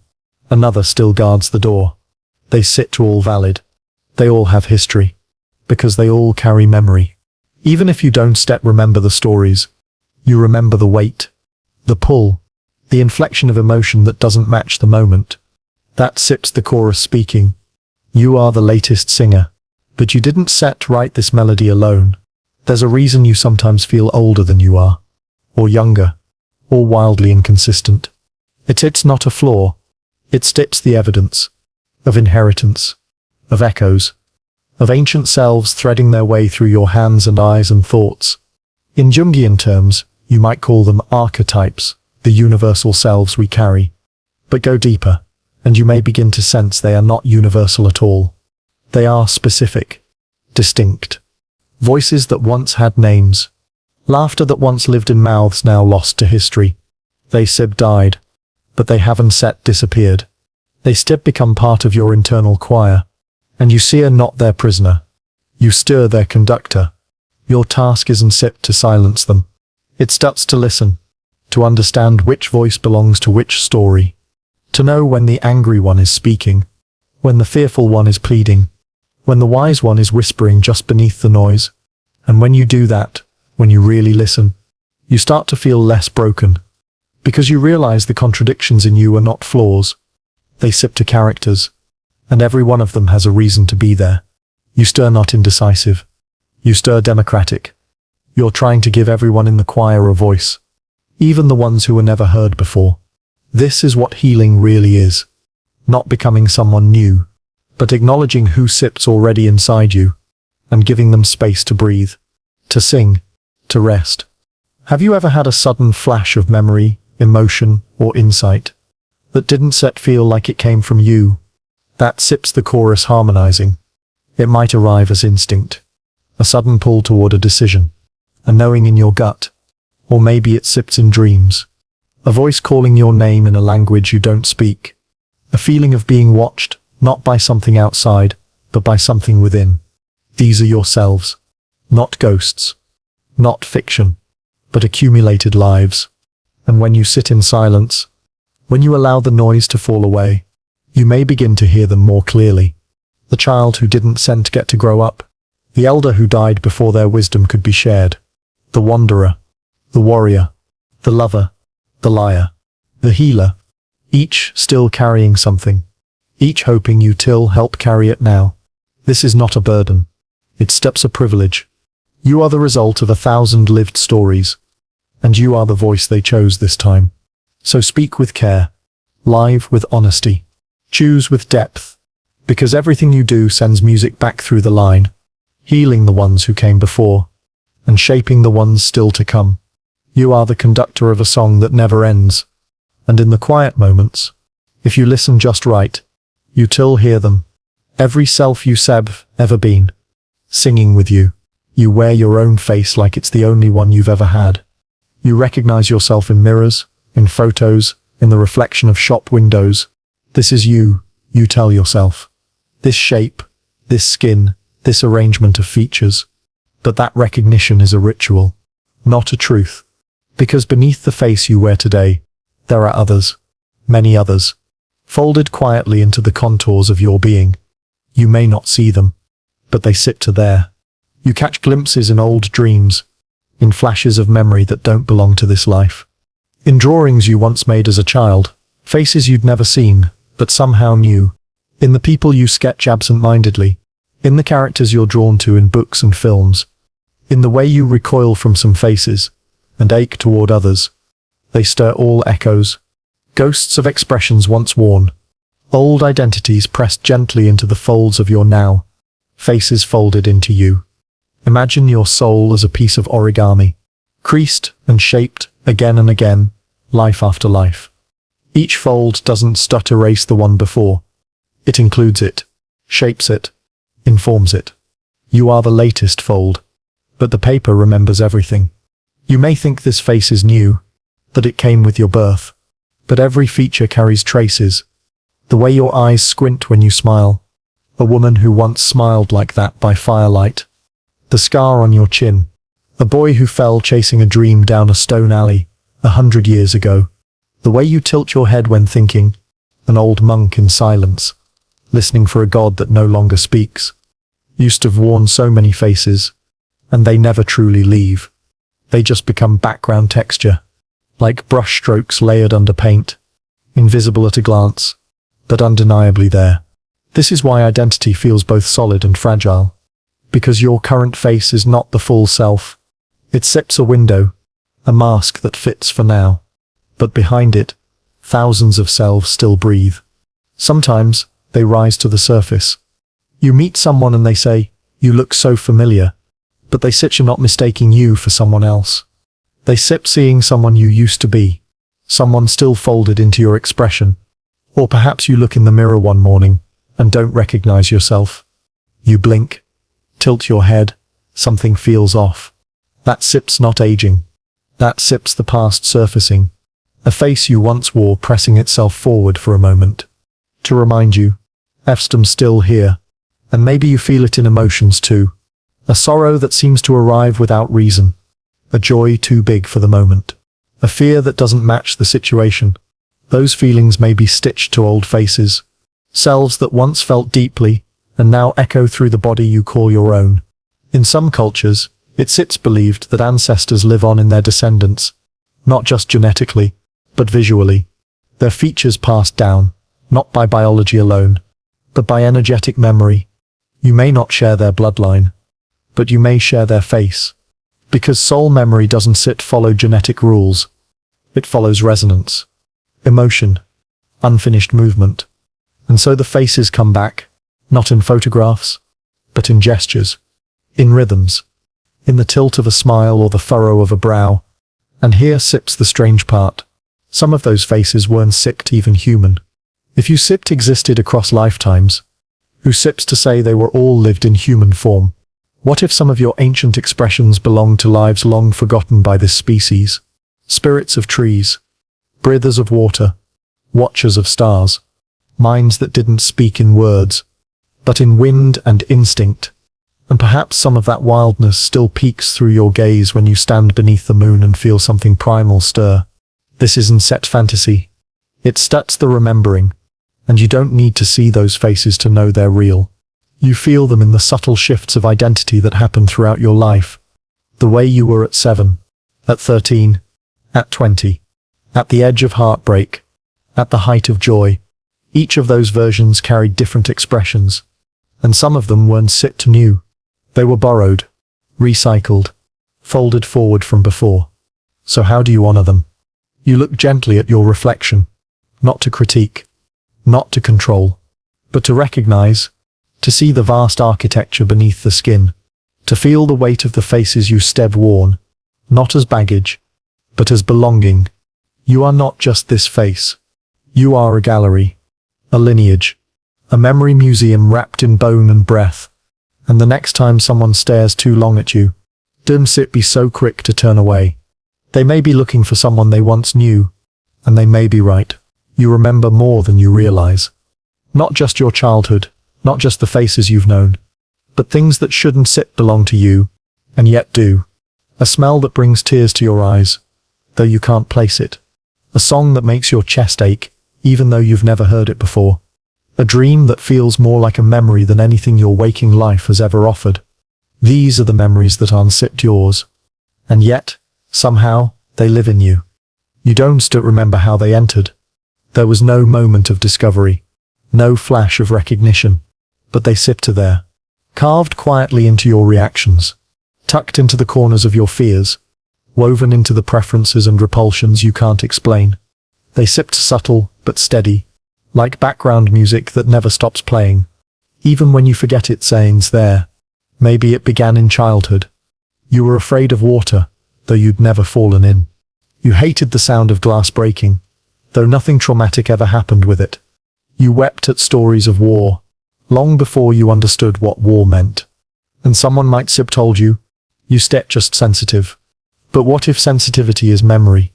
Another still guards the door. They sit all valid. They all have history. Because they all carry memory. Even if you don't remember the stories, you remember the weight, the pull, the inflection of emotion that doesn't match the moment. That sips the chorus speaking. You are the latest singer, but you didn't write this melody alone. There's a reason you sometimes feel older than you are, or younger, or wildly inconsistent. It's not a flaw. It's the evidence of inheritance, of echoes, of ancient selves threading their way through your hands and eyes and thoughts. In Jungian terms, you might call them archetypes, the universal selves we carry. But go deeper, and you may begin to sense they are not universal at all. They are specific, distinct. Voices that once had names. Laughter that once lived in mouths now lost to history. They died, but they haven't disappeared. They become part of your internal choir. And you are not their prisoner. You stir their conductor. Your task isn't to silence them. It starts to listen. To understand which voice belongs to which story. To know when the angry one is speaking. When the fearful one is pleading. When the wise one is whispering just beneath the noise. And when you do that, when you really listen, you start to feel less broken. Because you realize the contradictions in you are not flaws. They to characters. And every one of them has a reason to be there. You stir not indecisive. You stir democratic. You're trying to give everyone in the choir a voice, even the ones who were never heard before. This is what healing really is. Not becoming someone new, but acknowledging who sits already inside you, and giving them space to breathe, to sing, to rest. Have you ever had a sudden flash of memory, emotion, or insight that didn't feel like it came from you? That sips the chorus harmonizing. It might arrive as instinct, a sudden pull toward a decision, a knowing in your gut, or maybe it sips in dreams. A voice calling your name in a language you don't speak. A feeling of being watched, not by something outside, but by something within. These are your selves. Not ghosts. Not fiction. But accumulated lives. And when you sit in silence, when you allow the noise to fall away, you may begin to hear them more clearly. The child who didn't get to grow up. The elder who died before their wisdom could be shared. The wanderer. The warrior. The lover. The liar. The healer. Each still carrying something. Each hoping you help carry it now. This is not a burden. It's a privilege. You are the result of 1,000 lived stories. And you are the voice they chose this time. So speak with care. Live with honesty. Choose with depth. Because everything you do sends music back through the line. Healing the ones who came before. And shaping the ones still to come. You are the conductor of a song that never ends. And in the quiet moments, if you listen just right, you hear them. Every self you've ever been. Singing with you. You wear your own face like it's the only one you've ever had. You recognize yourself in mirrors, in photos, in the reflection of shop windows. This is you tell yourself. This shape, this skin, this arrangement of features. But that recognition is a ritual, not a truth. Because beneath the face you wear today, there are others, many others, folded quietly into the contours of your being. You may not see them, but they sit there. You catch glimpses in old dreams, in flashes of memory that don't belong to this life. In drawings you once made as a child, faces you'd never seen, but somehow knew. In the people you sketch absent-mindedly, in the characters you're drawn to in books and films, in the way you recoil from some faces, and ache toward others. They stir all echoes, ghosts of expressions once worn, old identities pressed gently into the folds of your now, faces folded into you. Imagine your soul as a piece of origami, creased and shaped again and again, life after life. Each fold doesn't erase the one before. It includes it, shapes it, informs it. You are the latest fold, but the paper remembers everything. You may think this face is new, that it came with your birth, but every feature carries traces. The way your eyes squint when you smile, a woman who once smiled like that by firelight. The scar on your chin, a boy who fell chasing a dream down a stone alley 100 years ago. The way you tilt your head when thinking, an old monk in silence, listening for a god that no longer speaks. Used to have worn so many faces, and they never truly leave. They just become background texture, like brush strokes layered under paint, invisible at a glance, but undeniably there. This is why identity feels both solid and fragile. Because your current face is not the full self. It sips a window, a mask that fits for now. But behind it, thousands of selves still breathe. Sometimes, they rise to the surface. You meet someone and they say, "You look so familiar." But they sit you not mistaking you for someone else. They sip seeing someone you used to be. Someone still folded into your expression. Or perhaps you look in the mirror one morning and don't recognize yourself. You blink. Tilt your head, something feels off. That sip's not aging. That sip's the past surfacing. A face you once wore pressing itself forward for a moment. To remind you, Fstam's still here. And maybe you feel it in emotions too. A sorrow that seems to arrive without reason. A joy too big for the moment. A fear that doesn't match the situation. Those feelings may be stitched to old faces. Selves that once felt deeply, and now echo through the body you call your own. In some cultures, it's believed that ancestors live on in their descendants, not just genetically, but visually. Their features passed down, not by biology alone, but by energetic memory. You may not share their bloodline, but you may share their face. Because soul memory doesn't follow genetic rules. It follows resonance, emotion, unfinished movement. And so the faces come back, not in photographs, but in gestures, in rhythms, in the tilt of a smile or the furrow of a brow. And here sips the strange part. Some of those faces weren't sipped even human. If you sipped existed across lifetimes, who sips to say they were all lived in human form? What if some of your ancient expressions belonged to lives long forgotten by this species? Spirits of trees, breathers of water, watchers of stars, minds that didn't speak in words, but in wind and instinct. And perhaps some of that wildness still peeks through your gaze when you stand beneath the moon and feel something primal stir. This isn't set fantasy. It starts the remembering, and you don't need to see those faces to know they're real. You feel them in the subtle shifts of identity that happen throughout your life. The way you were at 7, at 13, at 20, at the edge of heartbreak, at the height of joy. Each of those versions carried different expressions, and some of them weren't sit new. They were borrowed, recycled, folded forward from before. So how do you honor them? You look gently at your reflection, not to critique, not to control, but to recognize, to see the vast architecture beneath the skin, to feel the weight of the faces you worn, not as baggage, but as belonging. You are not just this face. You are a gallery, a lineage, a memory museum wrapped in bone and breath. And the next time someone stares too long at you, don't be so quick to turn away. They may be looking for someone they once knew, and they may be right. You remember more than you realize. Not just your childhood, not just the faces you've known, but things that shouldn't belong to you, and yet do. A smell that brings tears to your eyes, though you can't place it. A song that makes your chest ache, even though you've never heard it before. A dream that feels more like a memory than anything your waking life has ever offered. These are the memories that aren't yours. And yet, somehow, they live in you. You don't remember how they entered. There was no moment of discovery, no flash of recognition, but they sipped there, carved quietly into your reactions, tucked into the corners of your fears, woven into the preferences and repulsions you can't explain. They sipped subtle but steady, like background music that never stops playing, even when you forget it's there. Maybe it began in childhood. You were afraid of water, though you'd never fallen in. You hated the sound of glass breaking, though nothing traumatic ever happened with it. You wept at stories of war, long before you understood what war meant. And someone might told you, you just sensitive. But what if sensitivity is memory?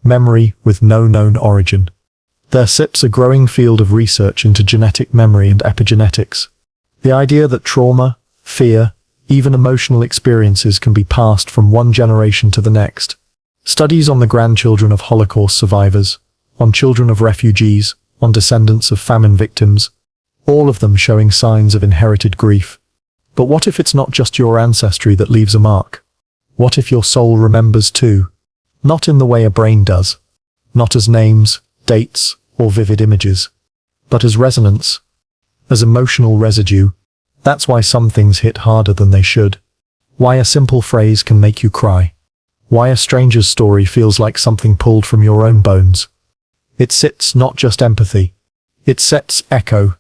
Memory with no known origin. There sits a growing field of research into genetic memory and epigenetics. The idea that trauma, fear, even emotional experiences can be passed from one generation to the next. Studies on the grandchildren of Holocaust survivors, on children of refugees, on descendants of famine victims, all of them showing signs of inherited grief. But what if it's not just your ancestry that leaves a mark? What if your soul remembers too? Not in the way a brain does. Not as names, dates, or vivid images, but as resonance, as emotional residue. That's why some things hit harder than they should. Why a simple phrase can make you cry. Why a stranger's story feels like something pulled from your own bones. It sits not just empathy. It sets echo.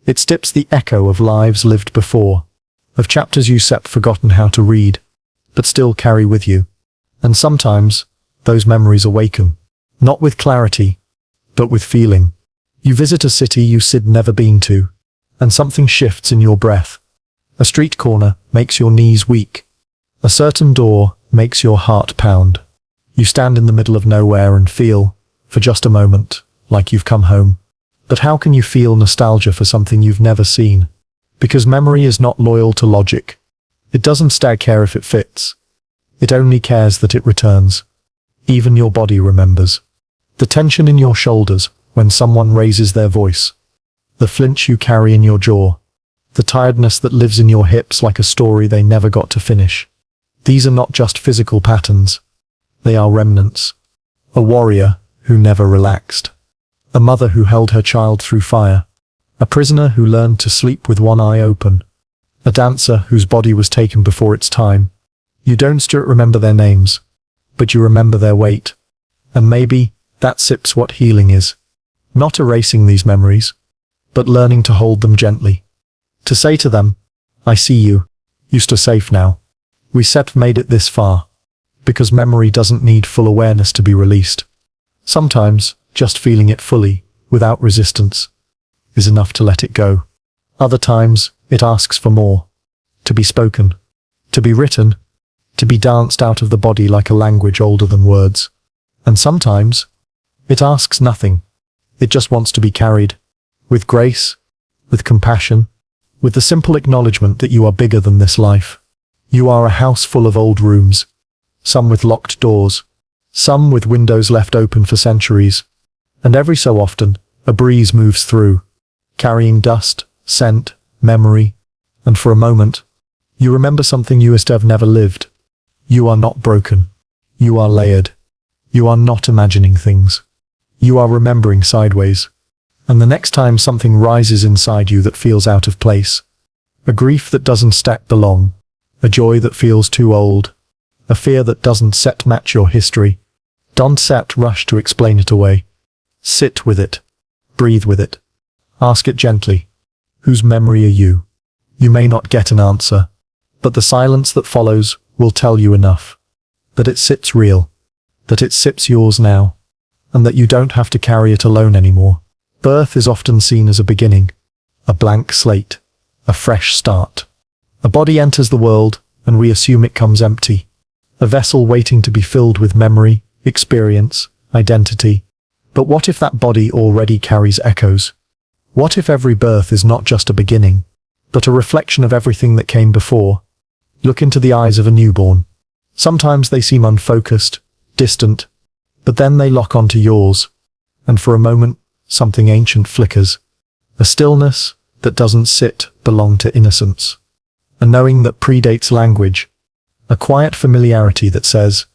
It stips the echo of lives lived before, of chapters you forgotten how to read, but still carry with you. And sometimes, those memories awaken, not with clarity, but with feeling. You visit a city you'd never been to, and something shifts in your breath. A street corner makes your knees weak. A certain door makes your heart pound. You stand in the middle of nowhere and feel, for just a moment, like you've come home. But how can you feel nostalgia for something you've never seen? Because memory is not loyal to logic. It doesn't care if it fits. It only cares that it returns. Even your body remembers. The tension in your shoulders when someone raises their voice. The flinch you carry in your jaw. The tiredness that lives in your hips like a story they never got to finish. These are not just physical patterns. They are remnants. A warrior who never relaxed. A mother who held her child through fire. A prisoner who learned to sleep with one eye open. A dancer whose body was taken before its time. You don't still remember their names, but you remember their weight. And maybe that's what healing is. Not erasing these memories, but learning to hold them gently. To say to them, I see you. You're safe now. We made it this far. Because memory doesn't need full awareness to be released. Sometimes, just feeling it fully, without resistance, is enough to let it go. Other times, it asks for more. To be spoken. To be written. To be danced out of the body like a language older than words. And sometimes, it asks nothing. It just wants to be carried. With grace. With compassion. With the simple acknowledgement that you are bigger than this life. You are a house full of old rooms. Some with locked doors. Some with windows left open for centuries. And every so often, a breeze moves through, carrying dust, scent, memory. And for a moment, you remember something you have never lived. You are not broken. You are layered. You are not imagining things. You are remembering sideways. And the next time something rises inside you that feels out of place, a grief that doesn't belong, a joy that feels too old, a fear that doesn't match your history, don't rush to explain it away. Sit with it. Breathe with it. Ask it gently. Whose memory are you? You may not get an answer, but the silence that follows will tell you enough. That it sits real. That it sits yours now. And that you don't have to carry it alone anymore. Birth is often seen as a beginning. A blank slate. A fresh start. A body enters the world, and we assume it comes empty. A vessel waiting to be filled with memory, experience, identity. But what if that body already carries echoes? What if every birth is not just a beginning, but a reflection of everything that came before? Look into the eyes of a newborn. Sometimes they seem unfocused, distant, but then they lock onto yours, and for a moment, something ancient flickers. A stillness that doesn't belong to innocence. A knowing that predates language. A quiet familiarity that says,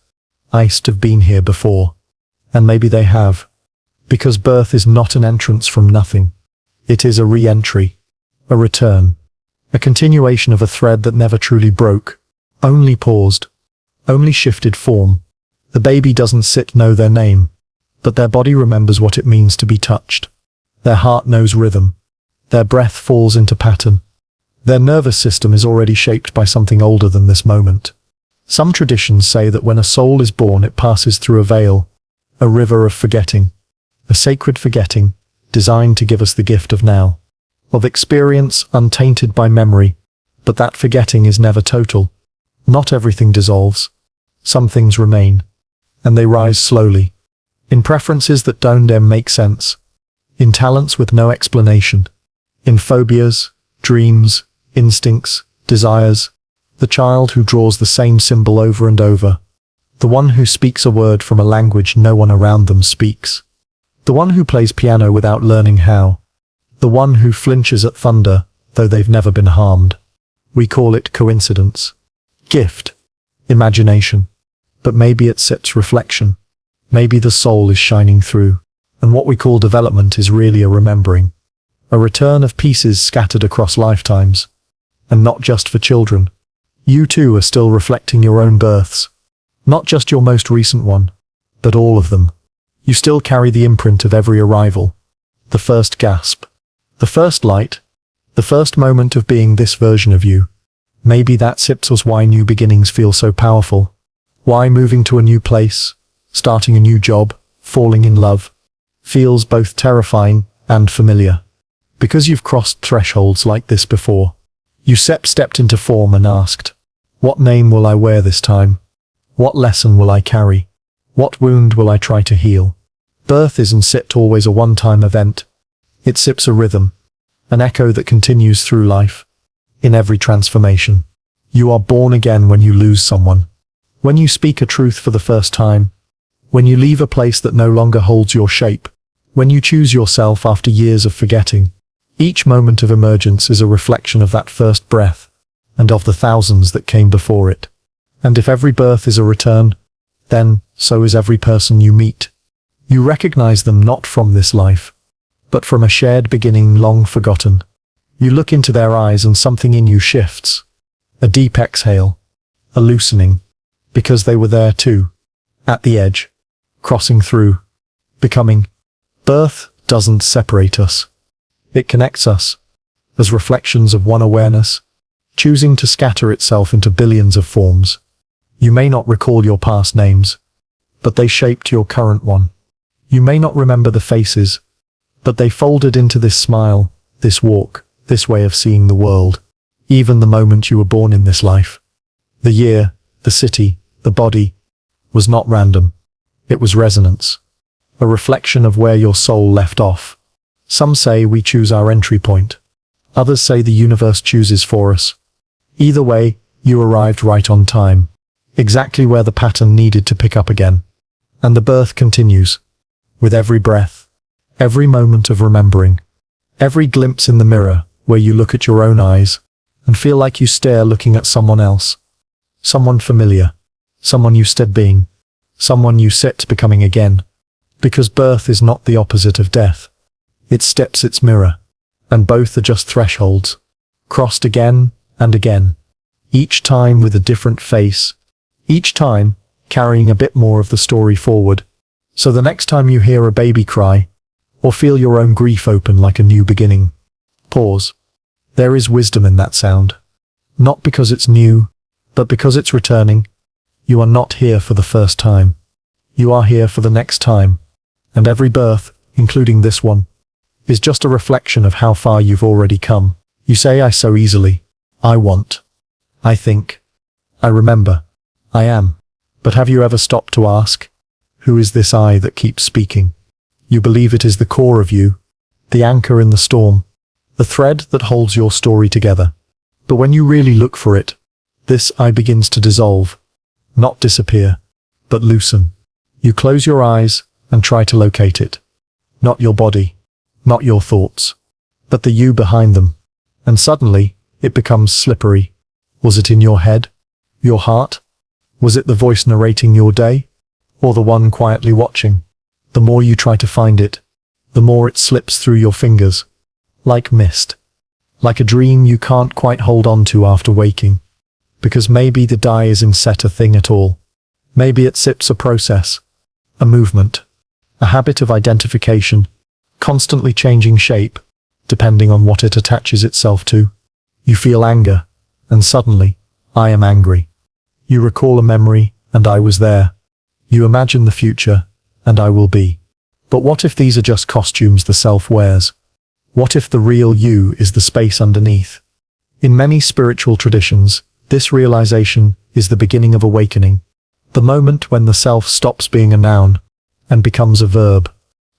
I have been here before. And maybe they have. Because birth is not an entrance from nothing. It is a re-entry. A return. A continuation of a thread that never truly broke. Only paused. Only shifted form. The baby doesn't know their name. But their body remembers what it means to be touched. Their heart knows rhythm. Their breath falls into pattern. Their nervous system is already shaped by something older than this moment. Some traditions say that when a soul is born it passes through a veil, a river of forgetting, a sacred forgetting, designed to give us the gift of now, of experience untainted by memory, but that forgetting is never total. Not everything dissolves. Some things remain, and they rise slowly, in preferences that don't make sense, in talents with no explanation, in phobias, dreams, instincts, desires, the child who draws the same symbol over and over, the one who speaks a word from a language no one around them speaks, the one who plays piano without learning how, the one who flinches at thunder, though they've never been harmed. We call it coincidence, gift, imagination, but maybe it's reflection. Maybe the soul is shining through, and what we call development is really a remembering, a return of pieces scattered across lifetimes, and not just for children. You too are still reflecting your own births, not just your most recent one, but all of them. You still carry the imprint of every arrival, the first gasp, the first light, the first moment of being this version of you. Maybe that's why new beginnings feel so powerful, why moving to a new place, starting a new job, falling in love, feels both terrifying and familiar. Because you've crossed thresholds like this before. You stepped into form and asked, what name will I wear this time? What lesson will I carry? What wound will I try to heal? Birth isn't always a one-time event. It's a rhythm, an echo that continues through life. In every transformation, you are born again when you lose someone, when you speak a truth for the first time, when you leave a place that no longer holds your shape, when you choose yourself after years of forgetting. Each moment of emergence is a reflection of that first breath, and of the thousands that came before it. And if every birth is a return, then so is every person you meet. You recognize them not from this life, but from a shared beginning long forgotten. You look into their eyes and something in you shifts. A deep exhale, a loosening, because they were there too, at the edge, crossing through, becoming. Birth doesn't separate us. It connects us, as reflections of one awareness, choosing to scatter itself into billions of forms. You may not recall your past names, but they shaped your current one. You may not remember the faces, but they folded into this smile, this walk, this way of seeing the world. Even the moment you were born in this life, the year, the city, the body, was not random. It was resonance, a reflection of where your soul left off. Some say we choose our entry point. Others say the universe chooses for us. Either way, you arrived right on time, exactly where the pattern needed to pick up again. And the birth continues, with every breath, every moment of remembering, every glimpse in the mirror where you look at your own eyes and feel like you stare looking at someone else. Someone familiar, someone you stead being, someone you sit becoming again. Because birth is not the opposite of death. It steps its mirror, and both are just thresholds, crossed again and again, each time with a different face, each time carrying a bit more of the story forward. So the next time you hear a baby cry, or feel your own grief open like a new beginning, pause. There is wisdom in that sound. Not because it's new, but because it's returning. You are not here for the first time. You are here for the next time. And every birth, including this one, is just a reflection of how far you've already come. You say I so easily. I want. I think. I remember. I am. But have you ever stopped to ask, who is this I that keeps speaking? You believe it is the core of you, the anchor in the storm, the thread that holds your story together. But when you really look for it, this I begins to dissolve, not disappear, but loosen. You close your eyes and try to locate it. Not your body, not your thoughts, but the you behind them. And suddenly, it becomes slippery. Was it in your head? Your heart? Was it the voice narrating your day? Or the one quietly watching? The more you try to find it, the more it slips through your fingers. Like mist. Like a dream you can't quite hold on to after waking. Because maybe the die isn't set a thing at all. Maybe it sips a process, a movement, a habit of identification, constantly changing shape, depending on what it attaches itself to. You feel anger, and suddenly, I am angry. You recall a memory, and I was there. You imagine the future, and I will be. But what if these are just costumes the self wears? What if the real you is the space underneath? In many spiritual traditions, this realization is the beginning of awakening, the moment when the self stops being a noun and becomes a verb,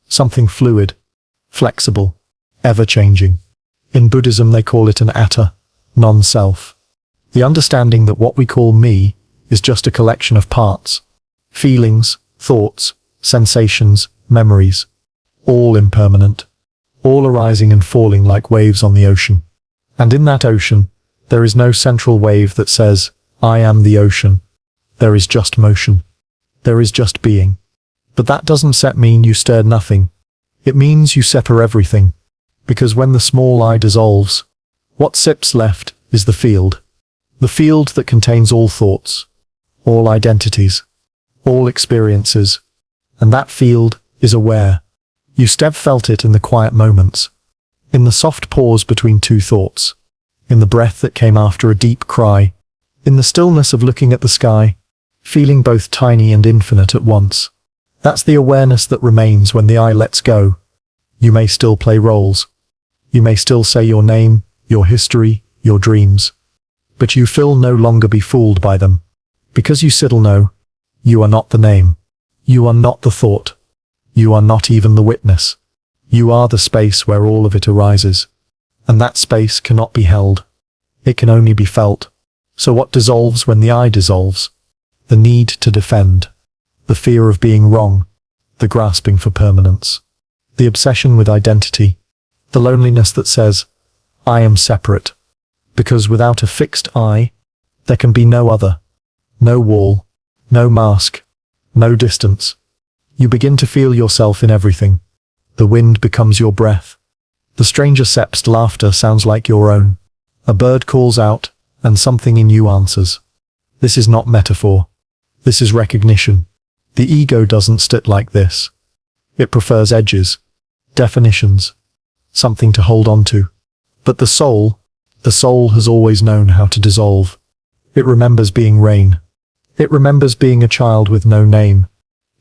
something fluid, flexible, ever-changing. In Buddhism they call it an atta, non-self. The understanding that what we call me is just a collection of parts, feelings, thoughts, sensations, memories, all impermanent, all arising and falling like waves on the ocean. And in that ocean, there is no central wave that says, I am the ocean. There is just motion. There is just being. But that doesn't mean you stir nothing. It means you separ everything. Because when the small I dissolves, what sips left is the field. The field that contains all thoughts, all identities, all experiences. And that field is aware. You felt it in the quiet moments, in the soft pause between two thoughts, in the breath that came after a deep cry, in the stillness of looking at the sky, feeling both tiny and infinite at once. That's the awareness that remains when the I lets go. You may still play roles. You may still say your name, your history, your dreams. But you will no longer be fooled by them. Because you still know, you are not the name. You are not the thought. You are not even the witness. You are the space where all of it arises. And that space cannot be held. It can only be felt. So what dissolves when the I dissolves? The need to defend. The fear of being wrong. The grasping for permanence. The obsession with identity. The loneliness that says, I am separate. Because without a fixed I, there can be no other. No wall. No mask. No distance. You begin to feel yourself in everything. The wind becomes your breath. The stranger sep's laughter sounds like your own. A bird calls out, and something in you answers. This is not metaphor. This is recognition. The ego doesn't sit like this. It prefers edges, definitions, something to hold on to. But the soul has always known how to dissolve. It remembers being rain. It remembers being a child with no name.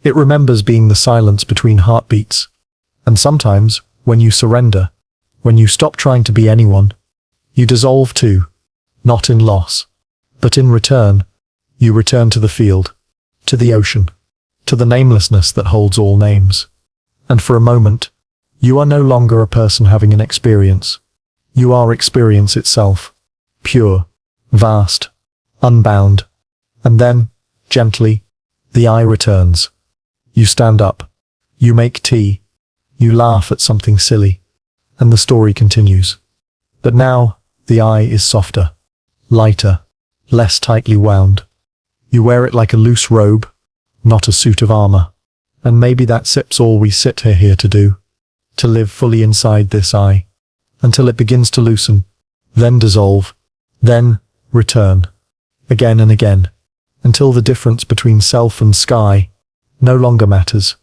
It remembers being the silence between heartbeats. And sometimes, when you surrender, when you stop trying to be anyone, you dissolve too, not in loss, but in return. You return to the field, to the ocean, to the namelessness that holds all names. And for a moment, you are no longer a person having an experience. You are experience itself, pure, vast, unbound. And then, gently, the I returns. You stand up. You make tea. You laugh at something silly. And the story continues. But now, the I is softer, lighter, less tightly wound. You wear it like a loose robe, not a suit of armor. And maybe that's all we sit here to do. To live fully inside this I. Until it begins to loosen, then dissolve, then return. Again and again. Until the difference between self and sky no longer matters.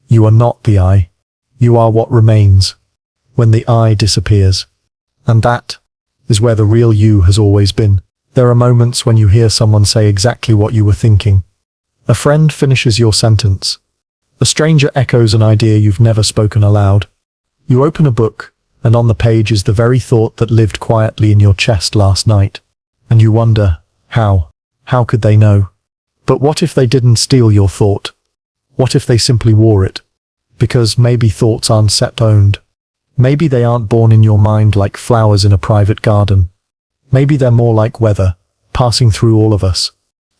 You are not the I. You are what remains when the I disappears. And that is where the real you has always been. There are moments when you hear someone say exactly what you were thinking. A friend finishes your sentence. A stranger echoes an idea you've never spoken aloud. You open a book, and on the page is the very thought that lived quietly in your chest last night. And you wonder, how? How could they know? But what if they didn't steal your thought? What if they simply wore it? Because maybe thoughts aren't set-owned. Maybe they aren't born in your mind like flowers in a private garden. Maybe they're more like weather, passing through all of us,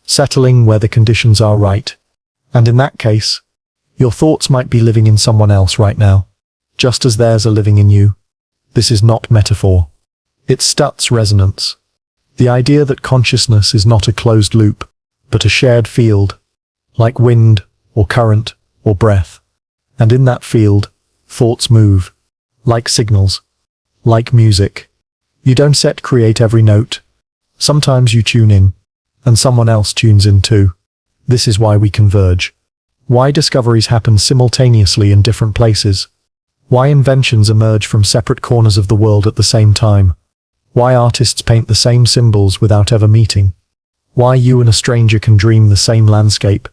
settling where the conditions are right. And in that case, your thoughts might be living in someone else right now, just as theirs are living in you. This is not metaphor. It's Stutz resonance. The idea that consciousness is not a closed loop, but a shared field, like wind, or current, or breath. And in that field, thoughts move, like signals, like music. You don't create every note. Sometimes you tune in, and someone else tunes in too. This is why we converge. Why discoveries happen simultaneously in different places. Why inventions emerge from separate corners of the world at the same time. Why artists paint the same symbols without ever meeting. Why you and a stranger can dream the same landscape.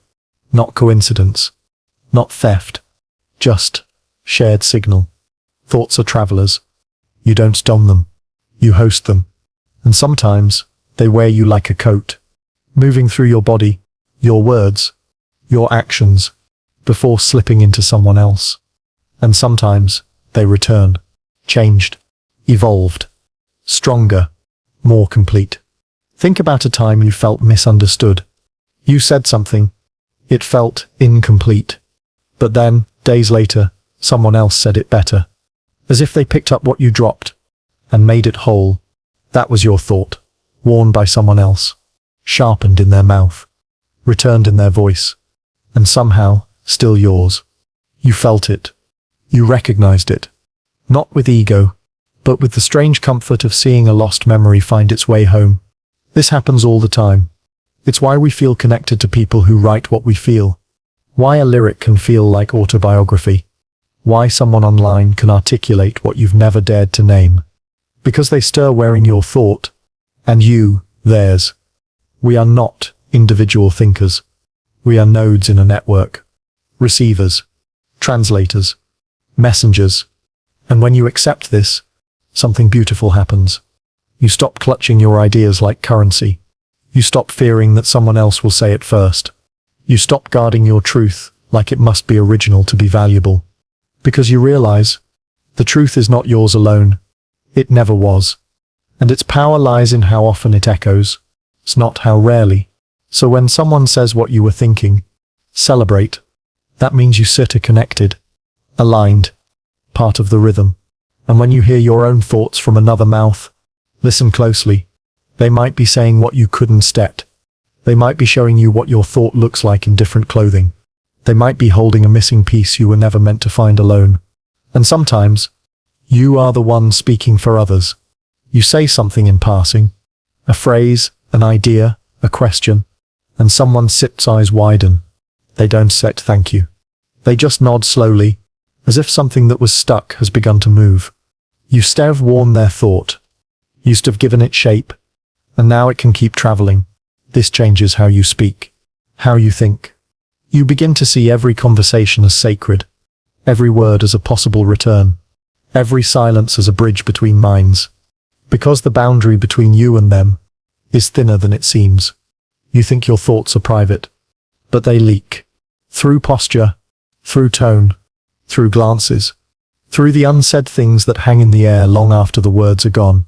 Not coincidence. Not theft. Just shared signal. Thoughts are travelers. You don't dom them. You host them. And sometimes, they wear you like a coat, moving through your body, your words, your actions, before slipping into someone else. And sometimes, they return, changed, evolved, stronger, more complete. Think about a time you felt misunderstood. You said something. It felt incomplete. But then, days later, someone else said it better. As if they picked up what you dropped and made it whole. That was your thought, worn by someone else, sharpened in their mouth, returned in their voice, and somehow still yours. You felt it. You recognized it. Not with ego, but with the strange comfort of seeing a lost memory find its way home. This happens all the time. It's why we feel connected to people who write what we feel. Why a lyric can feel like autobiography. Why someone online can articulate what you've never dared to name. Because they stir wearing your thought, and you, theirs. We are not individual thinkers. We are nodes in a network. Receivers. Translators. Messengers. And when you accept this, something beautiful happens. You stop clutching your ideas like currency. You stop fearing that someone else will say it first. You stop guarding your truth like it must be original to be valuable. Because you realize, the truth is not yours alone. It never was. And its power lies in how often it echoes. It's not how rarely. So when someone says what you were thinking, celebrate. That means you sit connected, aligned, part of the rhythm. And when you hear your own thoughts from another mouth, listen closely. They might be saying what you couldn't state. They might be showing you what your thought looks like in different clothing. They might be holding a missing piece you were never meant to find alone. And sometimes, you are the one speaking for others. You say something in passing. A phrase, an idea, a question, and someone's SIP's eyes widen. They don't say thank you. They just nod slowly, as if something that was stuck has begun to move. You have worn their thought. You have given it shape, and now it can keep traveling. This changes how you speak, how you think. You begin to see every conversation as sacred, every word as a possible return, every silence as a bridge between minds. Because the boundary between you and them is thinner than it seems. You think your thoughts are private, but they leak. Through posture, through tone, through glances, through the unsaid things that hang in the air long after the words are gone.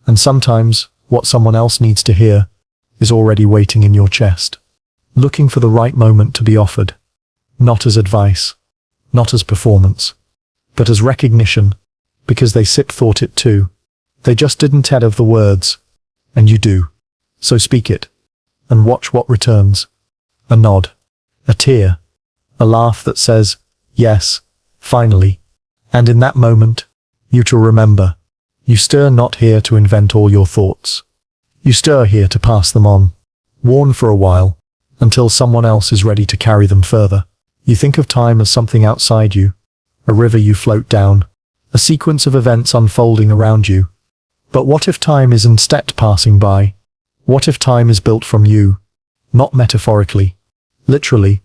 And sometimes, what someone else needs to hear is already waiting in your chest, looking for the right moment to be offered, not as advice, not as performance, but as recognition, because they thought it too. They just didn't have the words, and you do. So speak it, and watch what returns. A nod, a tear, a laugh that says, yes, finally. And in that moment, you shall remember, you stir not here to invent all your thoughts. You stir here to pass them on, worn for a while, until someone else is ready to carry them further. You think of time as something outside you, a river you float down, a sequence of events unfolding around you. But what if time is instead passing by? What if time is built from you? Not metaphorically, literally.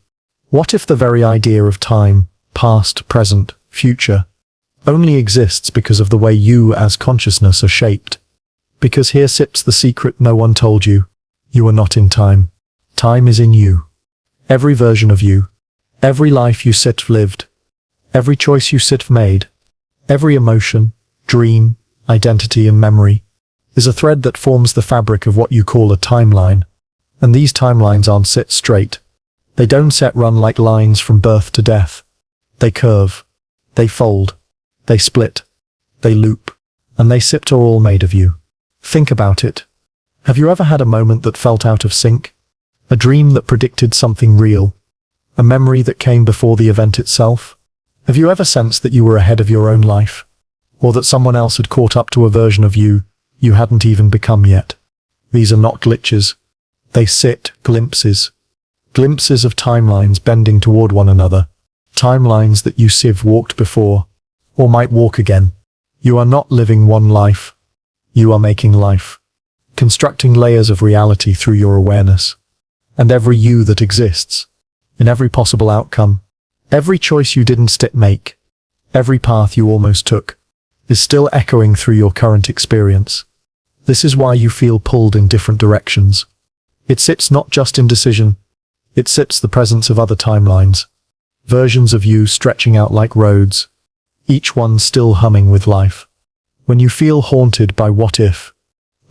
What if the very idea of time, past, present, future, only exists because of the way you as consciousness are shaped? Because here sits the secret no one told you. You are not in time. Time is in you. Every version of you, every life you lived, every choice you made, every emotion, dream, identity and memory is a thread that forms the fabric of what you call a timeline. And these timelines aren't straight. They don't run like lines from birth to death. They curve, they fold, they split, they loop, and they are all made of you. Think about it. Have you ever had a moment that felt out of sync? A dream that predicted something real? A memory that came before the event itself? Have you ever sensed that you were ahead of your own life? Or that someone else had caught up to a version of you you hadn't even become yet? These are not glitches. They glimpses. Glimpses of timelines bending toward one another. Timelines that you walked before, or might walk again. You are not living one life. You are making life. Constructing layers of reality through your awareness. And every you that exists, in every possible outcome, every choice you didn't make, every path you almost took, is still echoing through your current experience. This is why you feel pulled in different directions. It sits not just in decision, it sits the presence of other timelines, versions of you stretching out like roads, each one still humming with life. When you feel haunted by what if,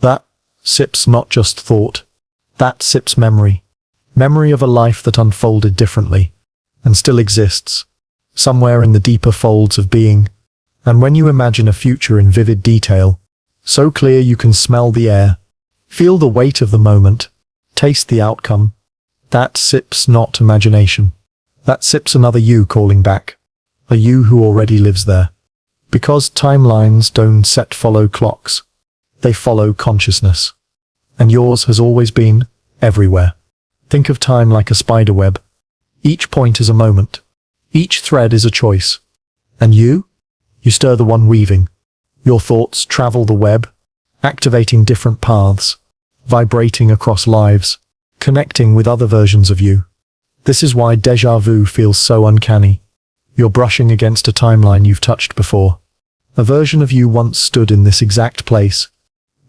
that sips not just thought, that sips memory. Memory of a life that unfolded differently, and still exists, somewhere in the deeper folds of being. And when you imagine a future in vivid detail, so clear you can smell the air, feel the weight of the moment, taste the outcome, that sips not imagination. That sips another you calling back, a you who already lives there. Because timelines don't follow clocks, they follow consciousness. And yours has always been everywhere. Think of time like a spider web. Each point is a moment. Each thread is a choice. And you? You stir the one weaving. Your thoughts travel the web, activating different paths, vibrating across lives, connecting with other versions of you. This is why déjà vu feels so uncanny. You're brushing against a timeline you've touched before. A version of you once stood in this exact place,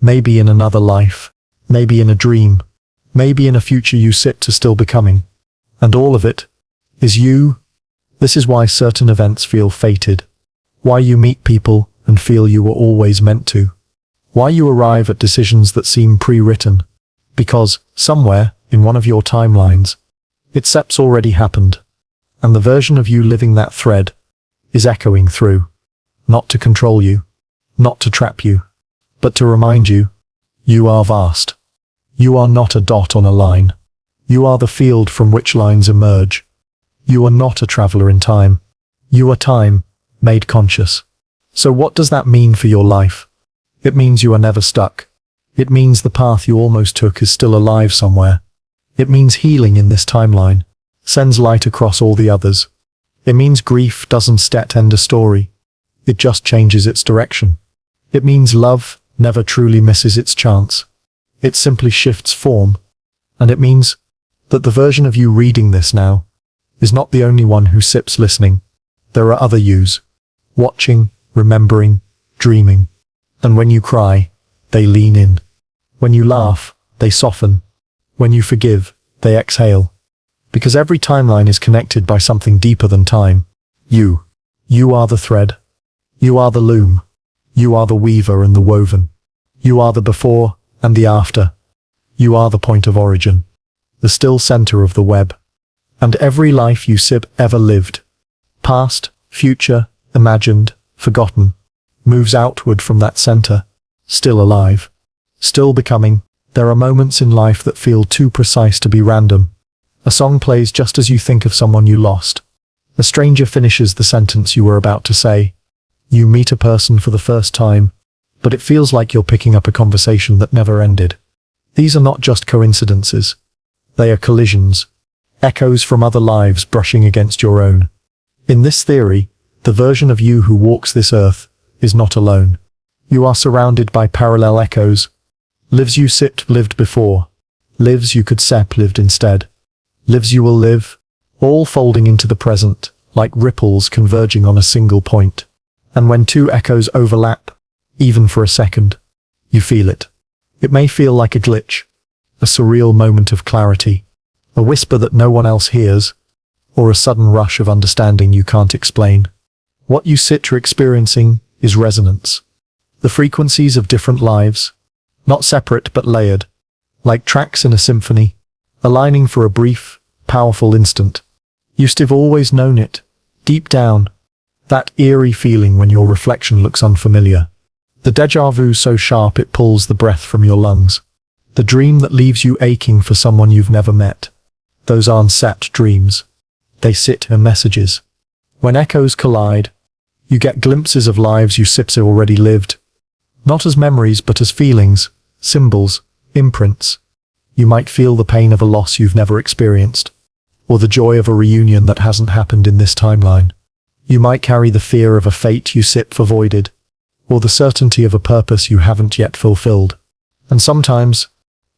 maybe in another life, maybe in a dream, maybe in a future you to still becoming. And all of it is you. This is why certain events feel fated. Why you meet people and feel you were always meant to. Why you arrive at decisions that seem pre-written. Because, somewhere, in one of your timelines, it's already happened. And the version of you living that thread is echoing through. Not to control you, not to trap you, but to remind you, you are vast. You are not a dot on a line. You are the field from which lines emerge. You are not a traveler in time. You are time, made conscious. So what does that mean for your life? It means you are never stuck. It means the path you almost took is still alive somewhere. It means healing in this timeline sends light across all the others. It means grief doesn't stat end a story. It just changes its direction. It means love never truly misses its chance. It simply shifts form. And it means that the version of you reading this now is not the only one who sips listening. There are other yous, watching, remembering, dreaming. And when you cry, they lean in. When you laugh, they soften. When you forgive, they exhale. Because every timeline is connected by something deeper than time. You. You are the thread. You are the loom. You are the weaver and the woven. You are the before and the after. You are the point of origin, the still center of the web. And every life you sip ever lived, past, future, imagined, forgotten, moves outward from that center, still alive, still becoming. There are moments in life that feel too precise to be random. A song plays just as you think of someone you lost. A stranger finishes the sentence you were about to say. You meet a person for the first time, but it feels like you're picking up a conversation that never ended. These are not just coincidences. They are collisions, echoes from other lives brushing against your own. In this theory, the version of you who walks this earth is not alone. You are surrounded by parallel echoes. Lives you sipped lived before. Lives you could sep lived instead. Lives you will live, all folding into the present, like ripples converging on a single point. And when two echoes overlap, even for a second, you feel it. It may feel like a glitch, a surreal moment of clarity, a whisper that no one else hears, or a sudden rush of understanding you can't explain. What you sit experiencing is resonance. The frequencies of different lives, not separate but layered, like tracks in a symphony, aligning for a brief, powerful instant. You've always known it, deep down, that eerie feeling when your reflection looks unfamiliar. The déjà vu so sharp it pulls the breath from your lungs. The dream that leaves you aching for someone you've never met. Those aren't sat dreams. They sit in messages. When echoes collide, you get glimpses of lives you sips already lived. Not as memories but as feelings, symbols, imprints. You might feel the pain of a loss you've never experienced, or the joy of a reunion that hasn't happened in this timeline. You might carry the fear of a fate you sip avoided, or the certainty of a purpose you haven't yet fulfilled. And sometimes,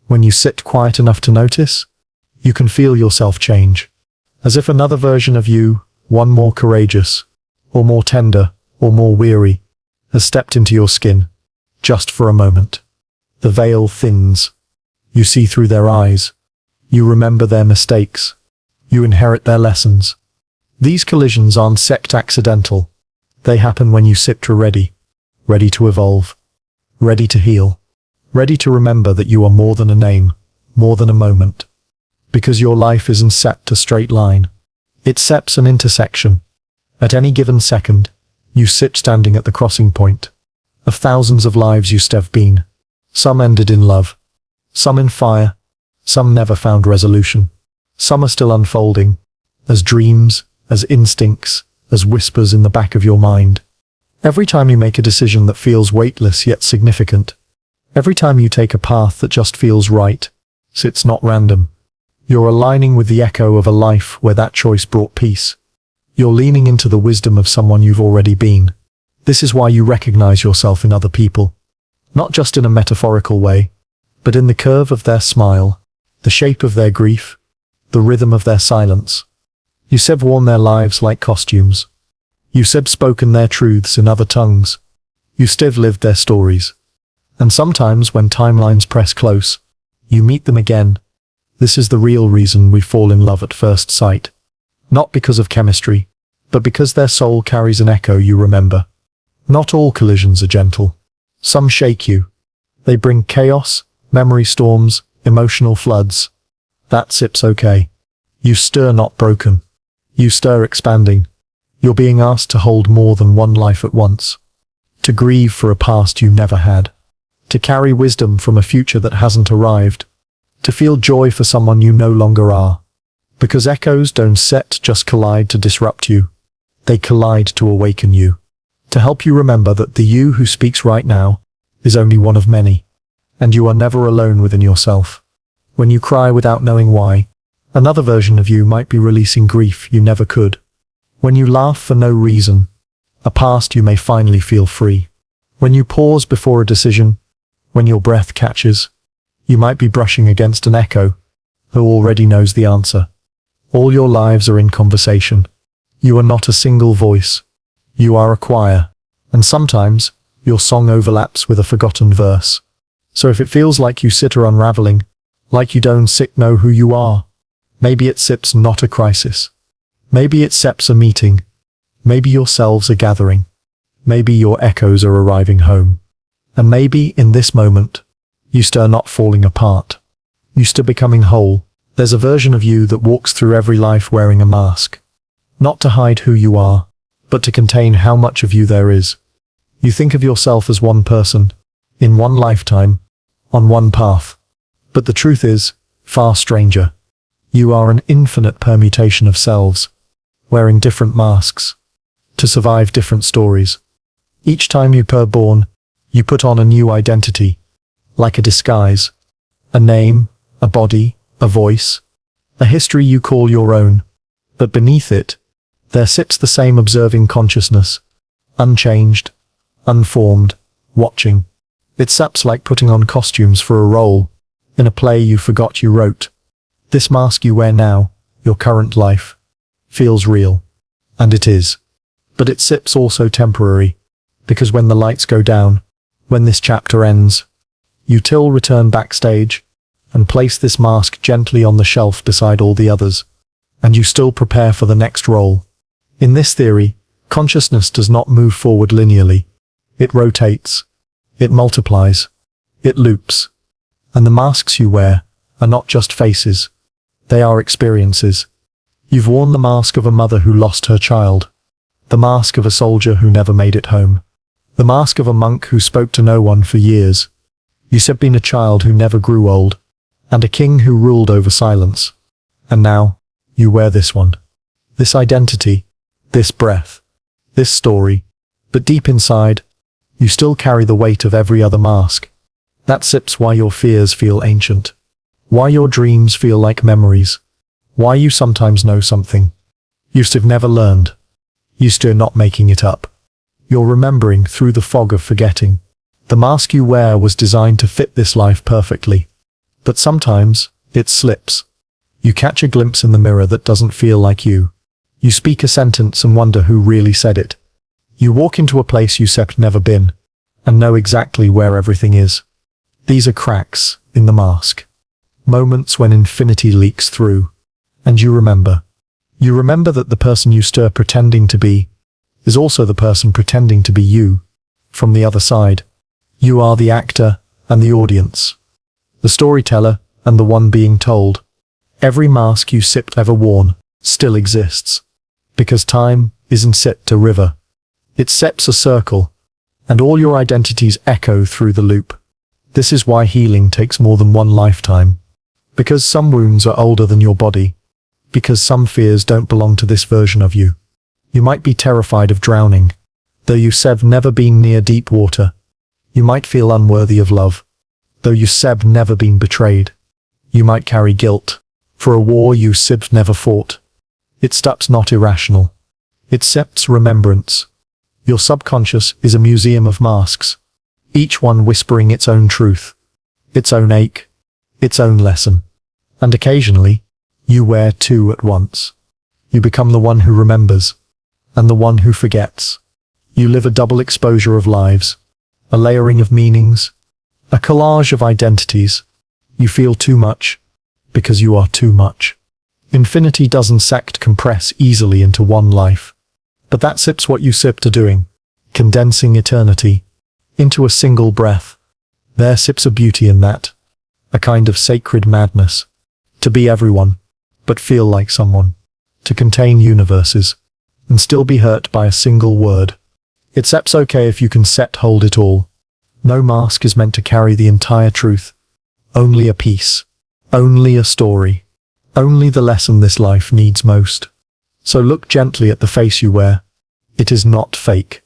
when you sit quiet enough to notice, you can feel yourself change. As if another version of you, one more courageous, or more tender, or more weary, has stepped into your skin, just for a moment. The veil thins. You see through their eyes. You remember their mistakes. You inherit their lessons. These collisions aren't sect accidental. They happen when you sipped ready to evolve, ready to heal, ready to remember that you are more than a name, more than a moment. Because your life isn't set to straight line. It seps an intersection. At any given second, you sit standing at the crossing point of thousands of lives you have been. Some ended in love, some in fire, some never found resolution. Some are still unfolding, as dreams, as instincts, as whispers in the back of your mind. Every time you make a decision that feels weightless yet significant, every time you take a path that just feels right, it's not random. You're aligning with the echo of a life where that choice brought peace. You're leaning into the wisdom of someone you've already been. This is why you recognize yourself in other people. Not just in a metaphorical way, but in the curve of their smile, the shape of their grief, the rhythm of their silence. You've worn their lives like costumes. You've spoken their truths in other tongues. You've lived their stories. And sometimes when timelines press close, you meet them again. This is the real reason we fall in love at first sight. Not because of chemistry, but because their soul carries an echo you remember. Not all collisions are gentle. Some shake you. They bring chaos, memory storms, emotional floods. That sip's okay. You stir not broken. You stir expanding. You're being asked to hold more than one life at once. To grieve for a past you never had. To carry wisdom from a future that hasn't arrived. To feel joy for someone you no longer are. Because echoes don't just collide to disrupt you. They collide to awaken you. To help you remember that the you who speaks right now is only one of many. and you are never alone within yourself. When you cry without knowing why, another version of you might be releasing grief you never could. When you laugh for no reason, a past you may finally feel free. When you pause before a decision, when your breath catches, you might be brushing against an echo who already knows the answer. All your lives are in conversation. You are not a single voice. You are a choir, and sometimes your song overlaps with a forgotten verse. So if it feels like you sit or unraveling, like you don't know who you are, maybe it sips not a crisis. Maybe it seps a meeting. Maybe your selves are gathering. Maybe your echoes are arriving home. And maybe in this moment, you stir not falling apart. You stir becoming whole. There's a version of you that walks through every life wearing a mask. Not to hide who you are, but to contain how much of you there is. You think of yourself as one person, in one lifetime, on one path. But the truth is, far stranger. You are an infinite permutation of selves, wearing different masks, to survive different stories. Each time you are born, you put on a new identity, like a disguise. A name, a body, a voice, a history you call your own. But beneath it, there sits the same observing consciousness, unchanged, unformed, watching. It saps like putting on costumes for a role, in a play you forgot you wrote. This mask you wear now, your current life, feels real. And it is. But it sips also temporary, because when the lights go down, when this chapter ends, you till return backstage, and place this mask gently on the shelf beside all the others, and you still prepare for the next role. In this theory, consciousness does not move forward linearly. It rotates. It multiplies. It loops. And the masks you wear are not just faces. They are experiences. You've worn the mask of a mother who lost her child, the mask of a soldier who never made it home, the mask of a monk who spoke to no one for years. You've been a child who never grew old, and a king who ruled over silence. And now, you wear this one. This identity, this breath, this story. But deep inside, you still carry the weight of every other mask. That sips why your fears feel ancient, why your dreams feel like memories, why you sometimes know something you've never learned. You're still not making it up. You're remembering through the fog of forgetting. The mask you wear was designed to fit this life perfectly. But sometimes, it slips. You catch a glimpse in the mirror that doesn't feel like you. You speak a sentence and wonder who really said it. You walk into a place you've never been, and know exactly where everything is. These are cracks in the mask. Moments when infinity leaks through. And you remember. You remember that the person you stir pretending to be is also the person pretending to be you. From the other side, you are the actor and the audience, the storyteller and the one being told. Every mask you ever worn still exists, because time isn't set a river. It sets a circle, and all your identities echo through the loop. This is why healing takes more than one lifetime. Because some wounds are older than your body. Because some fears don't belong to this version of you. You might be terrified of drowning, though you've never been near deep water. You might feel unworthy of love, though you've never been betrayed. You might carry guilt for a war you've never fought. It stops not irrational. It accepts remembrance. Your subconscious is a museum of masks, each one whispering its own truth, its own ache, its own lesson. And occasionally, you wear two at once. You become the one who remembers, and the one who forgets. You live a double exposure of lives, a layering of meanings, a collage of identities. You feel too much, because you are too much. Infinity doesn't compress easily into one life. But that sips what you sipped are doing, condensing eternity into a single breath. There sips a beauty in that, a kind of sacred madness. To be everyone, but feel like someone. To contain universes, and still be hurt by a single word. It's okay if you can hold it all. No mask is meant to carry the entire truth. Only a piece. Only a story. Only the lesson this life needs most. So look gently at the face you wear. It is not fake.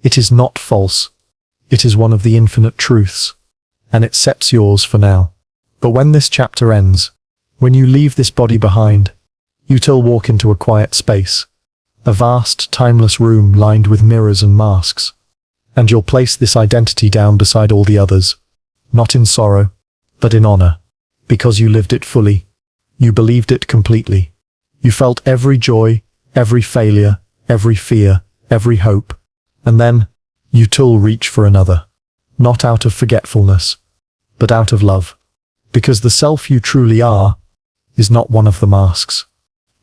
It is not false. It is one of the infinite truths. and it sets yours for now. But when this chapter ends, when you leave this body behind, you till walk into a quiet space, a vast, timeless room lined with mirrors and masks, and you'll place this identity down beside all the others, not in sorrow, but in honor, because you lived it fully, you believed it completely, you felt every joy, every failure, every fear, every hope, and then, you too reach for another, not out of forgetfulness, but out of love, because the self you truly are is not one of the masks.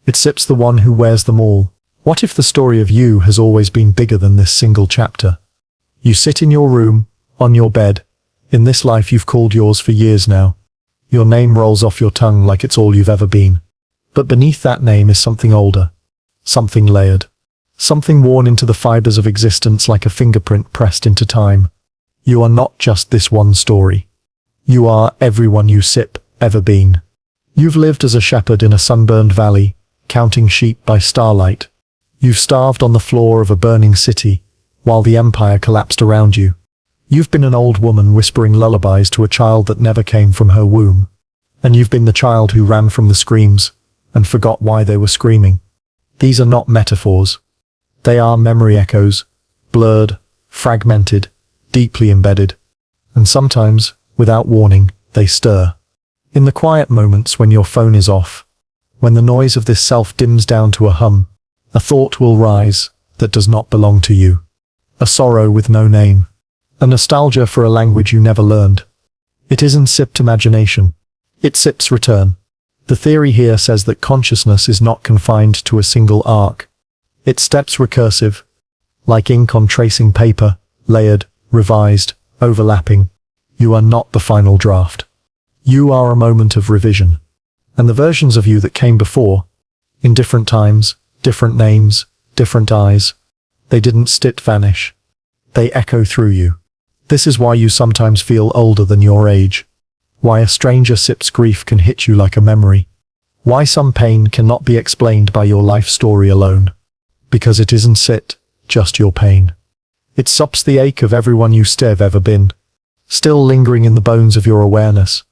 It sips the one who wears them all. What if the story of you has always been bigger than this single chapter? You sit in your room, on your bed, in this life you've called yours for years now. Your name rolls off your tongue like it's all you've ever been. But beneath that name is something older, something layered, something worn into the fibers of existence like a fingerprint pressed into time. You are not just this one story. You are everyone you sip, ever been. You've lived as a shepherd in a sunburned valley, counting sheep by starlight. You've starved on the floor of a burning city, while the empire collapsed around you. You've been an old woman whispering lullabies to a child that never came from her womb. And you've been the child who ran from the screams, and forgot why they were screaming. These are not metaphors. They are memory echoes, blurred, fragmented, deeply embedded. And sometimes, without warning, they stir. In the quiet moments when your phone is off, when the noise of this self dims down to a hum, a thought will rise that does not belong to you. A sorrow with no name. A nostalgia for a language you never learned. It isn't sipped imagination. It sips return. The theory here says that consciousness is not confined to a single arc. It steps recursive, like ink on tracing paper, layered, revised, overlapping. You are not the final draft. You are a moment of revision. And the versions of you that came before, in different times, different names, different eyes, they didn't vanish. They echo through you. This is why you sometimes feel older than your age. Why a stranger sips grief can hit you like a memory. Why some pain cannot be explained by your life story alone. Because it isn't just your pain. It sops the ache of everyone you have ever been, still lingering in the bones of your awareness.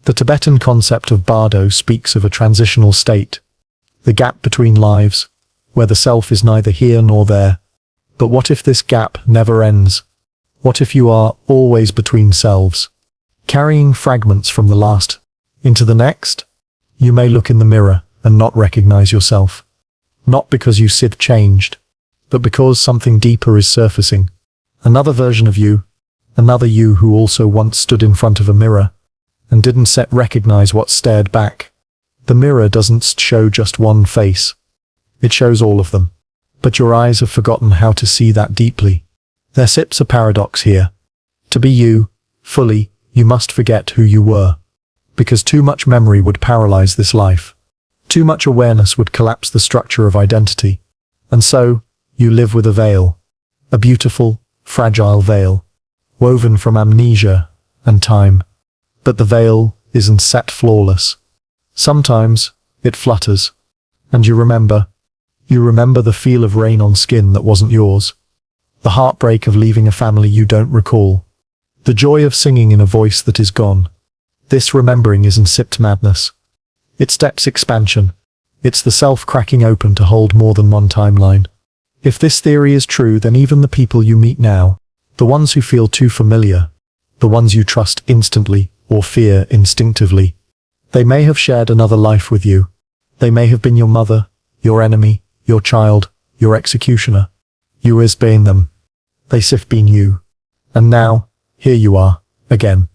The Tibetan concept of bardo speaks of a transitional state, the gap between lives, where the self is neither here nor there. But what if this gap never ends? What if you are always between selves, carrying fragments from the last into the next? You may look in the mirror and not recognize yourself. Not because you changed, but because something deeper is surfacing. Another version of you, another you who also once stood in front of a mirror and didn't recognize what stared back. The mirror doesn't show just one face. It shows all of them. But your eyes have forgotten how to see that deeply. There sips a paradox here. To be you, fully, you must forget who you were. Because too much memory would paralyze this life. Too much awareness would collapse the structure of identity. And so, you live with a veil. A beautiful, fragile veil, woven from amnesia and time. But the veil isn't set flawless. Sometimes, it flutters. And you remember the feel of rain on skin that wasn't yours. The heartbreak of leaving a family you don't recall. The joy of singing in a voice that is gone. This remembering isn't sipped madness. It steps expansion. It's the self cracking open to hold more than one timeline. If this theory is true, then even the people you meet now, the ones who feel too familiar, the ones you trust instantly or fear instinctively, they may have shared another life with you. They may have been your mother, your enemy, your child, your executioner. You has been them. They have been you. And now, here you are, again.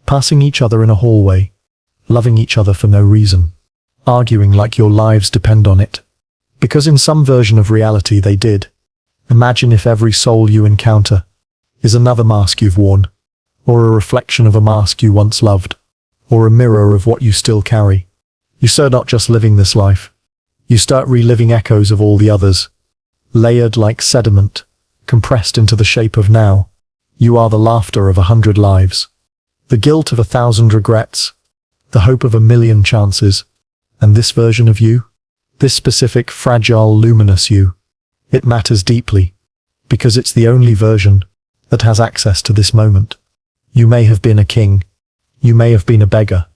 Passing each other in a hallway. Loving each other for no reason. Arguing like your lives depend on it. Because in some version of reality they did. Imagine if every soul you encounter is another mask you've worn. Or a reflection of a mask you once loved. Or a mirror of what you still carry. You start not just living this life. You start reliving echoes of all the others. Layered like sediment, compressed into the shape of now. You are the laughter of 100 lives. The guilt of 1,000 regrets. The hope of 1,000,000 chances. And this version of you? This specific, fragile, luminous you. It matters deeply. Because it's the only version that has access to this moment. You may have been a king. You may have been a beggar.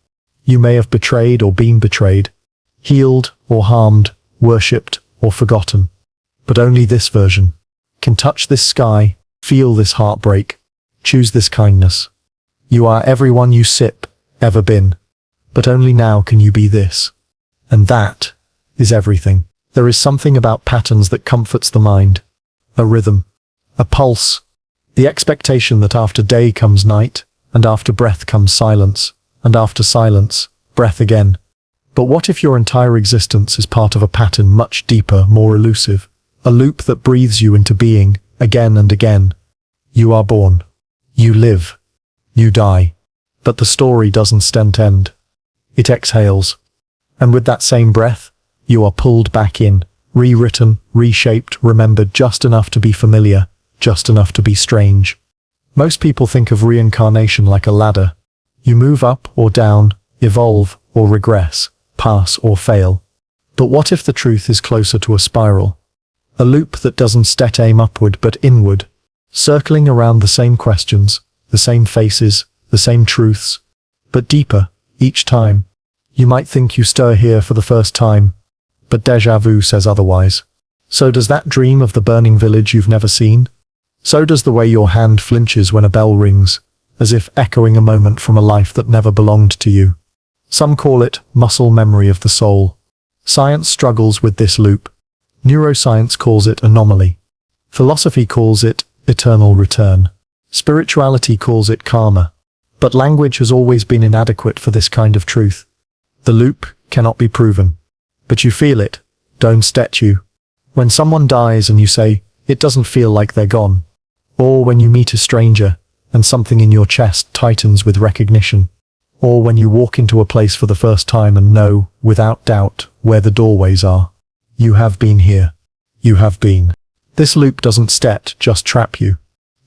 You may have betrayed or been betrayed, healed or harmed, worshipped or forgotten. But only this version can touch this sky, feel this heartbreak, choose this kindness. You are everyone you sip, ever been. But only now can you be this. And that is everything. There is something about patterns that comforts the mind. A rhythm. A pulse. The expectation that after day comes night, and after breath comes silence, and after silence, breath again. But what if your entire existence is part of a pattern much deeper, more elusive? A loop that breathes you into being, again and again. You are born. You live. You die. But the story doesn't end. It exhales. And with that same breath, you are pulled back in, rewritten, reshaped, remembered just enough to be familiar, just enough to be strange. Most people think of reincarnation like a ladder. You move up or down, evolve or regress, pass or fail. But what if the truth is closer to a spiral? A loop that doesn't aim upward but inward, circling around the same questions, the same faces, the same truths, but deeper, each time. You might think you stir here for the first time, but déjà vu says otherwise. So does that dream of the burning village you've never seen? So does the way your hand flinches when a bell rings, as if echoing a moment from a life that never belonged to you. Some call it muscle memory of the soul. Science struggles with this loop. Neuroscience calls it anomaly. Philosophy calls it eternal return. Spirituality calls it karma. But language has always been inadequate for this kind of truth. The loop cannot be proven. But you feel it, don't you? When someone dies and you say, it doesn't feel like they're gone. Or when you meet a stranger, and something in your chest tightens with recognition. Or when you walk into a place for the first time and know, without doubt, where the doorways are. You have been here. You have been. This loop doesn't just trap you.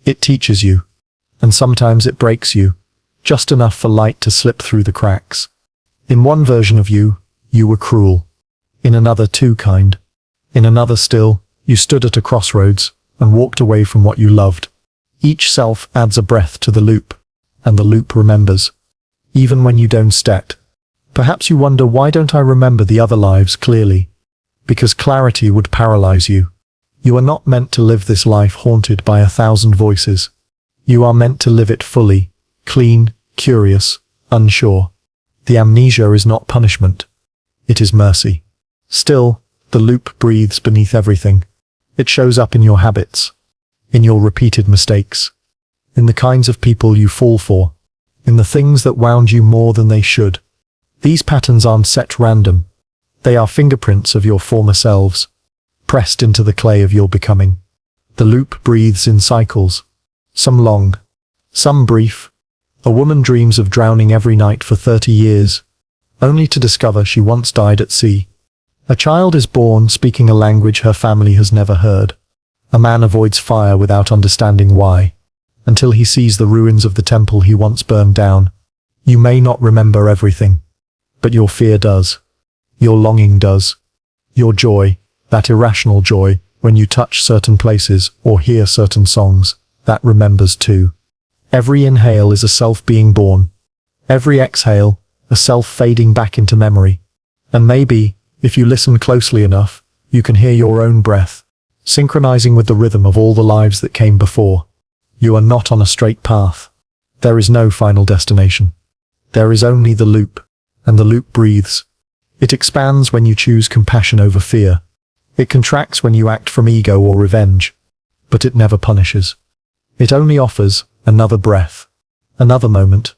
It teaches you. And sometimes it breaks you, just enough for light to slip through the cracks. In one version of you, you were cruel. In another, too kind. In another still, you stood at a crossroads and walked away from what you loved. Each self adds a breath to the loop, and the loop remembers. Even when you don't. Perhaps you wonder, why don't I remember the other lives clearly? Because clarity would paralyze you. You are not meant to live this life haunted by 1,000 voices. You are meant to live it fully, clean, curious, unsure. The amnesia is not punishment. It is mercy. Still, the loop breathes beneath everything. It shows up in your habits, in your repeated mistakes, in the kinds of people you fall for, in the things that wound you more than they should. These patterns aren't set random. They are fingerprints of your former selves, pressed into the clay of your becoming. The loop breathes in cycles, some long, some brief. A woman dreams of drowning every night for 30 years, only to discover she once died at sea. A child is born speaking a language her family has never heard. A man avoids fire without understanding why, until he sees the ruins of the temple he once burned down. You may not remember everything, but your fear does. Your longing does. Your joy, that irrational joy, when you touch certain places or hear certain songs, that remembers too. Every inhale is a self being born. Every exhale, a self fading back into memory. And maybe, if you listen closely enough, you can hear your own breath, synchronizing with the rhythm of all the lives that came before. You are not on a straight path. There is no final destination. There is only the loop, and the loop breathes. It expands when you choose compassion over fear. It contracts when you act from ego or revenge. But it never punishes. It only offers another breath, another moment,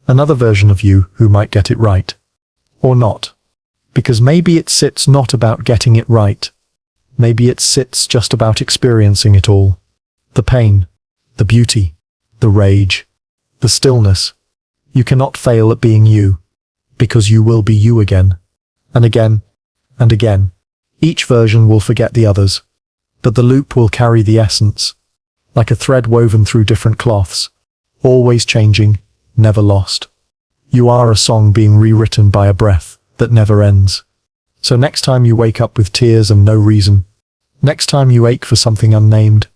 another version of you who might get it right. Or not. Because maybe it sits not about getting it right. Maybe it sits just about experiencing it all. The pain, the beauty, the rage, the stillness. You cannot fail at being you, because you will be you again, and again, and again. Each version will forget the others, but the loop will carry the essence, like a thread woven through different cloths, always changing, never lost. You are a song being rewritten by a breath that never ends. So next time you wake up with tears and no reason, next time you ache for something unnamed,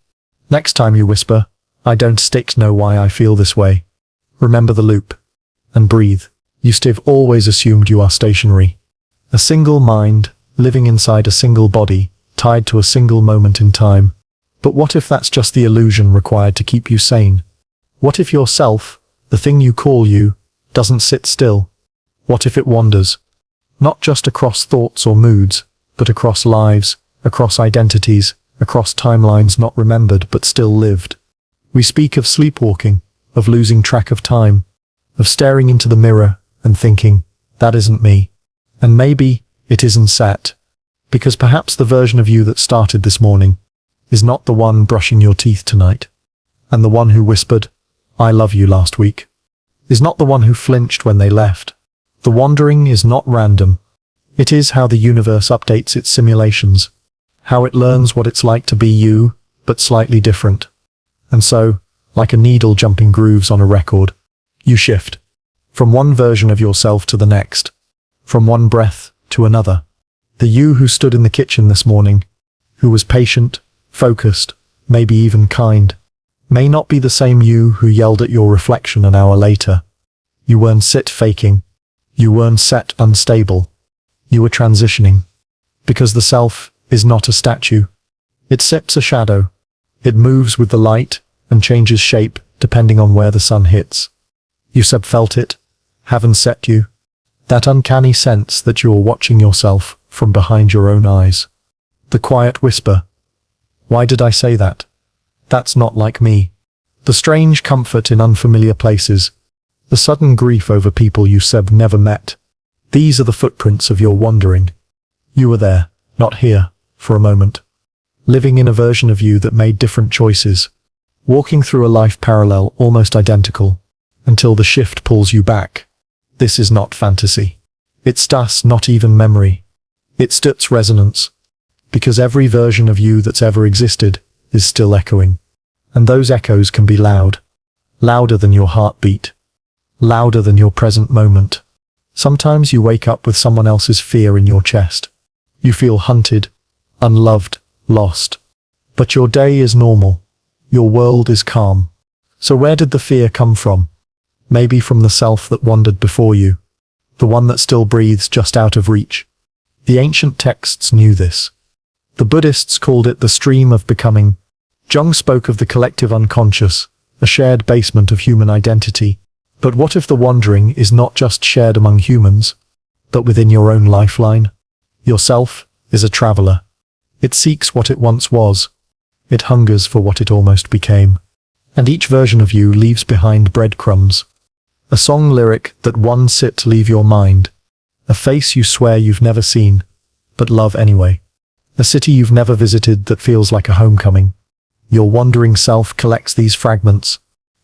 next time you whisper, I don't know why I feel this way, Remember the loop. And breathe. You still always assumed you are stationary. A single mind, living inside a single body, tied to a single moment in time. But what if that's just the illusion required to keep you sane? What if yourself, the thing you call you, doesn't sit still? What if it wanders? Not just across thoughts or moods, but across lives, across identities, across timelines not remembered but still lived. We speak of sleepwalking, of losing track of time, of staring into the mirror and thinking, that isn't me. And maybe it isn't sat. Because perhaps the version of you that started this morning is not the one brushing your teeth tonight. And the one who whispered, I love you last week, is not the one who flinched when they left. The wandering is not random. It is how the universe updates its simulations, how it learns what it's like to be you, but slightly different. And so, like a needle jumping grooves on a record, you shift from one version of yourself to the next, from one breath to another. The you who stood in the kitchen this morning, who was patient, focused, maybe even kind, may not be the same you who yelled at your reflection an hour later. You weren't sit faking. You weren't set unstable. You were transitioning. Because the self is not a statue. It sips a shadow. It moves with the light and changes shape depending on where the sun hits. You felt it, haven't set you. That uncanny sense that you are watching yourself from behind your own eyes. The quiet whisper. Why did I say that? That's not like me. The strange comfort in unfamiliar places. The sudden grief over people you never met. These are the footprints of your wandering. You were there, not here, for a moment. Living in a version of you that made different choices. Walking through a life parallel, almost identical, until the shift pulls you back. This is not fantasy. It's not even memory. It's resonance. Because every version of you that's ever existed is still echoing. And those echoes can be loud. Louder than your heartbeat. Louder than your present moment. Sometimes you wake up with someone else's fear in your chest. You feel hunted, unloved, lost. But your day is normal. Your world is calm. So where did the fear come from? Maybe from the self that wandered before you. The one that still breathes just out of reach. The ancient texts knew this. The Buddhists called it the stream of becoming. Jung spoke of the collective unconscious, a shared basement of human identity. But what if the wandering is not just shared among humans, but within your own lifeline? Yourself is a traveler. It seeks what it once was. It hungers for what it almost became. And each version of you leaves behind breadcrumbs. A song lyric that one sit leave your mind. A face you swear you've never seen, but love anyway. A city you've never visited that feels like a homecoming. Your wandering self collects these fragments,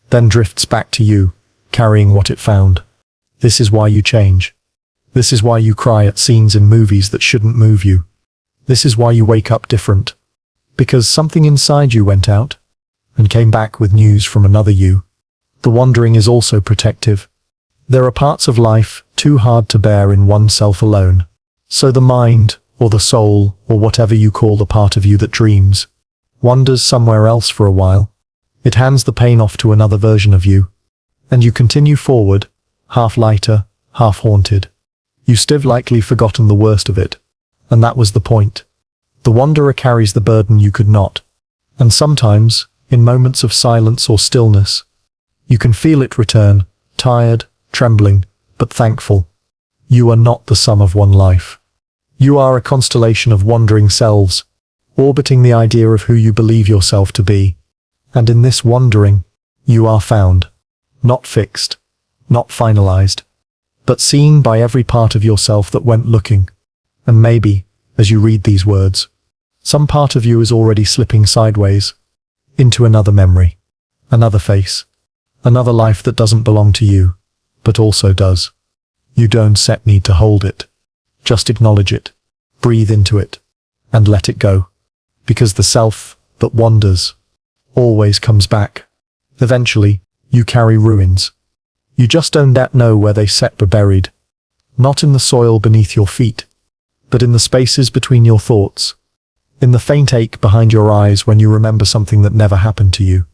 then drifts back to you, carrying what it found. This is why you change. This is why you cry at scenes in movies that shouldn't move you. This is why you wake up different. Because something inside you went out, and came back with news from another you. The wandering is also protective. There are parts of life too hard to bear in oneself alone. So the mind, or the soul, or whatever you call the part of you that dreams, wanders somewhere else for a while. It hands the pain off to another version of you. And you continue forward, half lighter, half haunted. You still likely forgotten the worst of it. And that was the point. The wanderer carries the burden you could not. And sometimes, in moments of silence or stillness, you can feel it return, tired, trembling, but thankful. You are not the sum of one life. You are a constellation of wandering selves, orbiting the idea of who you believe yourself to be. And in this wandering, you are found. Not fixed, not finalized, but seen by every part of yourself that went looking. And maybe, as you read these words, some part of you is already slipping sideways, into another memory, another face, another life that doesn't belong to you, but also does. You don't need to hold it. Just acknowledge it, breathe into it, and let it go. Because the self that wanders always comes back. Eventually, you carry ruins. You just don't know where they were buried. Not in the soil beneath your feet, but in the spaces between your thoughts. In the faint ache behind your eyes when you remember something that never happened to you.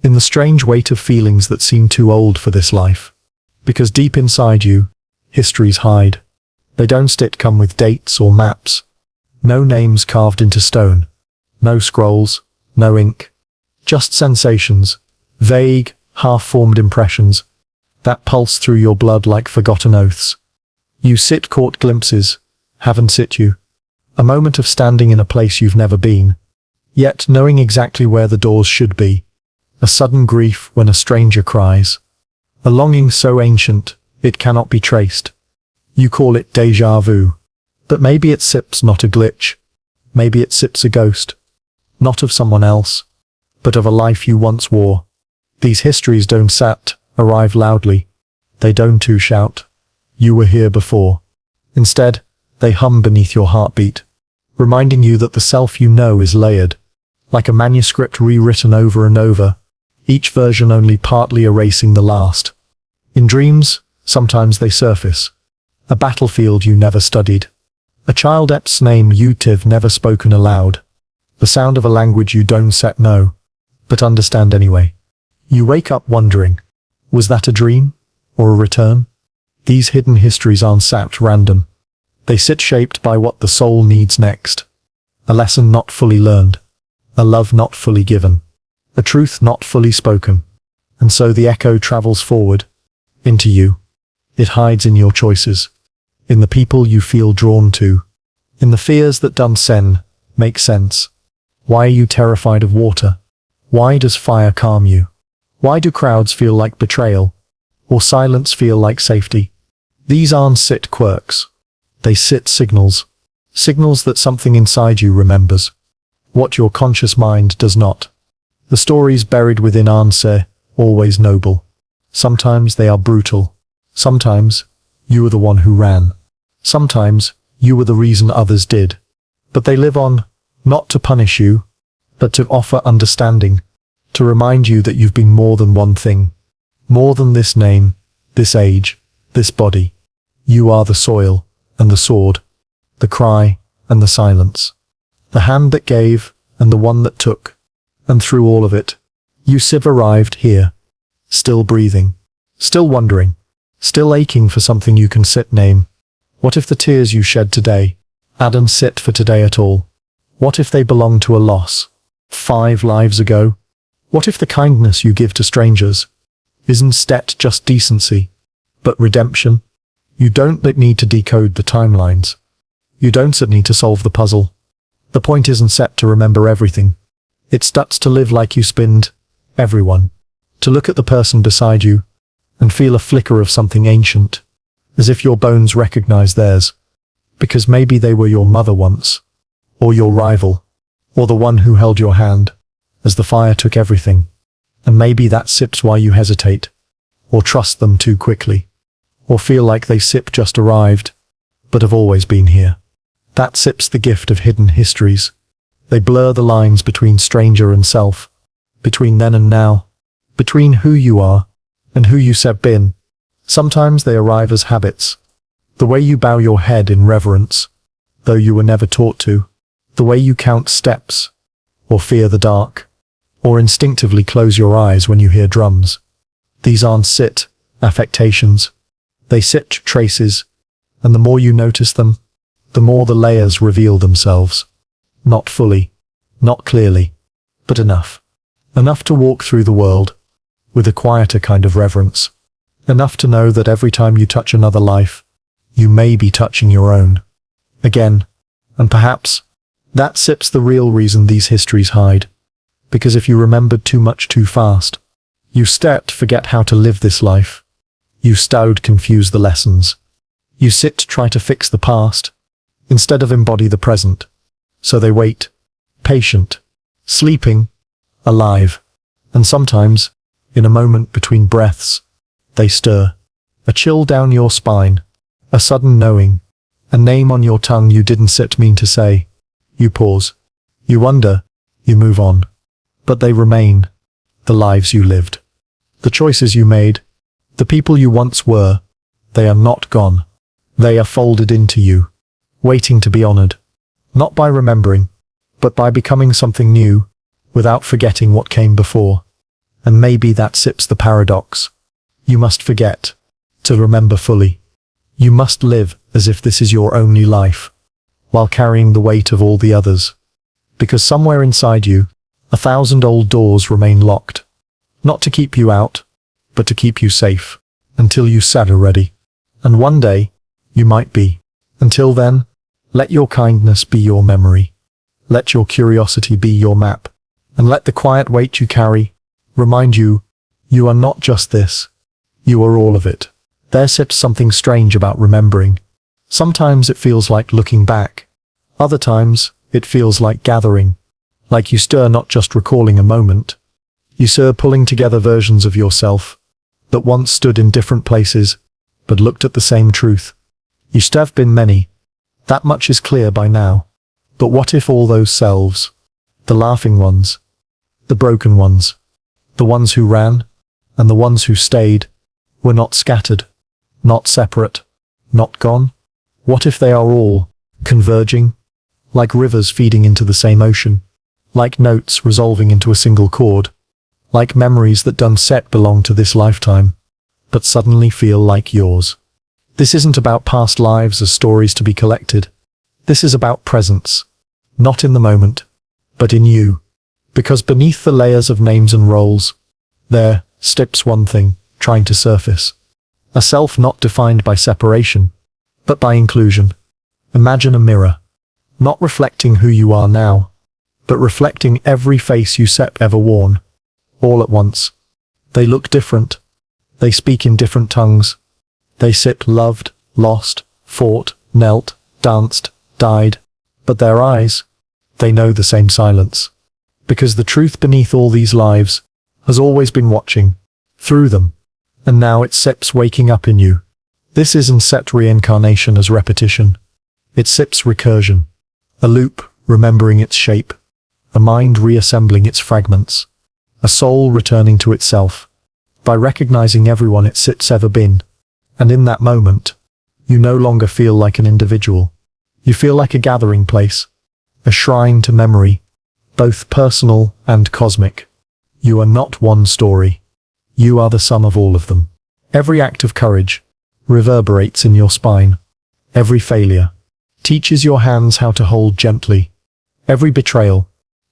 in the strange weight of feelings that seem too old for this life. Because deep inside you, histories hide. They don't come with dates or maps. No names carved into stone. No scrolls, no ink. Just sensations, vague, half-formed impressions, that pulse through your blood like forgotten oaths. You sit caught glimpses, haven't sit you. A moment of standing in a place you've never been, yet knowing exactly where the doors should be. A sudden grief when a stranger cries. A longing so ancient, it cannot be traced. You call it déjà vu. But maybe it sips not a glitch. Maybe it sips a ghost. Not of someone else, but of a life you once wore. These histories don't arrive loudly. They don't shout, "You were here before." Instead, they hum beneath your heartbeat, reminding you that the self you know is layered, like a manuscript rewritten over and over, each version only partly erasing the last. In dreams, sometimes they surface. A battlefield you never studied. A child's name you've never spoken aloud. The sound of a language you don't know, but understand anyway. You wake up wondering, was that a dream or a return? These hidden histories aren't sat random. They sit shaped by what the soul needs next. A lesson not fully learned. A love not fully given. A truth not fully spoken. And so the echo travels forward, into you. It hides in your choices. In the people you feel drawn to. In the fears that don't make sense. Why are you terrified of water? Why does fire calm you? Why do crowds feel like betrayal? Or silence feel like safety? These aren't sit quirks. They sit signals. Signals that something inside you remembers. What your conscious mind does not. The stories buried within aren't always noble. Sometimes they are brutal. Sometimes you were the one who ran. Sometimes you were the reason others did. But they live on, not to punish you, but to offer understanding, to remind you that you've been more than one thing. More than this name, this age, this body. You are the soil, and the sword, the cry, and the silence. The hand that gave, and the one that took. And through all of it, you arrived here. Still breathing. Still wondering. Still aching for something you can name. What if the tears you shed today hadn't sit for today at all? What if they belong to a loss 5 lives ago? What if the kindness you give to strangers isn't just decency, but redemption? You don't need to decode the timelines. You don't need to solve the puzzle. The point isn't set to remember everything. It starts to live like you spinned everyone. To look at the person beside you and feel a flicker of something ancient, as if your bones recognize theirs, because maybe they were your mother once, or your rival, or the one who held your hand as the fire took everything. And maybe that's why you hesitate, or trust them too quickly, or feel like they just arrived, but have always been here. That's the gift of hidden histories. They blur the lines between stranger and self, between then and now, between who you are and who you have been. Sometimes they arrive as habits. The way you bow your head in reverence, though you were never taught to. The way you count steps, or fear the dark, or instinctively close your eyes when you hear drums. These aren't affectations. They traces, and the more you notice them, the more the layers reveal themselves. Not fully, not clearly, but enough. Enough to walk through the world with a quieter kind of reverence. Enough to know that every time you touch another life, you may be touching your own. Again, and perhaps, that's the real reason these histories hide. Because if you remembered too much too fast, you forget how to live this life. You confuse the lessons. You try to fix the past, instead of embody the present. So they wait, patient, sleeping, alive, and sometimes, in a moment between breaths, they stir. A chill down your spine, a sudden knowing, a name on your tongue you didn't mean to say. You pause, you wonder, you move on. But they remain, the lives you lived, the choices you made, the people you once were. They are not gone. They are folded into you, waiting to be honored. Not by remembering, but by becoming something new, without forgetting what came before. And maybe that sips the paradox. You must forget to remember fully. You must live as if this is your only life, while carrying the weight of all the others. Because somewhere inside you, 1,000 old doors remain locked. Not to keep you out, but to keep you safe, until you are ready. And one day, you might be. Until then, let your kindness be your memory. Let your curiosity be your map. And let the quiet weight you carry remind you, you are not just this. You are all of it. There sits something strange about remembering. Sometimes it feels like looking back. Other times, it feels like gathering. Like you stir not just recalling a moment. You stir pulling together versions of yourself that once stood in different places, but looked at the same truth. You have been many. That much is clear by now. But what if all those selves, the laughing ones, the broken ones, the ones who ran, and the ones who stayed, were not scattered, not separate, not gone? What if they are all converging, like rivers feeding into the same ocean, like notes resolving into a single chord, like memories that done set belong to this lifetime, but suddenly feel like yours? This isn't about past lives as stories to be collected. This is about presence, not in the moment, but in you. Because beneath the layers of names and roles, there steps one thing, trying to surface. A self not defined by separation, but by inclusion. Imagine a mirror, not reflecting who you are now, but reflecting every face you ever worn. All at once. They look different. They speak in different tongues. They loved, lost, fought, knelt, danced, died. But their eyes, they know the same silence. Because the truth beneath all these lives has always been watching, through them. And now it sips waking up in you. This isn't set reincarnation as repetition. It sips recursion. A loop, remembering its shape. A mind reassembling its fragments. A soul returning to itself. By recognizing everyone it ever been. And in that moment, you no longer feel like an individual. You feel like a gathering place. A shrine to memory. Both personal and cosmic. You are not one story. You are the sum of all of them. Every act of courage reverberates in your spine. Every failure teaches your hands how to hold gently. Every betrayal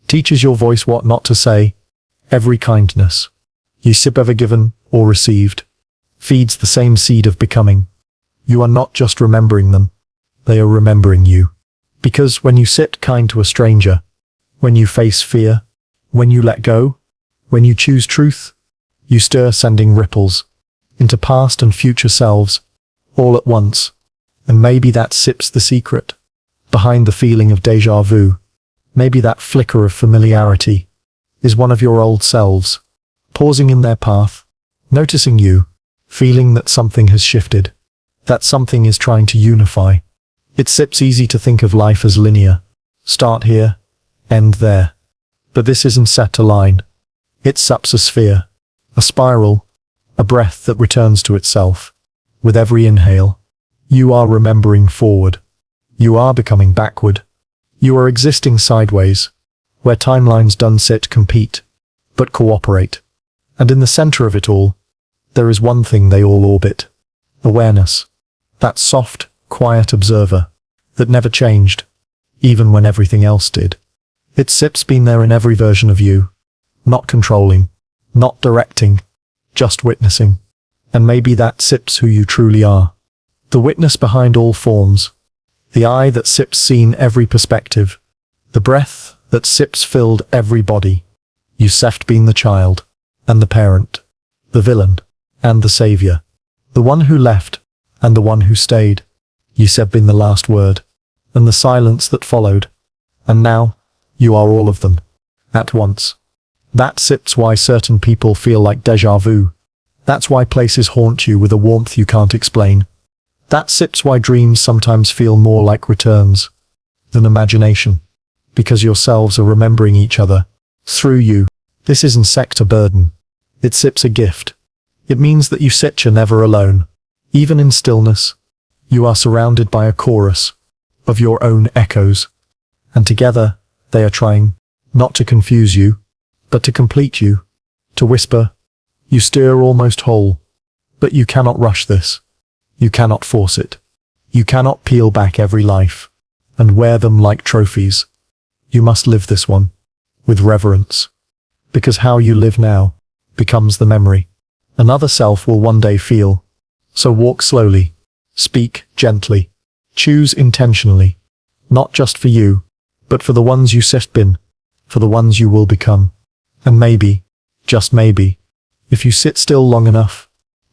teaches your voice what not to say. Every kindness you ever given or received feeds the same seed of becoming. You are not just remembering them. They are remembering you. Because when you sit kind to a stranger, when you face fear, when you let go, when you choose truth, you stir sending ripples into past and future selves, all at once. And maybe that sips the secret behind the feeling of déjà vu. Maybe that flicker of familiarity is one of your old selves, pausing in their path, noticing you, feeling that something has shifted, that something is trying to unify. It sips easy to think of life as linear. Start here, end there. But this isn't set a line. It sups a sphere, a spiral, a breath that returns to itself. With every inhale, you are remembering forward. You are becoming backward. You are existing sideways, where timelines don't compete, but cooperate. And in the center of it all, there is one thing they all orbit. Awareness. That soft, quiet observer that never changed, even when everything else did. Its sip's been there in every version of you. Not controlling, not directing, just witnessing. And maybe that sips who you truly are. The witness behind all forms. The eye that sips seen every perspective. The breath that sips filled every body. You been the child, and the parent, the villain, and the savior. The one who left, and the one who stayed. You been the last word, and the silence that followed. And now, you are all of them, at once. That sips why certain people feel like déjà vu. That's why places haunt you with a warmth you can't explain. That sips why dreams sometimes feel more like returns than imagination. Because yourselves are remembering each other, through you. This isn't sector burden. It sips a gift. It means that you're never alone. Even in stillness, you are surrounded by a chorus of your own echoes. And together, they are trying not to confuse you, but to complete you, to whisper. You steer almost whole. But you cannot rush this. You cannot force it. You cannot peel back every life and wear them like trophies. You must live this one with reverence. Because how you live now becomes the memory another self will one day feel. So walk slowly, speak gently, choose intentionally, not just for you, but for the ones you have been, for the ones you will become. And maybe, just maybe, if you sit still long enough,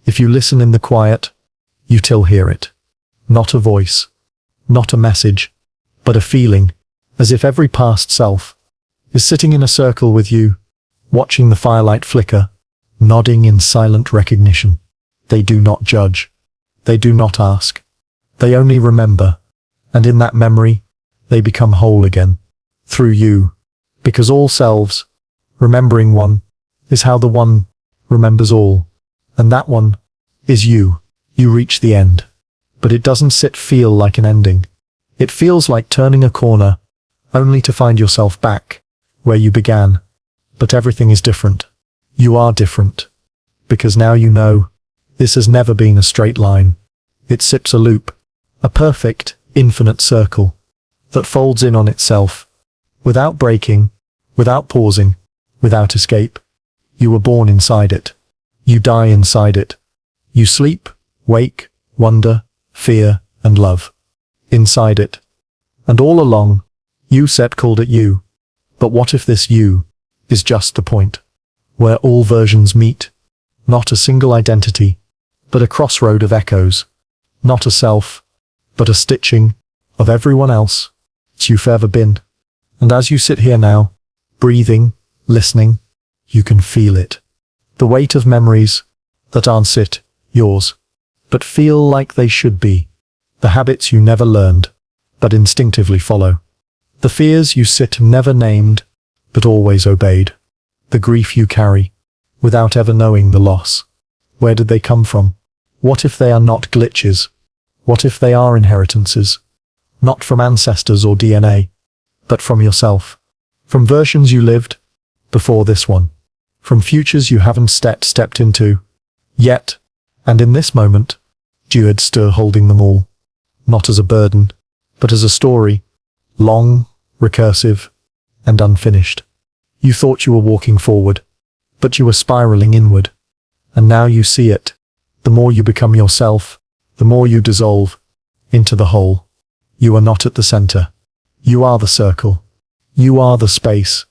if you listen in the quiet, you'll hear it. Not a voice, not a message, but a feeling, as if every past self is sitting in a circle with you, watching the firelight flicker, nodding in silent recognition. They do not judge. They do not ask. They only remember. And in that memory, they become whole again. Through you. Because all selves, remembering one, is how the one remembers all. And that one is you. You reach the end. But it doesn't feel like an ending. It feels like turning a corner, only to find yourself back where you began. But everything is different. You are different. Because now you know, this has never been a straight line. It sips a loop, a perfect, infinite circle that folds in on itself, without breaking, without pausing, without escape. You were born inside it. You die inside it. You sleep, wake, wonder, fear, and love. Inside it. And all along, you called it you. But what if this you is just the point, where all versions meet? Not a single identity, but a crossroad of echoes. Not a self, but a stitching of everyone else you've ever been. And as you sit here now, breathing, listening, you can feel it. The weight of memories that aren't yours, but feel like they should be. The habits you never learned, but instinctively follow. The fears you never named, but always obeyed. The grief you carry, without ever knowing the loss. Where did they come from? What if they are not glitches? What if they are inheritances? Not from ancestors or DNA, but from yourself. From versions you lived before this one. From futures you haven't stepped into yet. And in this moment, you had still holding them all. Not as a burden, but as a story. Long, recursive, and unfinished. You thought you were walking forward, but you were spiraling inward. And now you see it. The more you become yourself, the more you dissolve into the whole. You are not at the center. You are the circle. You are the space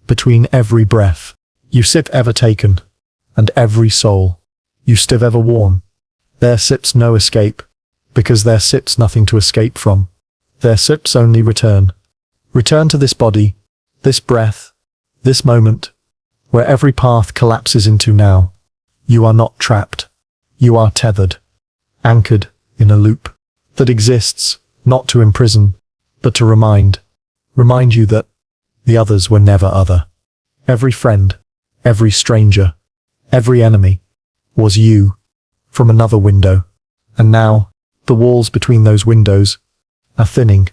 between every breath you ever taken and every soul you ever worn. There sips no escape, because there sips nothing to escape from. There sips only return. Return to this body, this breath, this moment, where every path collapses into now. You are not trapped. You are tethered, anchored in a loop that exists not to imprison, but to remind you that the others were never other. Every friend, every stranger, every enemy was you from another window. And now, the walls between those windows are thinning.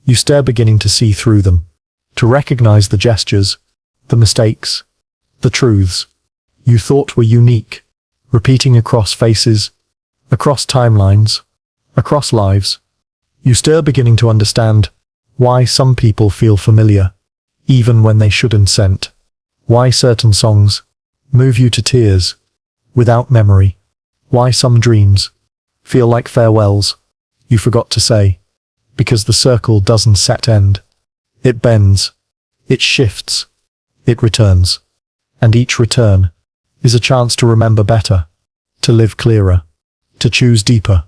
You stare, beginning to see through them, to recognize the gestures, the mistakes, the truths you thought were unique, repeating across faces, across timelines, across lives. You stir, beginning to understand why some people feel familiar, even when they shouldn't scent. Why certain songs move you to tears, without memory. Why some dreams feel like farewells you forgot to say. Because the circle doesn't end. It bends, it shifts, it returns. And each return is a chance to remember better, to live clearer, to choose deeper.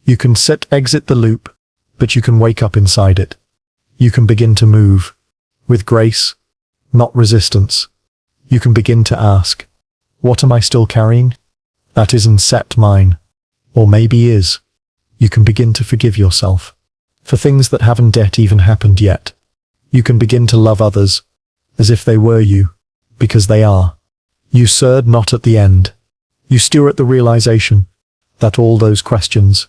You can exit the loop, but you can wake up inside it. You can begin to move with grace, not resistance. You can begin to ask, what am I still carrying? That isn't mine. Or maybe is. You can begin to forgive yourself for things that haven't even happened yet. You can begin to love others as if they were you, because they are. You stirred not at the end. You stir at the realization that all those questions,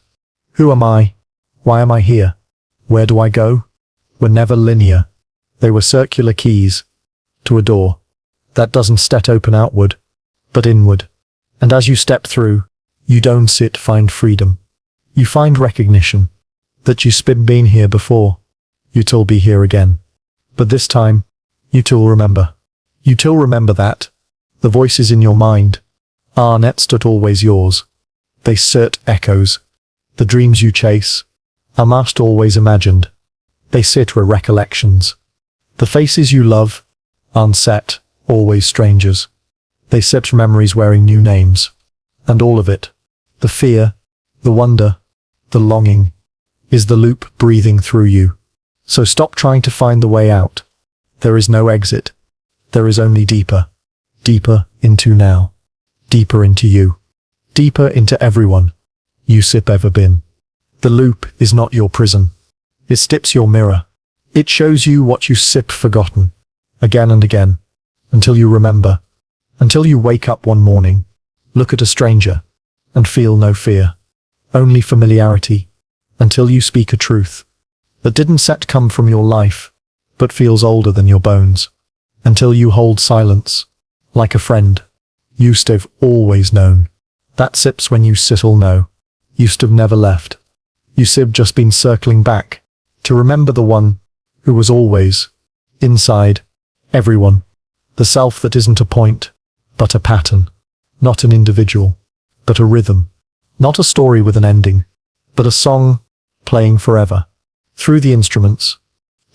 who am I? Why am I here? Where do I go? Were never linear. They were circular keys to a door that doesn't open outward, but inward. And as you step through, you don't find freedom. You find recognition that you've been here before. You'll be here again. But this time, you'll remember. You'll remember that the voices in your mind are not always yours. They echoes. The dreams you chase are not always imagined. They were recollections. The faces you love aren't always strangers. They memories wearing new names. And all of it, the fear, the wonder, the longing, is the loop breathing through you. So stop trying to find the way out. There is no exit. There is only deeper. Deeper into now. Deeper into you. Deeper into everyone you've ever been. The loop is not your prison. It steps your mirror. It shows you what you've forgotten. Again and again. Until you remember. Until you wake up one morning, look at a stranger, and feel no fear. Only familiarity. Until you speak a truth that didn't come from your life, but feels older than your bones. Until you hold silence, like a friend you've always known. That sips when you all know. You've never left. You've just been circling back to remember the one who was always inside everyone. The self that isn't a point, but a pattern. Not an individual, but a rhythm. Not a story with an ending, but a song playing forever. Through the instruments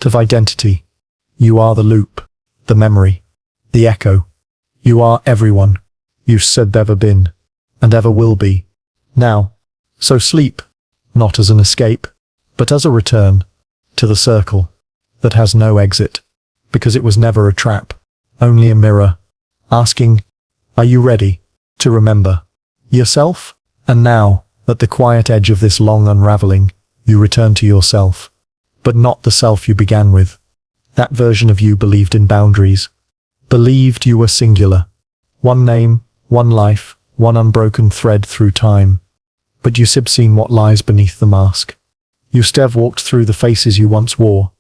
of identity. You are the loop, the memory, the echo. You are everyone you've ever been, and ever will be. Now, so sleep, not as an escape, but as a return to the circle that has no exit, because it was never a trap, only a mirror, asking, are you ready to remember yourself? And now, at the quiet edge of this long unraveling, you return to yourself, but not the self you began with. That version of you believed in boundaries, believed you were singular. One name, one life, one unbroken thread through time. But you've seen what lies beneath the mask. You've walked through the faces you once wore,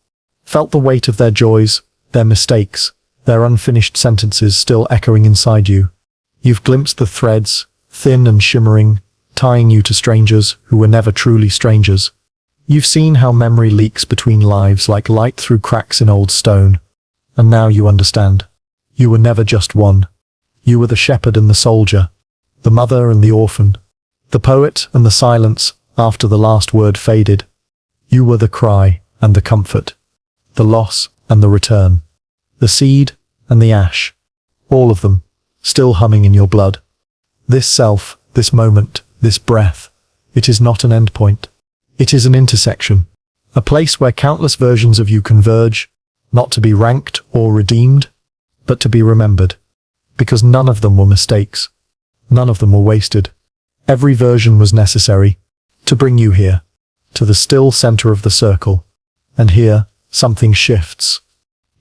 felt the weight of their joys, their mistakes, their unfinished sentences still echoing inside you. You've glimpsed the threads, thin and shimmering, tying you to strangers who were never truly strangers. You've seen how memory leaks between lives like light through cracks in old stone. And now you understand. You were never just one. You were the shepherd and the soldier, the mother and the orphan, the poet and the silence after the last word faded. You were the cry and the comfort, the loss and the return, the seed and the ash, all of them, still humming in your blood. This self, this moment, this breath, it is not an endpoint. It is an intersection, a place where countless versions of you converge, not to be ranked or redeemed, but to be remembered. Because none of them were mistakes. None of them were wasted. Every version was necessary to bring you here, to the still center of the circle. And here, something shifts.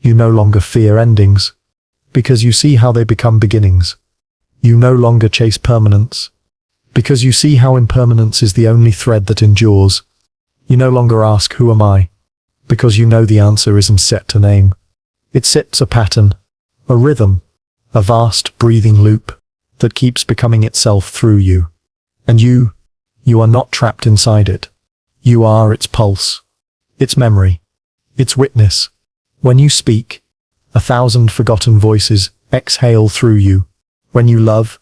You no longer fear endings, because you see how they become beginnings. You no longer chase permanence, because you see how impermanence is the only thread that endures. You no longer ask, who am I? Because you know the answer isn't set to name. It sits a pattern, a rhythm, a vast breathing loop that keeps becoming itself through you. And you are not trapped inside it. You are its pulse, its memory, its witness. When you speak, 1,000 forgotten voices exhale through you. When you love,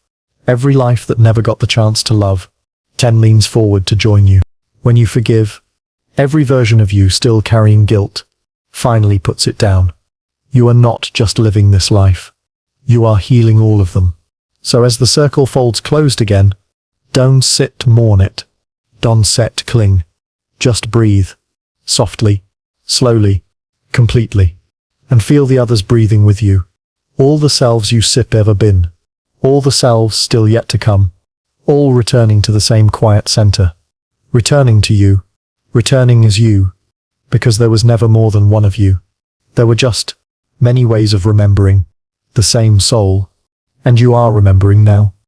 every life that never got the chance to love, 10 leans forward to join you. When you forgive, every version of you still carrying guilt finally puts it down. You are not just living this life. You are healing all of them. So as the circle folds closed again, don't mourn it. Don't cling. Just breathe. Softly, slowly, completely. And feel the others breathing with you. All the selves you ever been. All the selves still yet to come. All returning to the same quiet center. Returning to you. Returning as you. Because there was never more than one of you. There were just many ways of remembering the same soul. And you are remembering now.